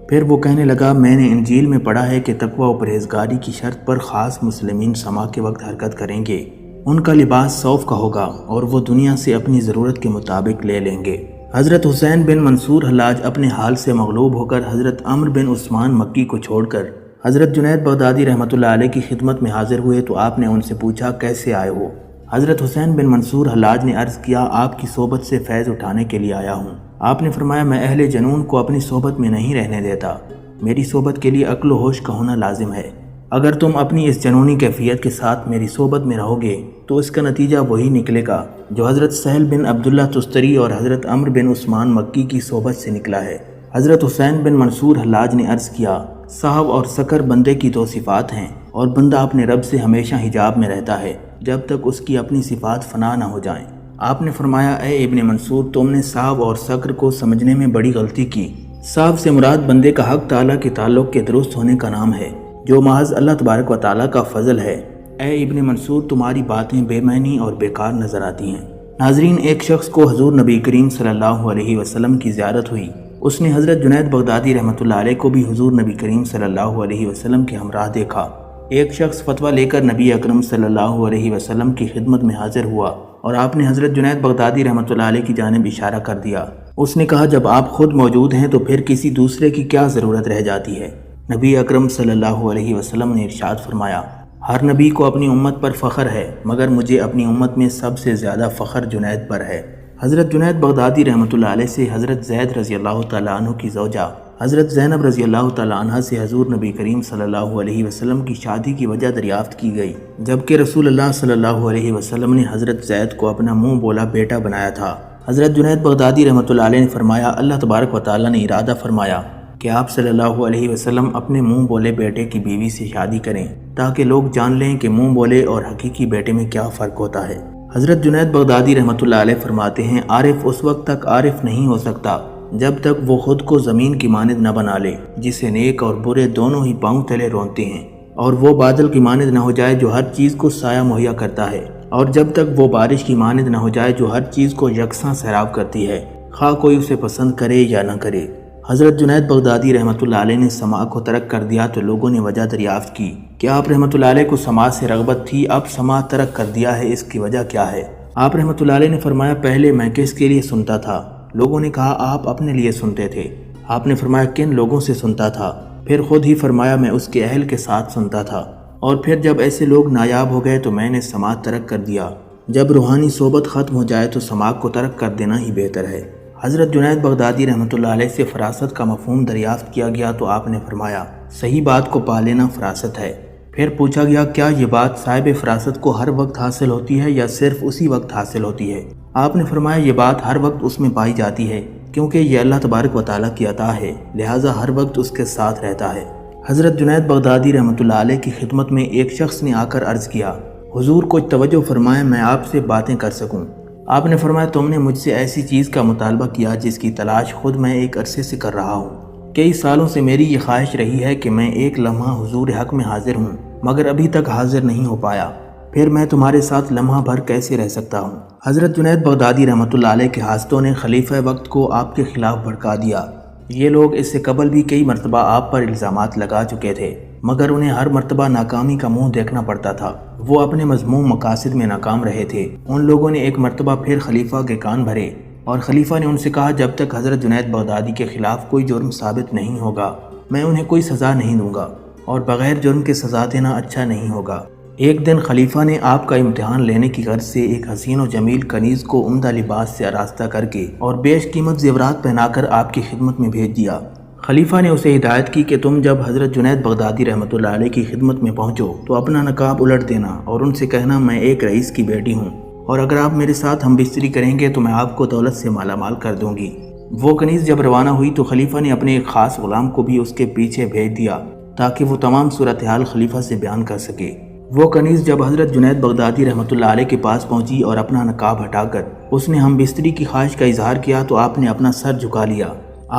S1: پھر وہ کہنے لگا، میں نے انجیل میں پڑھا ہے کہ تقوی و پرہیزگاری کی شرط پر خاص مسلمین سما کے وقت حرکت کریں گے، ان کا لباس صوف کا ہوگا اور وہ دنیا سے اپنی ضرورت کے مطابق لے لیں گے۔ حضرت حسین بن منصور حلاج اپنے حال سے مغلوب ہو کر حضرت عمرو بن عثمان مکی کو چھوڑ کر حضرت جنید بغدادی رحمۃ اللہ علیہ کی خدمت میں حاضر ہوئے تو آپ نے ان سے پوچھا، کیسے آئے ہو؟ حضرت حسین بن منصور حلاج نے عرض کیا، آپ کی صحبت سے فیض اٹھانے کے لیے آیا ہوں۔ آپ نے فرمایا، میں اہل جنون کو اپنی صحبت میں نہیں رہنے دیتا، میری صحبت کے لیے عقل و ہوش کا ہونا لازم ہے۔ اگر تم اپنی اس جنونی کیفیت کے ساتھ میری صحبت میں رہو گے تو اس کا نتیجہ وہی نکلے گا جو حضرت سہل بن عبداللہ تستری اور حضرت عمرو بن عثمان مکی کی صحبت سے نکلا ہے۔ حضرت حسین بن منصور حلاج نے عرض کیا، صاحب اور سکر بندے کی دو صفات ہیں اور بندہ اپنے رب سے ہمیشہ حجاب میں رہتا ہے جب تک اس کی اپنی صفات فنا نہ ہو جائیں۔ آپ نے فرمایا، اے ابن منصور، تم نے صاحب اور سکر کو سمجھنے میں بڑی غلطی کی۔ صاحب سے مراد بندے کا حق تعالیٰ کے تعلق کے درست ہونے کا نام ہے، جو محض اللہ تبارک و تعالیٰ کا فضل ہے۔ اے ابن منصور، تمہاری باتیں بے معنی اور بیکار نظر آتی ہیں۔ ناظرین، ایک شخص کو حضور نبی کریم صلی اللہ علیہ وسلم کی زیارت ہوئی۔ اس نے حضرت جنید بغدادی رحمۃ اللہ علیہ کو بھی حضور نبی کریم صلی اللہ علیہ وسلم کے ہمراہ دیکھا۔ ایک شخص فتویٰ لے کر نبی اکرم صلی اللہ علیہ وسلم کی خدمت میں حاضر ہوا اور آپ نے حضرت جنید بغدادی رحمۃ اللہ علیہ کی جانب اشارہ کر دیا۔ اس نے کہا، جب آپ خود موجود ہیں تو پھر کسی دوسرے کی کیا ضرورت رہ جاتی ہے؟ نبی اکرم صلی اللہ علیہ وسلم نے ارشاد فرمایا، ہر نبی کو اپنی امت پر فخر ہے، مگر مجھے اپنی امت میں سب سے زیادہ فخر جنید پر ہے۔ حضرت جنید بغدادی رحمۃ اللہ علیہ سے حضرت زید رضی اللہ تعالیٰ عنہ کی زوجہ حضرت زینب رضی اللہ تعالیٰ عنہ سے حضور نبی کریم صلی اللہ علیہ وسلم کی شادی کی وجہ دریافت کی گئی، جبکہ رسول اللہ صلی اللہ علیہ وسلم نے حضرت زید کو اپنا منہ بولا بیٹا بنایا تھا۔ حضرت جنید بغدادی رحمۃ اللہ علیہ نے فرمایا، اللہ تبارک و تعالیٰ نے ارادہ فرمایا کہ آپ صلی اللہ علیہ وسلم اپنے منہ بولے بیٹے کی بیوی سے شادی کریں تاکہ لوگ جان لیں کہ منہ بولے اور حقیقی بیٹے میں کیا فرق ہوتا ہے۔ حضرت جنید بغدادی رحمۃ اللہ علیہ فرماتے ہیں، عارف اس وقت تک عارف نہیں ہو سکتا جب تک وہ خود کو زمین کی مانند نہ بنا لے جسے نیک اور برے دونوں ہی پاؤں تلے رونتے ہیں، اور وہ بادل کی مانند نہ ہو جائے جو ہر چیز کو سایہ مہیا کرتا ہے، اور جب تک وہ بارش کی مانند نہ ہو جائے جو ہر چیز کو یکساں سیراب کرتی ہے، خواہ کوئی اسے پسند کرے یا نہ کرے۔ حضرت جنید بغدادی رحمۃ اللہ علیہ نے سماع کو ترک کر دیا تو لوگوں نے وجہ دریافت کی کہ آپ رحمۃ اللہ علیہ کو سماع سے رغبت تھی، اب سماع ترک کر دیا ہے، اس کی وجہ کیا ہے؟ آپ رحمۃ اللہ علیہ نے فرمایا، پہلے میں کس کے لیے سنتا تھا؟ لوگوں نے کہا، آپ اپنے لیے سنتے تھے۔ آپ نے فرمایا، کن لوگوں سے سنتا تھا؟ پھر خود ہی فرمایا میں اس کے اہل کے ساتھ سنتا تھا، اور پھر جب ایسے لوگ نایاب ہو گئے تو میں نے سماعت ترک کر دیا۔ جب روحانی صحبت ختم ہو جائے تو سماعت کو ترک کر دینا ہی بہتر ہے۔ حضرت جنید بغدادی رحمۃ اللہ علیہ سے فراست کا مفہوم دریافت کیا گیا تو آپ نے فرمایا صحیح بات کو پا لینا فراست ہے۔ پھر پوچھا گیا کیا یہ بات صاحب فراست کو ہر وقت حاصل ہوتی ہے یا صرف اسی وقت حاصل ہوتی ہے؟ آپ نے فرمایا یہ بات ہر وقت اس میں پائی جاتی ہے، کیونکہ یہ اللہ تبارک و تعالیٰ کی عطا ہے، لہٰذا ہر وقت اس کے ساتھ رہتا ہے۔ حضرت جنید بغدادی رحمۃ اللہ علیہ کی خدمت میں ایک شخص نے آ کر عرض کیا حضور کچھ توجہ فرمائیں، میں آپ سے باتیں کر سکوں۔ آپ نے فرمایا تم نے مجھ سے ایسی چیز کا مطالبہ کیا جس کی تلاش خود میں ایک عرصے سے کر رہا ہوں۔ کئی سالوں سے میری یہ خواہش رہی ہے کہ میں ایک لمحہ حضور حق میں حاضر ہوں، مگر ابھی تک حاضر نہیں ہو پایا، پھر میں تمہارے ساتھ لمحہ بھر کیسے رہ سکتا ہوں؟ حضرت جنید بغدادی رحمۃ اللہ علیہ کے حاسدوں نے خلیفہ وقت کو آپ کے خلاف بھڑکا دیا۔ یہ لوگ اس سے قبل بھی کئی مرتبہ آپ پر الزامات لگا چکے تھے، مگر انہیں ہر مرتبہ ناکامی کا منہ دیکھنا پڑتا تھا۔ وہ اپنے مذموم مقاصد میں ناکام رہے تھے۔ ان لوگوں نے ایک مرتبہ پھر خلیفہ کے کان بھرے اور خلیفہ نے ان سے کہا جب تک حضرت جنید بغدادی کے خلاف کوئی جرم ثابت نہیں ہوگا میں انہیں کوئی سزا نہیں دوں گا، اور بغیر جرم کے سزا دینا اچھا نہیں ہوگا۔ ایک دن خلیفہ نے آپ کا امتحان لینے کی غرض سے ایک حسین و جمیل کنیز کو عمدہ لباس سے آراستہ کر کے اور بیش قیمت زیورات پہنا کر آپ کی خدمت میں بھیج دیا۔ خلیفہ نے اسے ہدایت کی کہ تم جب حضرت جنید بغدادی رحمۃ اللہ علیہ کی خدمت میں پہنچو تو اپنا نقاب الٹ دینا اور ان سے کہنا میں ایک رئیس کی بیٹی ہوں، اور اگر آپ میرے ساتھ ہم بستری کریں گے تو میں آپ کو دولت سے مالا مال کر دوں گی۔ وہ کنیز جب روانہ ہوئی تو خلیفہ نے اپنے ایک خاص غلام کو بھی اس کے پیچھے بھیج دیا تاکہ وہ تمام صورتحال خلیفہ سے بیان کر سکے۔ وہ کنیز جب حضرت جنید بغدادی رحمۃ اللہ علیہ کے پاس پہنچی اور اپنا نقاب ہٹا کر اس نے ہم بستری کی خواہش کا اظہار کیا تو آپ نے اپنا سر جھکا لیا۔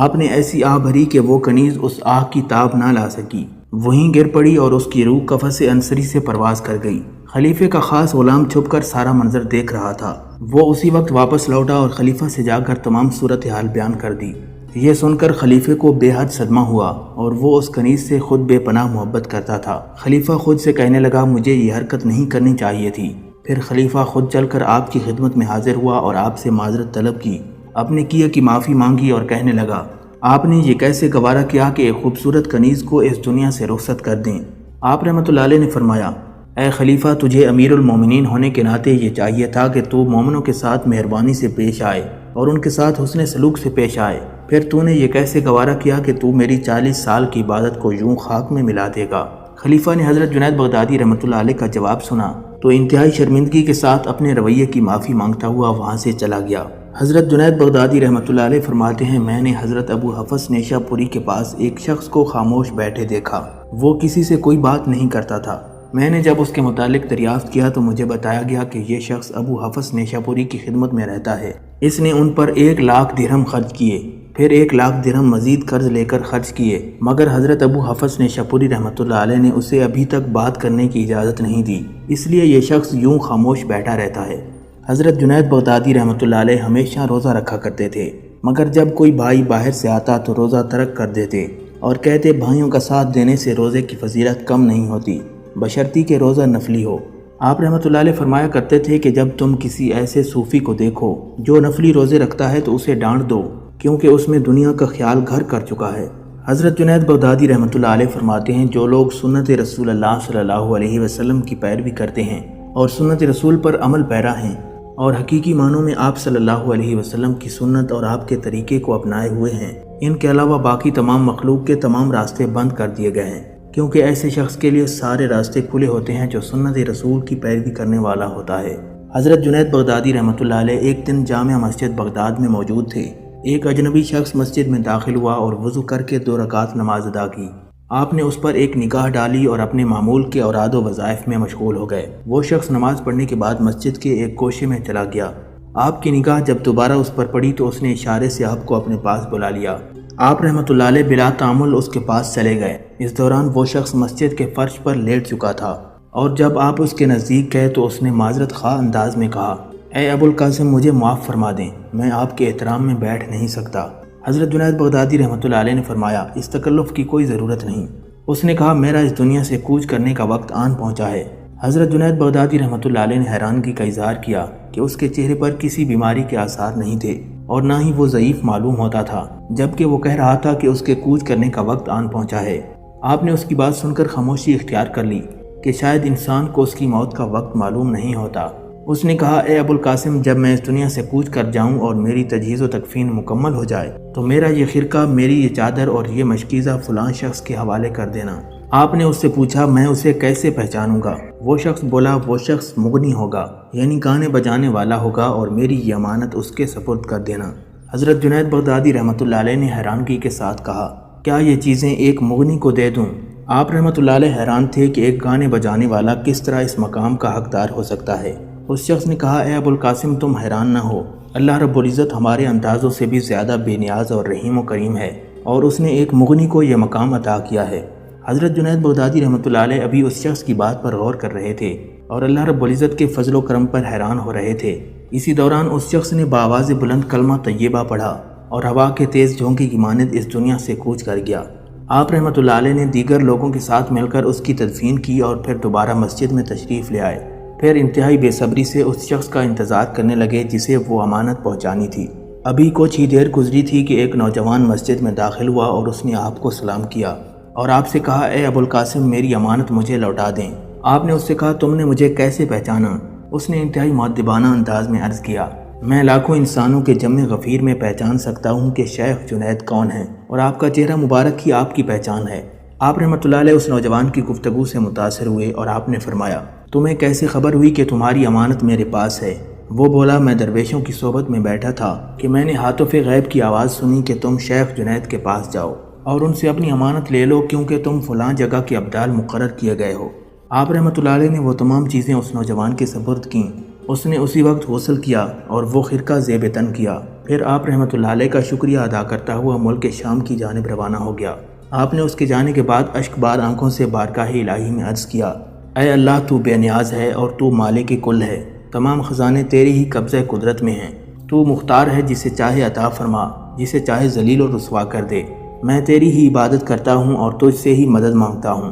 S1: آپ نے ایسی آہ بھری کہ وہ کنیز اس آہ کی تاب نہ لا سکی، وہیں گر پڑی اور اس کی روح قفس انصری سے پرواز کر گئی۔ خلیفے کا خاص غلام چھپ کر سارا منظر دیکھ رہا تھا۔ وہ اسی وقت واپس لوٹا اور خلیفہ سے جا کر تمام صورتحال بیان کر دی۔ یہ سن کر خلیفے کو بے حد صدمہ ہوا اور وہ اس کنیز سے خود بے پناہ محبت کرتا تھا۔ خلیفہ خود سے کہنے لگا مجھے یہ حرکت نہیں کرنی چاہیے تھی۔ پھر خلیفہ خود چل کر آپ کی خدمت میں حاضر ہوا اور آپ سے معذرت طلب کی، اپنے کیے کی معافی مانگی اور کہنے لگا آپ نے یہ کیسے گوارا کیا کہ ایک خوبصورت کنیز کو اس دنیا سے رخصت کر دیں؟ آپ رحمۃ اللہ علیہ نے فرمایا اے خلیفہ تجھے امیر المومنین ہونے کے ناطے یہ چاہیے تھا کہ تو مومنوں کے ساتھ مہربانی سے پیش آئے اور ان کے ساتھ حسن سلوک سے پیش آئے۔ پھر تو نے یہ کیسے گوارا کیا کہ تو میری 40 سال کی عبادت کو یوں خاک میں ملا دے گا؟ خلیفہ نے حضرت جنید بغدادی رحمۃ اللہ علیہ کا جواب سنا تو انتہائی شرمندگی کے ساتھ اپنے رویے کی معافی مانگتا ہوا وہاں سے چلا گیا۔ حضرت جنید بغدادی رحمۃ اللہ علیہ فرماتے ہیں میں نے حضرت ابو حفص نیشا پوری کے پاس ایک شخص کو خاموش بیٹھے دیکھا۔ وہ کسی سے کوئی بات نہیں کرتا تھا۔ میں نے جب اس کے متعلق دریافت کیا تو مجھے بتایا گیا کہ یہ شخص ابو حفص نیشا پوری کی خدمت میں رہتا ہے۔ اس نے ان پر 1,00,000 درہم خرچ کیے، پھر 1,00,000 درہم مزید قرض لے کر خرچ کیے، مگر حضرت ابو حفص نیشا پوری رحمۃ اللہ علیہ نے اسے ابھی تک بات کرنے کی اجازت نہیں دی، اس لیے یہ شخص یوں خاموش بیٹھا رہتا ہے۔ حضرت جنید بغدادی رحمۃ اللہ علیہ ہمیشہ روزہ رکھا کرتے تھے، مگر جب کوئی بھائی باہر سے آتا تو روزہ ترک کر دیتے اور کہتے بھائیوں کا ساتھ دینے سے روزے کی فضیلت کم نہیں ہوتی بشرطی کہ روزہ نفلی ہو۔ آپ رحمۃ اللہ علیہ فرمایا کرتے تھے کہ جب تم کسی ایسے صوفی کو دیکھو جو نفلی روزے رکھتا ہے تو اسے ڈانٹ دو، کیونکہ اس میں دنیا کا خیال گھر کر چکا ہے۔ حضرت جنید بغدادی رحمۃ اللہ علیہ فرماتے ہیں جو لوگ سنت رسول اللہ صلی اللہ علیہ وسلم کی پیروی کرتے ہیں اور سنت رسول پر عمل پیرا ہیں اور حقیقی معنوں میں آپ صلی اللہ علیہ وسلم کی سنت اور آپ کے طریقے کو اپنائے ہوئے ہیں، ان کے علاوہ باقی تمام مخلوق کے تمام راستے بند کر دیے گئے ہیں، کیونکہ ایسے شخص کے لیے سارے راستے کھلے ہوتے ہیں جو سنت رسول کی پیروی کرنے والا ہوتا ہے۔ حضرت جنید بغدادی رحمۃ اللہ علیہ ایک دن جامع مسجد بغداد میں موجود تھے۔ ایک اجنبی شخص مسجد میں داخل ہوا اور وضو کر کے 2 رکعت نماز ادا کی۔ آپ نے اس پر ایک نگاہ ڈالی اور اپنے معمول کے اوراد و وظائف میں مشغول ہو گئے۔ وہ شخص نماز پڑھنے کے بعد مسجد کے ایک گوشے میں چلا گیا۔ آپ کی نگاہ جب دوبارہ اس پر پڑی تو اس نے اشارے سے آپ کو اپنے پاس بلا لیا۔ آپ رحمۃ اللہ علیہ بلا تعامل اس کے پاس چلے گئے۔ اس دوران وہ شخص مسجد کے فرش پر لیٹ چکا تھا اور جب آپ اس کے نزدیک گئے تو اس نے معذرت خواہ انداز میں کہا اے ابو القاسم مجھے معاف فرما دیں، میں آپ کے احترام میں بیٹھ نہیں سکتا۔ حضرت جنید بغدادی رحمۃ اللہ علیہ نے فرمایا اس تکلف کی کوئی ضرورت نہیں۔ اس نے کہا میرا اس دنیا سے کوچ کرنے کا وقت آن پہنچا ہے۔ حضرت جنید بغدادی رحمۃ اللہ علیہ نے حیرانگی کا اظہار کیا کہ اس کے چہرے پر کسی بیماری کے آثار نہیں تھے اور نہ ہی وہ ضعیف معلوم ہوتا تھا، جبکہ وہ کہہ رہا تھا کہ اس کے کوچ کرنے کا وقت آن پہنچا ہے۔ آپ نے اس کی بات سن کر خاموشی اختیار کر لی کہ شاید انسان کو اس کی موت کا وقت معلوم نہیں ہوتا۔ اس نے کہا، اے ابو القاسم، جب میں اس دنیا سے کوچ کر جاؤں اور میری تجہیز و تکفین مکمل ہو جائے تو میرا یہ خرقہ، میری یہ چادر اور یہ مشکیزہ فلاں شخص کے حوالے کر دینا۔ آپ نے اس سے پوچھا، میں اسے کیسے پہچانوں گا؟ وہ شخص بولا، وہ شخص مغنی ہوگا، یعنی گانے بجانے والا ہوگا، اور میری یہ امانت اس کے سپرد کر دینا۔ حضرت جنید بغدادی رحمۃ اللہ علیہ نے حیرانگی کے ساتھ کہا، کیا یہ چیزیں ایک مغنی کو دے دوں؟ آپ رحمۃ اللہ علیہ حیران تھے کہ ایک گانے بجانے والا کس طرح اس مقام کا حقدار ہو سکتا ہے۔ اس شخص نے کہا، اے ابو القاسم، تم حیران نہ ہو، اللہ رب العزت ہمارے اندازوں سے بھی زیادہ بے نیاز اور رحیم و کریم ہے، اور اس نے ایک مغنی کو یہ مقام عطا کیا ہے۔ حضرت جنید بغدادی رحمۃ اللہ علیہ ابھی اس شخص کی بات پر غور کر رہے تھے اور اللہ رب العزت کے فضل و کرم پر حیران ہو رہے تھے۔ اسی دوران اس شخص نے بآواز بلند کلمہ طیبہ پڑھا اور ہوا کے تیز جھونکے کی مانند اس دنیا سے کوچ کر گیا۔ آپ رحمۃ اللہ علیہ نے دیگر لوگوں کے ساتھ مل کر اس کی تدفین کی اور پھر دوبارہ مسجد میں تشریف لے آئے۔ پھر انتہائی بے صبری سے اس شخص کا انتظار کرنے لگے جسے وہ امانت پہنچانی تھی۔ ابھی کچھ ہی دیر گزری تھی کہ ایک نوجوان مسجد میں داخل ہوا اور اس نے آپ کو سلام کیا اور آپ سے کہا، اے ابو القاسم، میری امانت مجھے لوٹا دیں۔ آپ نے اس سے کہا، تم نے مجھے کیسے پہچانا؟ اس نے انتہائی مؤدبانہ انداز میں عرض کیا، میں لاکھوں انسانوں کے جمع غفیر میں پہچان سکتا ہوں کہ شیخ جنید کون ہے، اور آپ کا چہرہ مبارک ہی آپ کی پہچان ہے۔ آپ رحمۃ اللہ علیہ اس نوجوان کی گفتگو سے متاثر ہوئے اور آپ نے فرمایا، تمہیں کیسے خبر ہوئی کہ تمہاری امانت میرے پاس ہے؟ وہ بولا، میں درویشوں کی صحبت میں بیٹھا تھا کہ میں نے ہاتف غیب کی آواز سنی کہ تم شیخ جنید کے پاس جاؤ اور ان سے اپنی امانت لے لو، کیونکہ تم فلاں جگہ کے ابدال مقرر کیے گئے ہو۔ آپ رحمۃ اللہ علیہ نے وہ تمام چیزیں اس نوجوان کے سپرد کیں۔ اس نے اسی وقت غسل کیا اور وہ خرقہ زیب تن کیا۔ پھر آپ رحمۃ اللہ علیہ کا شکریہ ادا کرتا ہوا ملک شام کی جانب روانہ ہو گیا۔ آپ نے اس کے جانے کے بعد اشک بار آنکھوں سے بارگاہ الہی میں عرض کیا، اے اللہ، تو بے نیاز ہے اور تو مالک کل ہے، تمام خزانے تیری ہی قبضہ قدرت میں ہیں، تو مختار ہے، جسے چاہے عطا فرما، جسے چاہے ذلیل و رسوا کر دے۔ میں تیری ہی عبادت کرتا ہوں اور تجھ سے ہی مدد مانگتا ہوں۔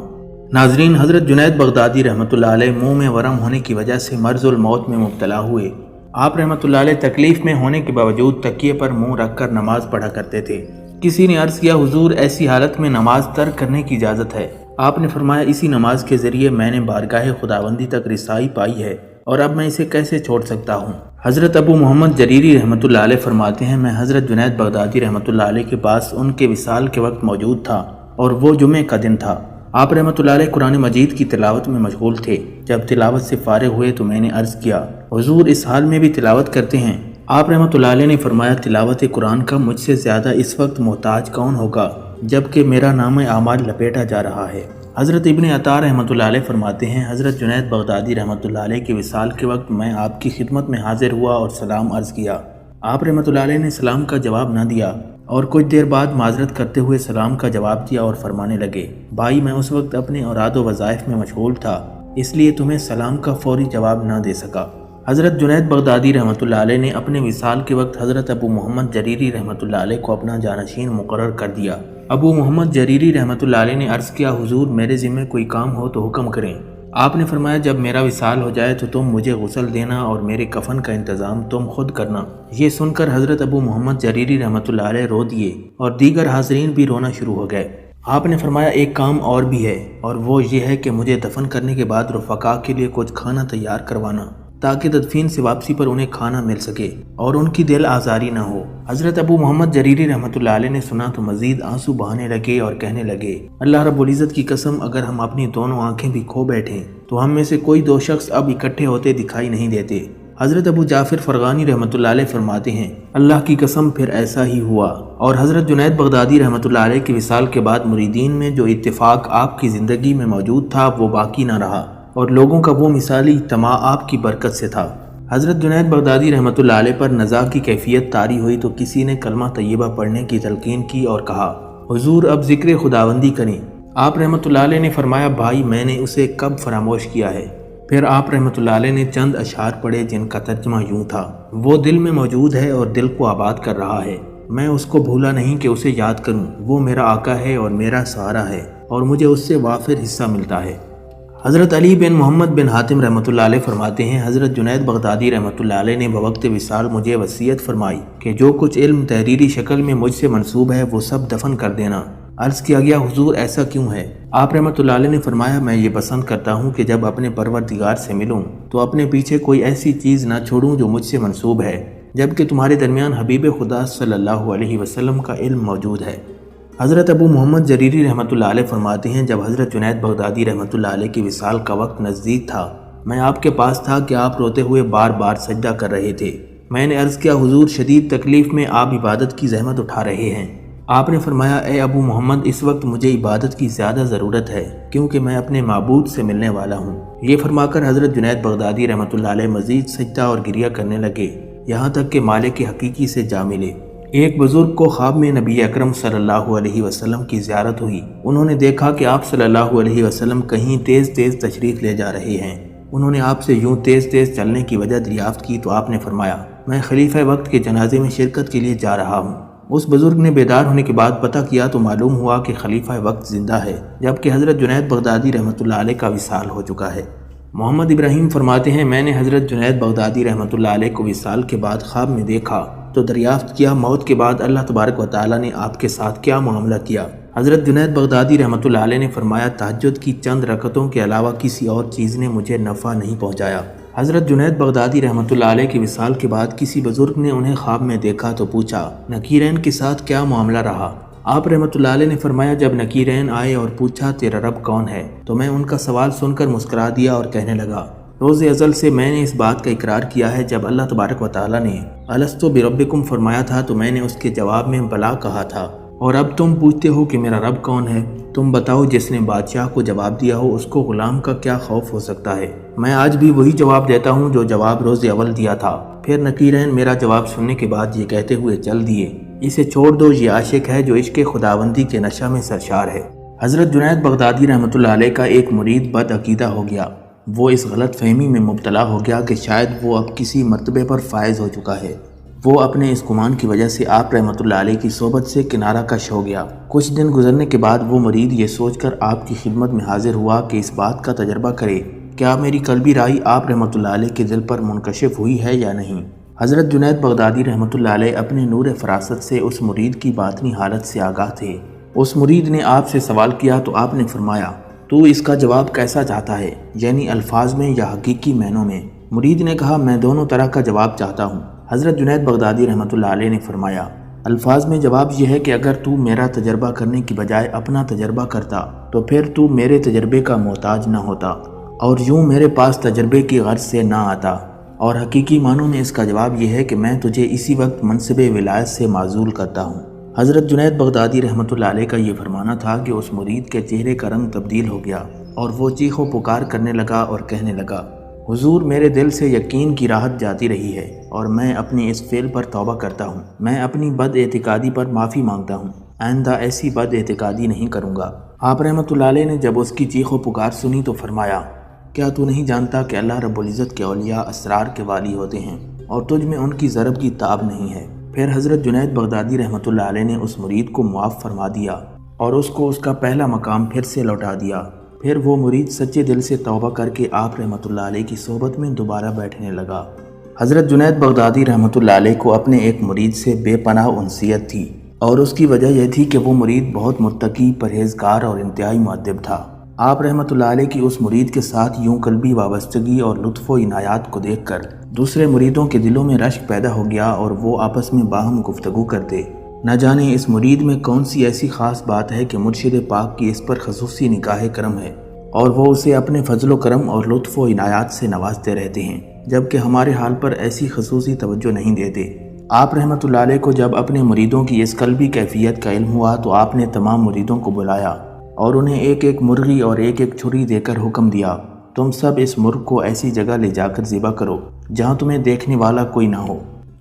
S1: ناظرین، حضرت جنید بغدادی رحمۃ اللہ علیہ منہ میں ورم ہونے کی وجہ سے مرض الموت میں مبتلا ہوئے۔ آپ رحمۃ اللہ علیہ تکلیف میں ہونے کے باوجود تکیے پر منہ رکھ کر نماز پڑھا کرتے تھے۔ کسی نے عرض کیا، حضور، ایسی حالت میں نماز ترک کرنے کی اجازت ہے؟ آپ نے فرمایا، اسی نماز کے ذریعے میں نے بارگاہ خداوندی تک رسائی پائی ہے، اور اب میں اسے کیسے چھوڑ سکتا ہوں؟ حضرت ابو محمد جریری رحمۃ اللہ علیہ فرماتے ہیں، میں حضرت جنید بغدادی رحمۃ اللہ علیہ کے پاس ان کے وصال کے وقت موجود تھا، اور وہ جمعے کا دن تھا۔ آپ رحمۃ اللہ علیہ قرآن مجید کی تلاوت میں مشغول تھے۔ جب تلاوت سے فارغ ہوئے تو میں نے عرض کیا، حضور اس حال میں بھی تلاوت کرتے ہیں؟ آپ رحمۃ اللہ علیہ نے فرمایا، تلاوت قرآن کا مجھ سے زیادہ اس وقت محتاج کون ہوگا جبکہ میرا نام اعمال لپیٹا جا رہا ہے۔ حضرت ابن عطا رحمۃ اللہ علیہ فرماتے ہیں، حضرت جنید بغدادی رحمۃ اللہ علیہ کے وصال کے وقت میں آپ کی خدمت میں حاضر ہوا اور سلام عرض کیا۔ آپ رحمۃ اللہ علیہ نے سلام کا جواب نہ دیا اور کچھ دیر بعد معذرت کرتے ہوئے سلام کا جواب دیا اور فرمانے لگے، بھائی، میں اس وقت اپنے اوراد و وظائف میں مشغول تھا، اس لیے تمہیں سلام کا فوری جواب نہ دے سکا۔ حضرت جنید بغدادی رحمۃ اللہ علیہ نے اپنے وصال کے وقت حضرت ابو محمد جریری رحمۃ اللہ علیہ کو اپنا جانشین مقرر کر دیا۔ ابو محمد جریری رحمۃ اللہ علیہ نے عرض کیا، حضور، میرے ذمہ کوئی کام ہو تو حکم کریں۔ آپ نے فرمایا، جب میرا وصال ہو جائے تو تم مجھے غسل دینا اور میرے کفن کا انتظام تم خود کرنا۔ یہ سن کر حضرت ابو محمد جریری رحمۃ اللہ علیہ رو دیے اور دیگر حاضرین بھی رونا شروع ہو گئے۔ آپ نے فرمایا، ایک کام اور بھی ہے، اور وہ یہ ہے کہ مجھے دفن کرنے کے بعد رفقا کے لیے کچھ کھانا تیار کروانا، تاکہ تدفین سے واپسی پر انہیں کھانا مل سکے اور ان کی دل آزاری نہ ہو۔ حضرت ابو محمد جریری رحمۃ اللہ علیہ نے سنا تو مزید آنسو بہانے لگے اور کہنے لگے، اللہ رب العزت کی قسم، اگر ہم اپنی دونوں آنکھیں بھی کھو بیٹھیں تو ہم میں سے کوئی دو شخص اب اکٹھے ہوتے دکھائی نہیں دیتے۔ حضرت ابو جعفر فرغانی رحمۃ اللہ علیہ فرماتے ہیں، اللہ کی قسم پھر ایسا ہی ہوا، اور حضرت جنید بغدادی رحمۃ اللہ علیہ کے وصال کے بعد مریدین میں جو اتفاق آپ کی زندگی میں موجود تھا وہ باقی نہ رہا، اور لوگوں کا وہ مثالی اجتماع آپ کی برکت سے تھا۔ حضرت جنید بغدادی رحمۃ اللہ علیہ پر نزاع کی کیفیت طاری ہوئی تو کسی نے کلمہ طیبہ پڑھنے کی تلقین کی اور کہا، حضور اب ذکر خداوندی کریں۔ آپ رحمۃ اللہ علیہ نے فرمایا، بھائی، میں نے اسے کب فراموش کیا ہے؟ پھر آپ رحمۃ اللہ علیہ نے چند اشعار پڑھے جن کا ترجمہ یوں تھا، وہ دل میں موجود ہے اور دل کو آباد کر رہا ہے، میں اس کو بھولا نہیں کہ اسے یاد کروں، وہ میرا آقا ہے اور میرا سہارا ہے، اور مجھے اس سے وافر حصہ ملتا ہے۔ حضرت علی بن محمد بن حاتم رحمۃ اللہ علیہ فرماتے ہیں، حضرت جنید بغدادی رحمۃ اللہ علیہ نے بوقت وصال مجھے وصیت فرمائی کہ جو کچھ علم تحریری شکل میں مجھ سے منسوب ہے وہ سب دفن کر دینا۔ عرض کیا گیا، حضور ایسا کیوں ہے؟ آپ رحمۃ اللہ علیہ نے فرمایا، میں یہ پسند کرتا ہوں کہ جب اپنے پروردگار سے ملوں تو اپنے پیچھے کوئی ایسی چیز نہ چھوڑوں جو مجھ سے منسوب ہے، جبکہ تمہارے درمیان حبیب خدا صلی اللہ علیہ وسلم کا علم موجود ہے۔ حضرت ابو محمد جریری رحمۃ اللہ علیہ فرماتے ہیں، جب حضرت جنید بغدادی رحمۃ اللہ علیہ کی وصال کا وقت نزدیک تھا، میں آپ کے پاس تھا کہ آپ روتے ہوئے بار بار سجدہ کر رہے تھے۔ میں نے عرض کیا، حضور شدید تکلیف میں آپ عبادت کی زحمت اٹھا رہے ہیں۔ آپ نے فرمایا، اے ابو محمد، اس وقت مجھے عبادت کی زیادہ ضرورت ہے کیونکہ میں اپنے معبود سے ملنے والا ہوں۔ یہ فرما کر حضرت جنید بغدادی رحمۃ اللہ علیہ مزید سجدہ اور گریہ کرنے لگے، یہاں تک کہ مالک حقیقی سے جا ملے۔ ایک بزرگ کو خواب میں نبی اکرم صلی اللہ علیہ وسلم کی زیارت ہوئی۔ انہوں نے دیکھا کہ آپ صلی اللہ علیہ وسلم کہیں تیز تیز تشریف لے جا رہے ہیں۔ انہوں نے آپ سے یوں تیز تیز چلنے کی وجہ دریافت کی تو آپ نے فرمایا، میں خلیفہ وقت کے جنازے میں شرکت کے لیے جا رہا ہوں۔ اس بزرگ نے بیدار ہونے کے بعد پتہ کیا تو معلوم ہوا کہ خلیفہ وقت زندہ ہے، جبکہ حضرت جنید بغدادی رحمۃ اللہ علیہ کا وصال ہو چکا ہے۔ محمد ابراہیم فرماتے ہیں، میں نے حضرت جنید بغدادی رحمۃ اللہ علیہ کو وصال کے بعد خواب میں دیکھا تو دریافت کیا موت کے بعد اللہ تبارک و تعالیٰ نے آپ کے ساتھ کیا معاملہ کیا۔ حضرت جنید بغدادی رحمۃ اللہ علیہ نے فرمایا، تہجد کی چند رکعتوں کے علاوہ کسی اور چیز نے مجھے نفع نہیں پہنچایا۔ حضرت جنید بغدادی رحمۃ اللہ علیہ کے وصال کے بعد کسی بزرگ نے انہیں خواب میں دیکھا تو پوچھا، نکیرین کے ساتھ کیا معاملہ رہا؟ آپ رحمۃ اللہ علیہ نے فرمایا، جب نکیرین آئے اور پوچھا تیرا رب کون ہے تو میں ان کا سوال سن کر مسکرا دیا اور کہنے لگا، روز ازل سے میں نے اس بات کا اقرار کیا ہے، جب اللہ تبارک و تعالیٰ نے الستو بربکم فرمایا تھا تو میں نے اس کے جواب میں بلا کہا تھا، اور اب تم پوچھتے ہو کہ میرا رب کون ہے؟ تم بتاؤ، جس نے بادشاہ کو جواب دیا ہو اس کو غلام کا کیا خوف ہو سکتا ہے؟ میں آج بھی وہی جواب دیتا ہوں جو جواب روز اول دیا تھا۔ پھر نکیرین میرا جواب سننے کے بعد یہ کہتے ہوئے چل دیے، اسے چھوڑ دو، یہ عاشق ہے جو عشق خداوندی کے نشہ میں سرشار ہے۔ حضرت جنید بغدادی رحمۃ اللہ علیہ کا ایک مرید بد عقیدہ ہو گیا۔ وہ اس غلط فہمی میں مبتلا ہو گیا کہ شاید وہ اب کسی مرتبے پر فائز ہو چکا ہے۔ وہ اپنے اس گمان کی وجہ سے آپ رحمۃ اللہ علیہ کی صحبت سے کنارہ کش ہو گیا۔ کچھ دن گزرنے کے بعد وہ مرید یہ سوچ کر آپ کی خدمت میں حاضر ہوا کہ اس بات کا تجربہ کرے کیا میری قلبی رائے آپ رحمۃ اللہ علیہ کے دل پر منکشف ہوئی ہے یا نہیں۔ حضرت جنید بغدادی رحمۃ اللہ علیہ اپنے نور فراست سے اس مرید کی باطنی حالت سے آگاہ تھے۔ اس مرید نے آپ سے سوال کیا تو آپ نے فرمایا، تو اس کا جواب کیسا چاہتا ہے، یعنی الفاظ میں یا حقیقی معنوں میں؟ مرید نے کہا، میں دونوں طرح کا جواب چاہتا ہوں۔ حضرت جنید بغدادی رحمۃ اللہ علیہ نے فرمایا، الفاظ میں جواب یہ ہے کہ اگر تو میرا تجربہ کرنے کی بجائے اپنا تجربہ کرتا تو پھر تو میرے تجربے کا محتاج نہ ہوتا اور یوں میرے پاس تجربے کی غرض سے نہ آتا، اور حقیقی معنوں میں اس کا جواب یہ ہے کہ میں تجھے اسی وقت منصب ولایت سے معزول کرتا ہوں۔ حضرت جنید بغدادی رحمۃ اللہ علیہ کا یہ فرمانا تھا کہ اس مرید کے چہرے کا رنگ تبدیل ہو گیا اور وہ چیخ و پکار کرنے لگا اور کہنے لگا، حضور میرے دل سے یقین کی راحت جاتی رہی ہے اور میں اپنی اس فعل پر توبہ کرتا ہوں۔ میں اپنی بد اعتقادی پر معافی مانگتا ہوں، آئندہ ایسی بد اعتقادی نہیں کروں گا۔ آپ رحمۃ اللہ علیہ نے جب اس کی چیخ و پکار سنی تو فرمایا، کیا تو نہیں جانتا کہ اللہ رب العزت کے اولیاء اسرار کے والی ہوتے ہیں اور تجھ میں ان کی ضرب کی تاب نہیں ہے؟ پھر حضرت جنید بغدادی رحمۃ اللہ علیہ نے اس مرید کو معاف فرما دیا اور اس کو اس کا پہلا مقام پھر سے لوٹا دیا۔ پھر وہ مرید سچے دل سے توبہ کر کے آپ رحمۃ اللہ علیہ کی صحبت میں دوبارہ بیٹھنے لگا۔ حضرت جنید بغدادی رحمۃ اللہ علیہ کو اپنے ایک مرید سے بے پناہ انسیت تھی، اور اس کی وجہ یہ تھی کہ وہ مرید بہت متقی، پرہیزگار اور انتہائی مؤدب تھا۔ آپ رحمۃ اللہ علیہ کی اس مرید کے ساتھ یوں قلبی وابستگی اور لطف و عنایات کو دیکھ کر دوسرے مریدوں کے دلوں میں رشک پیدا ہو گیا اور وہ آپس میں باہم گفتگو کرتے۔ نہ جانے اس مرید میں کون سی ایسی خاص بات ہے کہ مرشد پاک کی اس پر خصوصی نگاہ کرم ہے اور وہ اسے اپنے فضل و کرم اور لطف و عنایات سے نوازتے رہتے ہیں، جبکہ ہمارے حال پر ایسی خصوصی توجہ نہیں دیتے۔ آپ رحمۃ اللہ علیہ کو جب اپنے مریدوں کی اس قلبی کیفیت کا علم ہوا تو آپ نے تمام مریدوں کو بلایا اور انہیں ایک ایک مرغی اور ایک ایک چھری دے کر حکم دیا، تم سب اس مرغ کو ایسی جگہ لے جا کر ذبح کرو جہاں تمہیں دیکھنے والا کوئی نہ ہو۔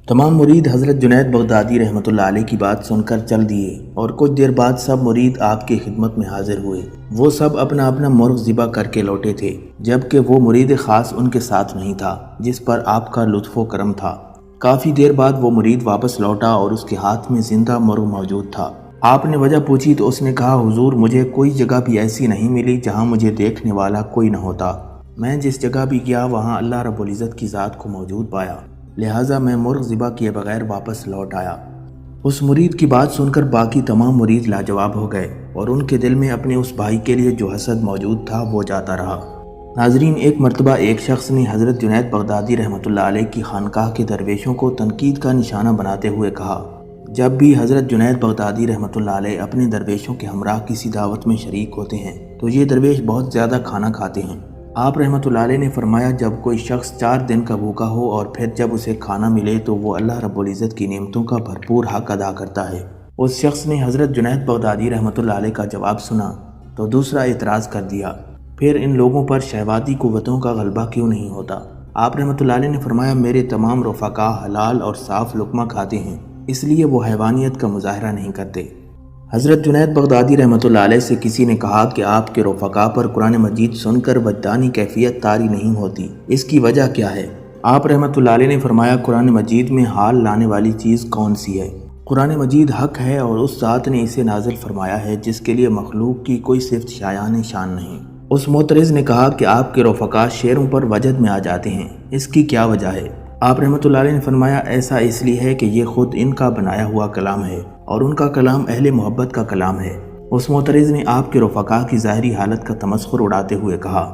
S1: تمام مرید حضرت جنید بغدادی رحمۃ اللہ علیہ کی بات سن کر چل دیے اور کچھ دیر بعد سب مرید آپ کی خدمت میں حاضر ہوئے۔ وہ سب اپنا اپنا مرغ ذبح کر کے لوٹے تھے، جبکہ وہ مرید خاص ان کے ساتھ نہیں تھا جس پر آپ کا لطف و کرم تھا۔ کافی دیر بعد وہ مرید واپس لوٹا اور اس کے ہاتھ میں زندہ مرغ موجود تھا۔ آپ نے وجہ پوچھی تو اس نے کہا حضور مجھے کوئی جگہ بھی ایسی نہیں ملی جہاں مجھے دیکھنے والا کوئی نہ ہوتا، میں جس جگہ بھی گیا وہاں اللہ رب العزت کی ذات کو موجود پایا، لہٰذا میں مرغ ذبح کیے بغیر واپس لوٹ آیا۔ اس مرید کی بات سن کر باقی تمام مرید لاجواب ہو گئے اور ان کے دل میں اپنے اس بھائی کے لیے جو حسد موجود تھا وہ جاتا رہا۔ ناظرین، ایک مرتبہ ایک شخص نے حضرت جنید بغدادی رحمۃ اللہ علیہ کی خانقاہ کے درویشوں کو تنقید کا نشانہ بناتے ہوئے کہا، جب بھی حضرت جنید بغدادی رحمۃ اللہ علیہ اپنے درویشوں کے ہمراہ کسی دعوت میں شریک ہوتے ہیں تو یہ درویش بہت زیادہ کھانا کھاتے ہیں۔ آپ رحمۃ اللہ علیہ نے فرمایا، جب کوئی شخص 4 دن کا بھوکا ہو اور پھر جب اسے کھانا ملے تو وہ اللہ رب العزت کی نعمتوں کا بھرپور حق ادا کرتا ہے۔ اس شخص نے حضرت جنید بغدادی رحمۃ اللہ علیہ کا جواب سنا تو دوسرا اعتراض کر دیا، پھر ان لوگوں پر شہواتی قوتوں کا غلبہ کیوں نہیں ہوتا؟ آپ رحمۃ اللہ علیہ نے فرمایا، میرے تمام رفقا حلال اور صاف لقمہ کھاتے ہیں، اس لیے وہ حیوانیت کا مظاہرہ نہیں کرتے۔ حضرت جنید بغدادی رحمۃ اللہ علیہ سے کسی نے کہا کہ آپ کے رفقا پر قرآن مجید سن کر وجدانی کیفیت طاری نہیں ہوتی، اس کی وجہ کیا ہے؟ آپ رحمۃ اللہ علیہ نے فرمایا، قرآن مجید میں حال لانے والی چیز کون سی ہے؟ قرآن مجید حق ہے اور اس ذات نے اسے نازل فرمایا ہے جس کے لیے مخلوق کی کوئی صفت شایان شان نہیں۔ اس معترض نے کہا کہ آپ کے رفقا شعروں پر وجد میں آ جاتے ہیں، اس کی کیا وجہ ہے؟ آپ رحمۃ اللہ علیہ نے فرمایا، ایسا اس لیے ہے کہ یہ خود ان کا بنایا ہوا کلام ہے اور ان کا کلام اہل محبت کا کلام ہے۔ اس معترض نے آپ کے رفقا کی ظاہری حالت کا تمسخر اڑاتے ہوئے کہا،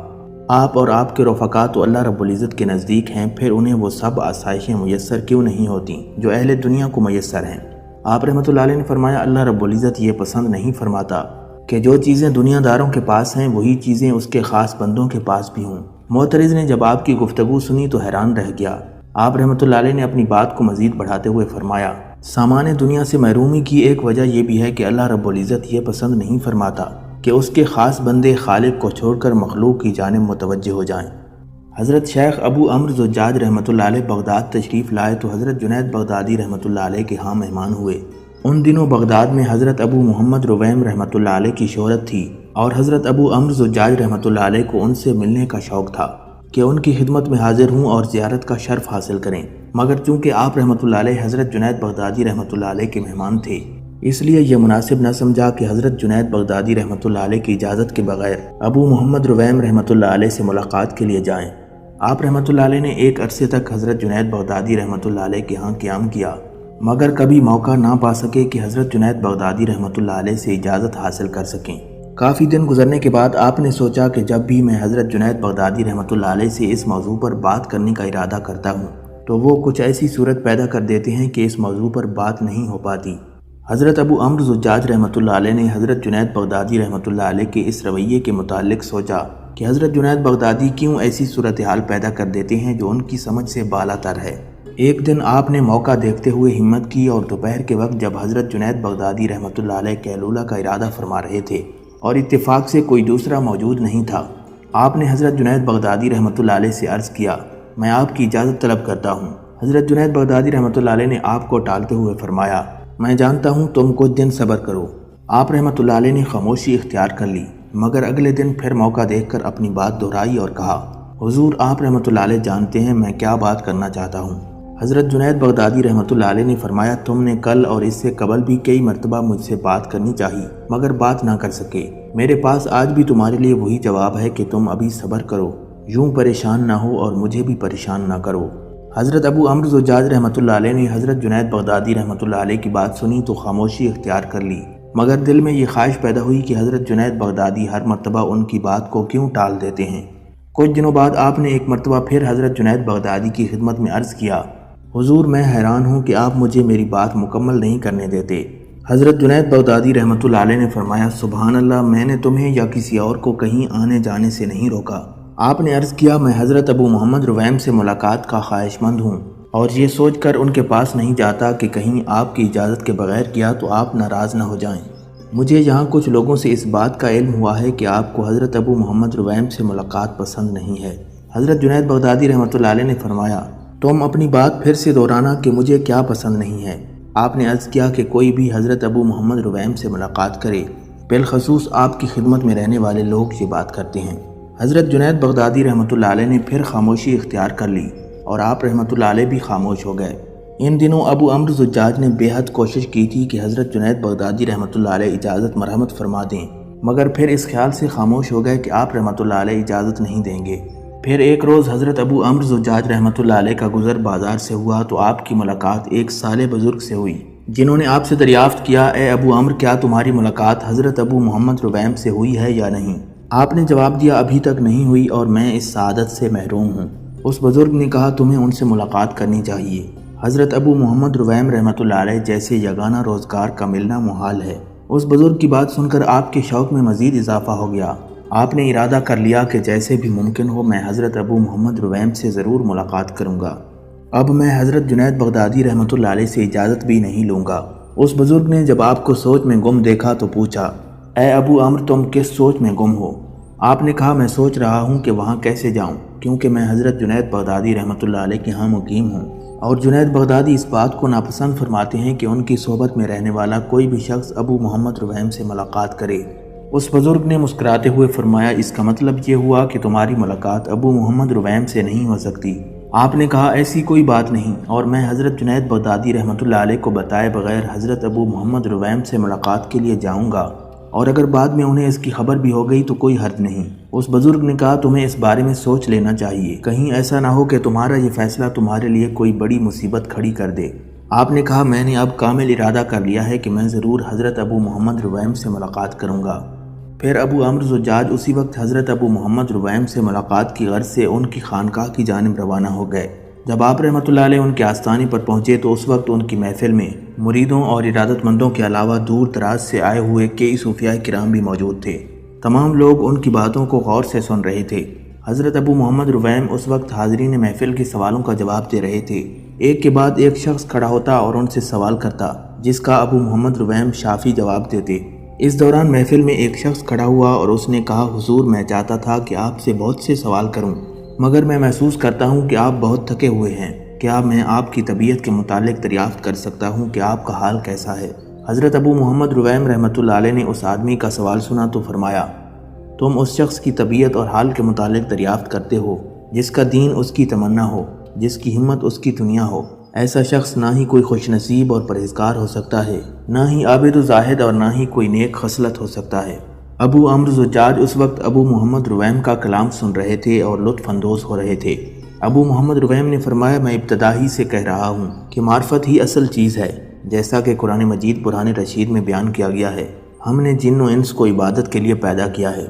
S1: آپ اور آپ کے رفقا تو اللہ رب العزت کے نزدیک ہیں، پھر انہیں وہ سب آسائشیں میسر کیوں نہیں ہوتی جو اہل دنیا کو میسر ہیں؟ آپ رحمۃ اللہ علیہ نے فرمایا، اللہ رب العزت یہ پسند نہیں فرماتا کہ جو چیزیں دنیا داروں کے پاس ہیں وہی چیزیں اس کے خاص بندوں کے پاس بھی ہوں۔ معترض نے جب آپ کی گفتگو سنی تو حیران رہ گیا۔ آپ رحمۃ اللہ علیہ نے اپنی بات کو مزید بڑھاتے ہوئے فرمایا، سامان دنیا سے محرومی کی ایک وجہ یہ بھی ہے کہ اللہ رب العزت یہ پسند نہیں فرماتا کہ اس کے خاص بندے خالق کو چھوڑ کر مخلوق کی جانب متوجہ ہو جائیں۔ حضرت شیخ ابو عمرو زجاج رحمۃ اللہ علیہ بغداد تشریف لائے تو حضرت جنید بغدادی رحمۃ اللہ علیہ کے ہاں مہمان ہوئے۔ ان دنوں بغداد میں حضرت ابو محمد رویم رحمۃ اللہ علیہ کی شہرت تھی اور حضرت ابو عمرو زجاج رحمۃ اللہ علیہ کو ان سے ملنے کا شوق تھا کہ ان کی خدمت میں حاضر ہوں اور زیارت کا شرف حاصل کریں، مگر چونکہ آپ رحمۃ اللہ علیہ حضرت جنید بغدادی رحمۃ اللہ علیہ کے مہمان تھے اس لیے یہ مناسب نہ سمجھا کہ حضرت جنید بغدادی رحمۃ اللہ علیہ کی اجازت کے بغیر ابو محمد رویم رحمۃ اللہ علیہ سے ملاقات کے لیے جائیں۔ آپ رحمۃ اللہ علیہ نے ایک عرصے تک حضرت جنید بغدادی رحمۃ اللہ علیہ کے ہاں قیام کیا، مگر کبھی موقع نہ پا سکے کہ حضرت جنید بغدادی رحمۃ اللہ علیہ سے اجازت حاصل کر سکیں۔ کافی دن گزرنے کے بعد آپ نے سوچا کہ جب بھی میں حضرت جنید بغدادی رحمۃ اللہ علیہ سے اس موضوع پر بات کرنے کا ارادہ کرتا ہوں تو وہ کچھ ایسی صورت پیدا کر دیتے ہیں کہ اس موضوع پر بات نہیں ہو پاتی۔ حضرت ابو عمرو زجاج رحمۃ اللہ علیہ نے حضرت جنید بغدادی رحمۃ اللہ علیہ کے اس رویے کے متعلق سوچا کہ حضرت جنید بغدادی کیوں ایسی صورتحال پیدا کر دیتے ہیں جو ان کی سمجھ سے بالا تر ہے۔ ایک دن آپ نے موقع دیکھتے ہوئے ہمت کی اور دوپہر کے وقت جب حضرت جنید بغدادی رحمۃ اللہ علیہ قیلولہ کا ارادہ فرما رہے تھے اور اتفاق سے کوئی دوسرا موجود نہیں تھا، آپ نے حضرت جنید بغدادی رحمۃ اللہ علیہ سے عرض کیا، میں آپ کی اجازت طلب کرتا ہوں۔ حضرت جنید بغدادی رحمۃ اللہ علیہ نے آپ کو ٹالتے ہوئے فرمایا، میں جانتا ہوں تم کچھ دن صبر کرو۔ آپ رحمۃ اللہ علیہ نے خاموشی اختیار کر لی، مگر اگلے دن پھر موقع دیکھ کر اپنی بات دہرائی اور کہا، حضور آپ رحمۃ اللہ علیہ جانتے ہیں میں کیا بات کرنا چاہتا ہوں۔ حضرت جنید بغدادی رحمۃ اللہ علیہ نے فرمایا، تم نے کل اور اس سے قبل بھی کئی مرتبہ مجھ سے بات کرنی چاہی مگر بات نہ کر سکے۔ میرے پاس آج بھی تمہارے لیے وہی جواب ہے کہ تم ابھی صبر کرو، یوں پریشان نہ ہو اور مجھے بھی پریشان نہ کرو۔ حضرت ابو عمرو زجاج رحمۃ اللہ علیہ نے حضرت جنید بغدادی رحمۃ اللہ علیہ کی بات سنی تو خاموشی اختیار کر لی، مگر دل میں یہ خواہش پیدا ہوئی کہ حضرت جنید بغدادی ہر مرتبہ ان کی بات کو کیوں ٹال دیتے ہیں۔ کچھ دنوں بعد آپ نے ایک مرتبہ پھر حضرت جنید بغدادی کی خدمت میں عرض کیا، حضور میں حیران ہوں کہ آپ مجھے میری بات مکمل نہیں کرنے دیتے۔ حضرت جنید بغدادی رحمۃ اللہ علیہ نے فرمایا، سبحان اللہ، میں نے تمہیں یا کسی اور کو کہیں آنے جانے سے نہیں روکا۔ آپ نے عرض کیا، میں حضرت ابو محمد رویم سے ملاقات کا خواہش مند ہوں اور یہ سوچ کر ان کے پاس نہیں جاتا کہ کہیں آپ کی اجازت کے بغیر کیا تو آپ ناراض نہ ہو جائیں۔ مجھے یہاں کچھ لوگوں سے اس بات کا علم ہوا ہے کہ آپ کو حضرت ابو محمد رویم سے ملاقات پسند نہیں ہے۔ حضرت جنید بغدادی رحمۃ اللہ علیہ نے فرمایا، تم اپنی بات پھر سے دہرانا کہ مجھے کیا پسند نہیں ہے۔ آپ نے عرض کیا کہ کوئی بھی حضرت ابو محمد رویم سے ملاقات کرے، بالخصوص آپ کی خدمت میں رہنے والے لوگ یہ بات کرتے ہیں۔ حضرت جنید بغدادی رحمۃ اللہ علیہ نے پھر خاموشی اختیار کر لی اور آپ رحمۃ اللہ علیہ بھی خاموش ہو گئے۔ ان دنوں ابو عمرو زجاج نے بے حد کوشش کی تھی کہ حضرت جنید بغدادی رحمۃ اللہ علیہ اجازت مرحمت فرما دیں، مگر پھر اس خیال سے خاموش ہو گئے کہ آپ رحمۃ اللہ علیہ اجازت نہیں دیں گے۔ پھر ایک روز حضرت ابو عمرو زجاج رحمۃ اللہ علیہ کا گزر بازار سے ہوا تو آپ کی ملاقات ایک صالح بزرگ سے ہوئی، جنہوں نے آپ سے دریافت کیا، اے ابو عمرو، کیا تمہاری ملاقات حضرت ابو محمد رویم سے ہوئی ہے یا نہیں؟ آپ نے جواب دیا، ابھی تک نہیں ہوئی اور میں اس سعادت سے محروم ہوں۔ اس بزرگ نے کہا، تمہیں ان سے ملاقات کرنی چاہیے۔ حضرت ابو محمد رویم رحمۃ اللہ علیہ جیسے یگانہ روزگار کا ملنا محال ہے۔ اس بزرگ کی بات سن کر آپ کے شوق میں مزید اضافہ ہو گیا۔ آپ نے ارادہ کر لیا کہ جیسے بھی ممکن ہو میں حضرت ابو محمد رویم سے ضرور ملاقات کروں گا۔ اب میں حضرت جنید بغدادی رحمۃ اللہ علیہ سے اجازت بھی نہیں لوں گا۔ اس بزرگ نے جب آپ کو سوچ میں گم دیکھا تو پوچھا، اے ابو عمرو، تم کس سوچ میں گم ہو؟ آپ نے کہا، میں سوچ رہا ہوں کہ وہاں کیسے جاؤں، کیونکہ میں حضرت جنید بغدادی رحمۃ اللہ علیہ کے ہاں مقیم ہوں، اور جنید بغدادی اس بات کو ناپسند فرماتے ہیں کہ ان کی صحبت میں رہنے والا کوئی بھی شخص ابو محمد رویم سے ملاقات کرے۔ اس بزرگ نے مسکراتے ہوئے فرمایا، اس کا مطلب یہ ہوا کہ تمہاری ملاقات ابو محمد رویم سے نہیں ہو سکتی۔ آپ نے کہا، ایسی کوئی بات نہیں، اور میں حضرت جنید بغدادی رحمۃ اللہ علیہ کو بتائے بغیر حضرت ابو محمد رویم سے ملاقات کے لیے جاؤں گا، اور اگر بعد میں انہیں اس کی خبر بھی ہو گئی تو کوئی حرج نہیں۔ اس بزرگ نے کہا، تمہیں اس بارے میں سوچ لینا چاہیے، کہیں ایسا نہ ہو کہ تمہارا یہ فیصلہ تمہارے لیے کوئی بڑی مصیبت کھڑی کر دے۔ آپ نے کہا، میں نے اب کامل ارادہ کر لیا ہے کہ میں ضرور حضرت ابو محمد رویم سے ملاقات کروں گا۔ پھر ابو عمرو زجاج اسی وقت حضرت ابو محمد رویم سے ملاقات کی غرض سے ان کی خانقاہ کی جانب روانہ ہو گئے۔ جب آپ رحمۃ اللہ علیہ ان کے آستانے پر پہنچے تو اس وقت ان کی محفل میں مریدوں اور ارادت مندوں کے علاوہ دور دراز سے آئے ہوئے کئی صوفیاء کرام بھی موجود تھے۔ تمام لوگ ان کی باتوں کو غور سے سن رہے تھے۔ حضرت ابو محمد رویم اس وقت حاضرین محفل کے سوالوں کا جواب دے رہے تھے۔ ایک کے بعد ایک شخص کھڑا ہوتا اور ان سے سوال کرتا، جس کا ابو محمد رویم شافی جواب دیتے۔ اس دوران محفل میں ایک شخص کھڑا ہوا اور اس نے کہا، حضور، میں چاہتا تھا کہ آپ سے بہت سے سوال کروں، مگر میں محسوس کرتا ہوں کہ آپ بہت تھکے ہوئے ہیں۔ کیا میں آپ کی طبیعت کے متعلق دریافت کر سکتا ہوں کہ آپ کا حال کیسا ہے؟ حضرت ابو محمد رویم رحمۃ اللہ علیہ نے اس آدمی کا سوال سنا تو فرمایا، تم اس شخص کی طبیعت اور حال کے متعلق دریافت کرتے ہو جس کا دین اس کی تمنا ہو، جس کی ہمت اس کی دنیا ہو۔ ایسا شخص نہ ہی کوئی خوش نصیب اور پرہیزگار ہو سکتا ہے، نہ ہی عابد و زاہد، اور نہ ہی کوئی نیک خصلت ہو سکتا ہے۔ ابو عمرو زجاج اس وقت ابو محمد رویم کا کلام سن رہے تھے اور لطف اندوز ہو رہے تھے۔ ابو محمد رویم نے فرمایا، میں ابتدا ہی سے کہہ رہا ہوں کہ معرفت ہی اصل چیز ہے، جیسا کہ قرآن مجید برہان رشید میں بیان کیا گیا ہے، ہم نے جن و انس کو عبادت کے لیے پیدا کیا ہے۔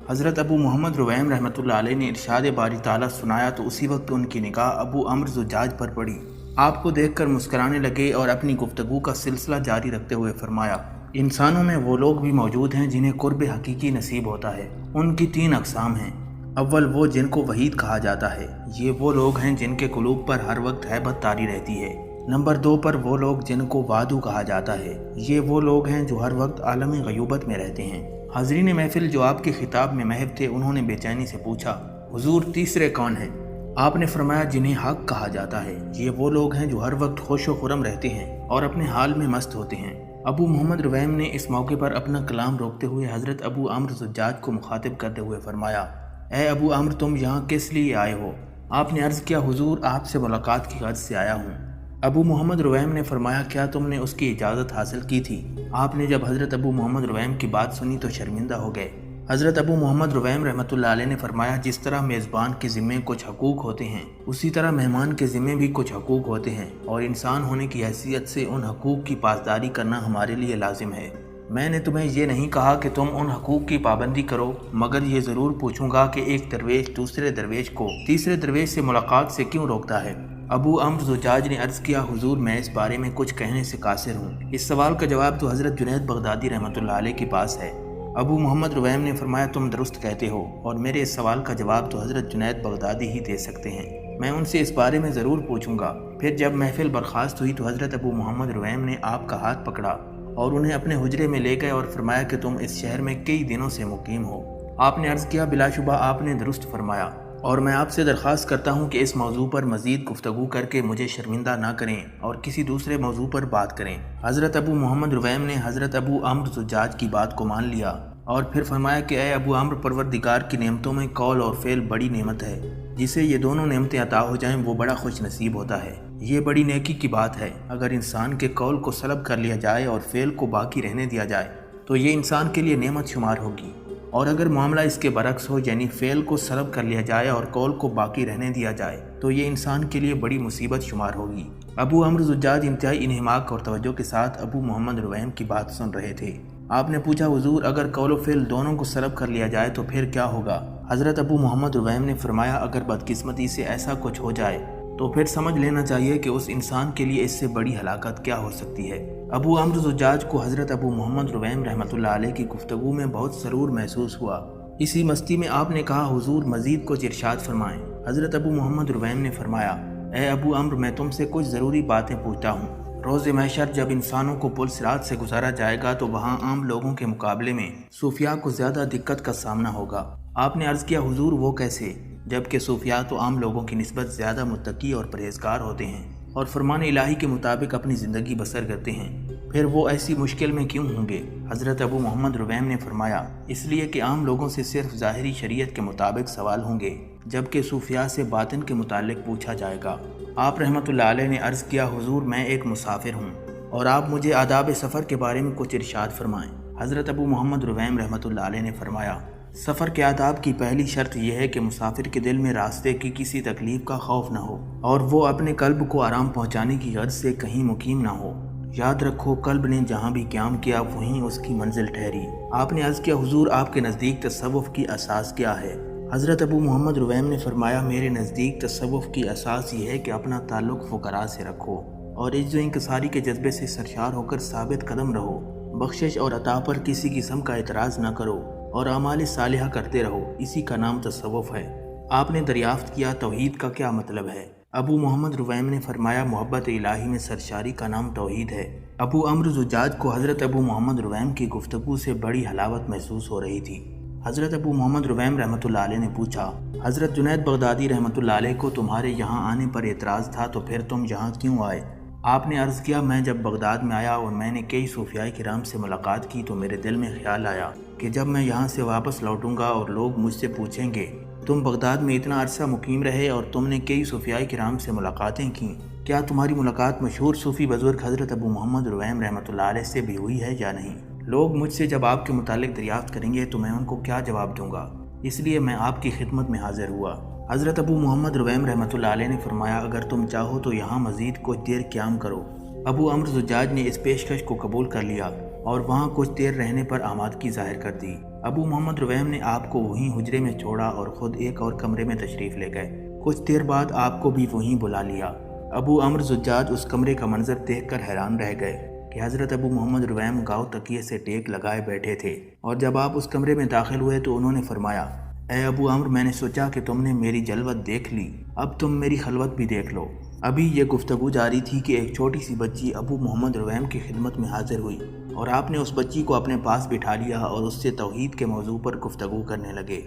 S1: حضرت ابو محمد رویم رحمۃ اللہ علیہ نے ارشاد باری تعالیٰ سنایا تو اسی وقت ان کی نگاہ ابو عمرو زجاج پر پڑی۔ آپ کو دیکھ کر مسکرانے لگے اور اپنی گفتگو کا سلسلہ جاری رکھتے ہوئے فرمایا، انسانوں میں وہ لوگ بھی موجود ہیں جنہیں قرب حقیقی نصیب ہوتا ہے۔ ان کی 3 اقسام ہیں۔ اول وہ جن کو وحید کہا جاتا ہے، یہ وہ لوگ ہیں جن کے قلوب پر ہر وقت ہیبت طاری رہتی ہے۔ نمبر 2 پر وہ لوگ جن کو وادو کہا جاتا ہے، یہ وہ لوگ ہیں جو ہر وقت عالم غیوبت میں رہتے ہیں۔ حاضرین محفل جو آپ کے خطاب میں محو تھے، انہوں نے بے چینی سے پوچھا، حضور، تیسرے کون ہیں؟ آپ نے فرمایا، جنہیں حق کہا جاتا ہے، یہ وہ لوگ ہیں جو ہر وقت خوش و خرم رہتے ہیں اور اپنے حال میں مست ہوتے ہیں۔ ابو محمد رویم نے اس موقع پر اپنا کلام روکتے ہوئے حضرت ابو عمرو زجاج کو مخاطب کرتے ہوئے فرمایا، اے ابو عمرو، تم یہاں کس لیے آئے ہو؟ آپ نے عرض کیا، حضور، آپ سے ملاقات کی غرض سے آیا ہوں۔ ابو محمد رویم نے فرمایا، کیا تم نے اس کی اجازت حاصل کی تھی؟ آپ نے جب حضرت ابو محمد رویم کی بات سنی تو شرمندہ ہو گئے۔ حضرت ابو محمد رویم رحمۃ اللہ علیہ نے فرمایا، جس طرح میزبان کے ذمے کچھ حقوق ہوتے ہیں، اسی طرح مہمان کے ذمے بھی کچھ حقوق ہوتے ہیں، اور انسان ہونے کی حیثیت سے ان حقوق کی پاسداری کرنا ہمارے لیے لازم ہے۔ میں نے تمہیں یہ نہیں کہا کہ تم ان حقوق کی پابندی کرو، مگر یہ ضرور پوچھوں گا کہ ایک درویش دوسرے درویش کو تیسرے درویش سے ملاقات سے کیوں روکتا ہے؟ ابو عمرو زجاج نے عرض کیا، حضور، میں اس بارے میں کچھ کہنے سے قاصر ہوں۔ اس سوال کا جواب تو حضرت جنید بغدادی رحمۃ اللہ علیہ کے پاس ہے۔ ابو محمد رویم نے فرمایا، تم درست کہتے ہو، اور میرے اس سوال کا جواب تو حضرت جنید بغدادی ہی دے سکتے ہیں۔ میں ان سے اس بارے میں ضرور پوچھوں گا۔ پھر جب محفل برخاست ہوئی تو حضرت ابو محمد رویم نے آپ کا ہاتھ پکڑا اور انہیں اپنے حجرے میں لے گئے اور فرمایا کہ تم اس شہر میں کئی دنوں سے مقیم ہو۔ آپ نے عرض کیا، بلا شبہ آپ نے درست فرمایا، اور میں آپ سے درخواست کرتا ہوں کہ اس موضوع پر مزید گفتگو کر کے مجھے شرمندہ نہ کریں اور کسی دوسرے موضوع پر بات کریں۔ حضرت ابو محمد رویم نے حضرت ابو عمرو زجاج کی بات کو مان لیا اور پھر فرمایا کہ اے ابو عمرو، پروردگار کی نعمتوں میں قول اور فعل بڑی نعمت ہے، جسے یہ دونوں نعمتیں عطا ہو جائیں وہ بڑا خوش نصیب ہوتا ہے۔ یہ بڑی نیکی کی بات ہے۔ اگر انسان کے قول کو سلب کر لیا جائے اور فعل کو باقی رہنے دیا جائے تو یہ انسان کے لیے نعمت شمار ہوگی، اور اگر معاملہ اس کے برعکس ہو، یعنی فعل کو سلب کر لیا جائے اور قول کو باقی رہنے دیا جائے، تو یہ انسان کے لیے بڑی مصیبت شمار ہوگی۔ ابو عمرو زجاج انتہائی انہماک اور توجہ کے ساتھ ابو محمد رویم کی بات سن رہے تھے۔ آپ نے پوچھا، حضور اگر قول و فعل دونوں کو سلب کر لیا جائے تو پھر کیا ہوگا؟ حضرت ابو محمد رویم نے فرمایا، اگر بدقسمتی سے ایسا کچھ ہو جائے تو پھر سمجھ لینا چاہیے کہ اس انسان کے لیے اس سے بڑی ہلاکت کیا ہو سکتی ہے۔ ابو عمرو زجاج کو حضرت ابو محمد رویم رحمۃ اللہ علیہ کی گفتگو میں بہت سرور محسوس ہوا۔ اسی مستی میں آپ نے کہا، حضور مزید کچھ ارشاد فرمائیں۔ حضرت ابو محمد رویم نے فرمایا، اے ابو عمرو، میں تم سے کچھ ضروری باتیں پوچھتا ہوں۔ روز محشر جب انسانوں کو پل صراط سے گزارا جائے گا تو وہاں عام لوگوں کے مقابلے میں صوفیاء کو زیادہ دقت کا سامنا ہوگا۔ آپ نے عرض کیا، حضور وہ کیسے؟ جبکہ صوفیاء تو عام لوگوں کی نسبت زیادہ متقی اور پرہیزگار ہوتے ہیں اور فرمان الہی کے مطابق اپنی زندگی بسر کرتے ہیں، پھر وہ ایسی مشکل میں کیوں ہوں گے؟ حضرت ابو محمد رویم نے فرمایا، اس لیے کہ عام لوگوں سے صرف ظاہری شریعت کے مطابق سوال ہوں گے، جبکہ صوفیاء سے باطن کے متعلق پوچھا جائے گا۔ آپ رحمۃ اللہ علیہ نے عرض کیا، حضور میں ایک مسافر ہوں اور آپ مجھے آداب سفر کے بارے میں کچھ ارشاد فرمائیں۔ حضرت ابو محمد رویم رحمۃ اللہ علیہ نے فرمایا، سفر کے آداب کی پہلی شرط یہ ہے کہ مسافر کے دل میں راستے کی کسی تکلیف کا خوف نہ ہو اور وہ اپنے قلب کو آرام پہنچانے کی غرض سے کہیں مقیم نہ ہو۔ یاد رکھو، قلب نے جہاں بھی قیام کیا وہیں اس کی منزل ٹھہری۔ آپ نے عرض کیا، حضور آپ کے نزدیک تصوف کی اساس کیا ہے؟ حضرت ابو محمد رویم نے فرمایا، میرے نزدیک تصوف کی اساس یہ ہے کہ اپنا تعلق فقراء سے رکھو اور عجز و انکساری کے جذبے سے سرشار ہو کر ثابت قدم رہو، بخشش اور عطا پر کسی قسم کا اعتراض نہ کرو اور اعمال صالحہ کرتے رہو، اسی کا نام تصوف ہے۔ آپ نے دریافت کیا، توحید کا کیا مطلب ہے؟ ابو محمد رویم نے فرمایا، محبت الہی میں سرشاری کا نام توحید ہے۔ ابو عمرو زجاج کو حضرت ابو محمد رویم کی گفتگو سے بڑی حلاوت محسوس ہو رہی تھی۔ حضرت ابو محمد رویم رحمۃ اللہ علیہ نے پوچھا، حضرت جنید بغدادی رحمۃ اللہ علیہ کو تمہارے یہاں آنے پر اعتراض تھا تو پھر تم یہاں کیوں آئے؟ آپ نے عرض کیا، میں جب بغداد میں آیا اور میں نے کئی صوفیاء کرام سے ملاقات کی تو میرے دل میں خیال آیا کہ جب میں یہاں سے واپس لوٹوں گا اور لوگ مجھ سے پوچھیں گے، تم بغداد میں اتنا عرصہ مقیم رہے اور تم نے کئی صوفیاء کرام سے ملاقاتیں کیں، کیا تمہاری ملاقات مشہور صوفی بزرگ حضرت ابو محمد رویم رحمۃ اللہ علیہ سے بھی ہوئی ہے یا نہیں؟ لوگ مجھ سے جب آپ کے متعلق دریافت کریں گے تو میں ان کو کیا جواب دوں گا؟ اس لیے میں آپ کی خدمت میں حاضر ہوا۔ حضرت ابو محمد رویم رحمۃ اللہ علیہ نے فرمایا، اگر تم چاہو تو یہاں مزید کچھ دیر قیام کرو۔ ابو عمرو زجاج نے اس پیشکش کو قبول کر لیا اور وہاں کچھ دیر رہنے پر آمادگی ظاہر کر دی۔ ابو محمد رویم نے آپ کو وہیں حجرے میں چھوڑا اور خود ایک اور کمرے میں تشریف لے گئے۔ کچھ دیر بعد آپ کو بھی وہیں بلا لیا۔ ابو عمرو زجاج اس کمرے کا منظر دیکھ کر حیران رہ گئے کہ حضرت ابو محمد رویم گاؤ تکیے سے ٹیک لگائے بیٹھے تھے، اور جب آپ اس کمرے میں داخل ہوئے تو انہوں نے فرمایا، اے ابو عمرو، میں نے سوچا کہ تم نے میری جلوت دیکھ لی، اب تم میری خلوت بھی دیکھ لو۔ ابھی یہ گفتگو جاری تھی کہ ایک چھوٹی سی بچی ابو محمد رویم کی خدمت میں حاضر ہوئی اور آپ نے اس بچی کو اپنے پاس بٹھا لیا اور اس سے توحید کے موضوع پر گفتگو کرنے لگے۔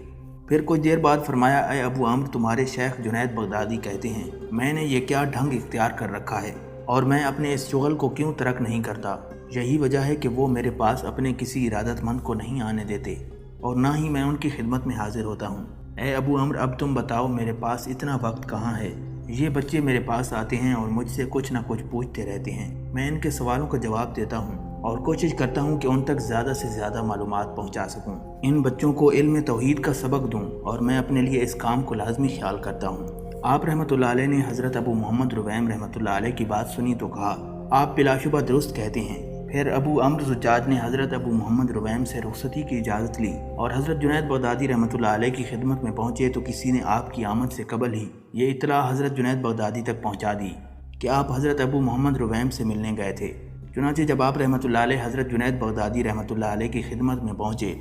S1: پھر کچھ دیر بعد فرمایا، اے ابو عمرو، تمہارے شیخ جنید بغدادی کہتے ہیں میں نے یہ کیا ڈھنگ اختیار کر رکھا ہے اور میں اپنے اس شغل کو کیوں ترک نہیں کرتا؟ یہی وجہ ہے کہ وہ میرے پاس اپنے کسی ارادت مند کو نہیں آنے دیتے اور نہ ہی میں ان کی خدمت میں حاضر ہوتا ہوں۔ اے ابو عمرو، اب تم بتاؤ، میرے پاس اتنا وقت کہاں ہے؟ یہ بچے میرے پاس آتے ہیں اور مجھ سے کچھ نہ کچھ پوچھتے رہتے ہیں، میں ان کے سوالوں کا جواب دیتا ہوں اور کوشش کرتا ہوں کہ ان تک زیادہ سے زیادہ معلومات پہنچا سکوں، ان بچوں کو علم توحید کا سبق دوں، اور میں اپنے لیے اس کام کو لازمی خیال کرتا ہوں۔ آپ رحمۃ اللہ علیہ نے حضرت ابو محمد رویم رحمۃ اللہ علیہ کی بات سنی تو کہا، آپ بلا شبہ درست کہتے ہیں۔ پھر ابو عمرو زجاج نے حضرت ابو محمد رویم سے رخصتی کی اجازت لی اور حضرت جنید بغدادی رحمۃ اللہ علیہ کی خدمت میں پہنچے تو کسی نے آپ کی آمد سے قبل ہی یہ اطلاع حضرت جنید بغدادی تک پہنچا دی کہ آپ حضرت ابو محمد رویم سے ملنے گئے تھے۔ چنانچہ جب آپ رحمۃ اللہ علیہ حضرت جنید بغدادی رحمۃ اللہ علیہ کی خدمت میں پہنچے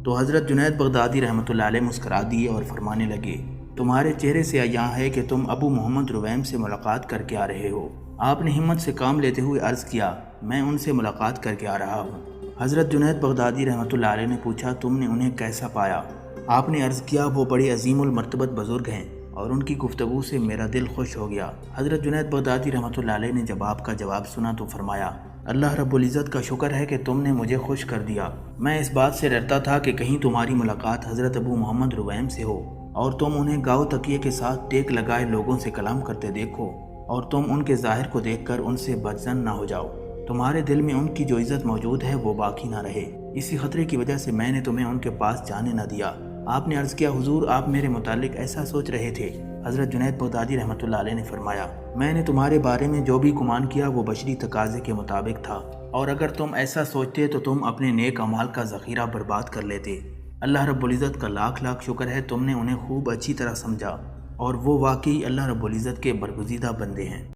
S1: تو حضرت جنید بغدادی رحمۃ اللہ علیہ مسکرا دیے اور فرمانے لگے، تمہارے چہرے سے عیاں ہے کہ تم ابو محمد رویم سے ملاقات کر کے آ رہے ہو۔ آپ نے ہمت سے کام لیتے ہوئے عرض کیا، میں ان سے ملاقات کر کے آ رہا ہوں۔ حضرت جنید بغدادی رحمۃ اللہ علیہ نے پوچھا، تم نے انہیں کیسا پایا؟ آپ نے عرض کیا، وہ بڑے عظیم المرتبت بزرگ ہیں اور ان کی گفتگو سے میرا دل خوش ہو گیا۔ حضرت جنید بغدادی رحمۃ اللہ علیہ نے جب آپ کا جواب سنا تو فرمایا، اللہ رب العزت کا شکر ہے کہ تم نے مجھے خوش کر دیا۔ میں اس بات سے ڈرتا تھا کہ کہیں تمہاری ملاقات حضرت ابو محمد رویم سے ہو اور تم انہیں گاؤ تکیے کے ساتھ ٹیک لگائے لوگوں سے کلام کرتے دیکھو اور تم ان کے ظاہر کو دیکھ کر ان سے بدظن نہ ہو جاؤ، تمہارے دل میں ان کی جو عزت موجود ہے وہ باقی نہ رہے۔ اسی خطرے کی وجہ سے میں نے تمہیں ان کے پاس جانے نہ دیا۔ آپ نے عرض کیا، حضور آپ میرے متعلق ایسا سوچ رہے تھے؟ حضرت جنید بغدادی رحمۃ اللہ علیہ نے فرمایا، میں نے تمہارے بارے میں جو بھی گمان کیا وہ بشری تقاضے کے مطابق تھا، اور اگر تم ایسا سوچتے تو تم اپنے نیک اعمال کا ذخیرہ برباد کر لیتے۔ اللہ رب العزت کا لاکھ لاکھ شکر ہے تم نے انہیں خوب اچھی طرح سمجھا، اور وہ واقعی اللہ رب العزت کے برگزیدہ بندے ہیں۔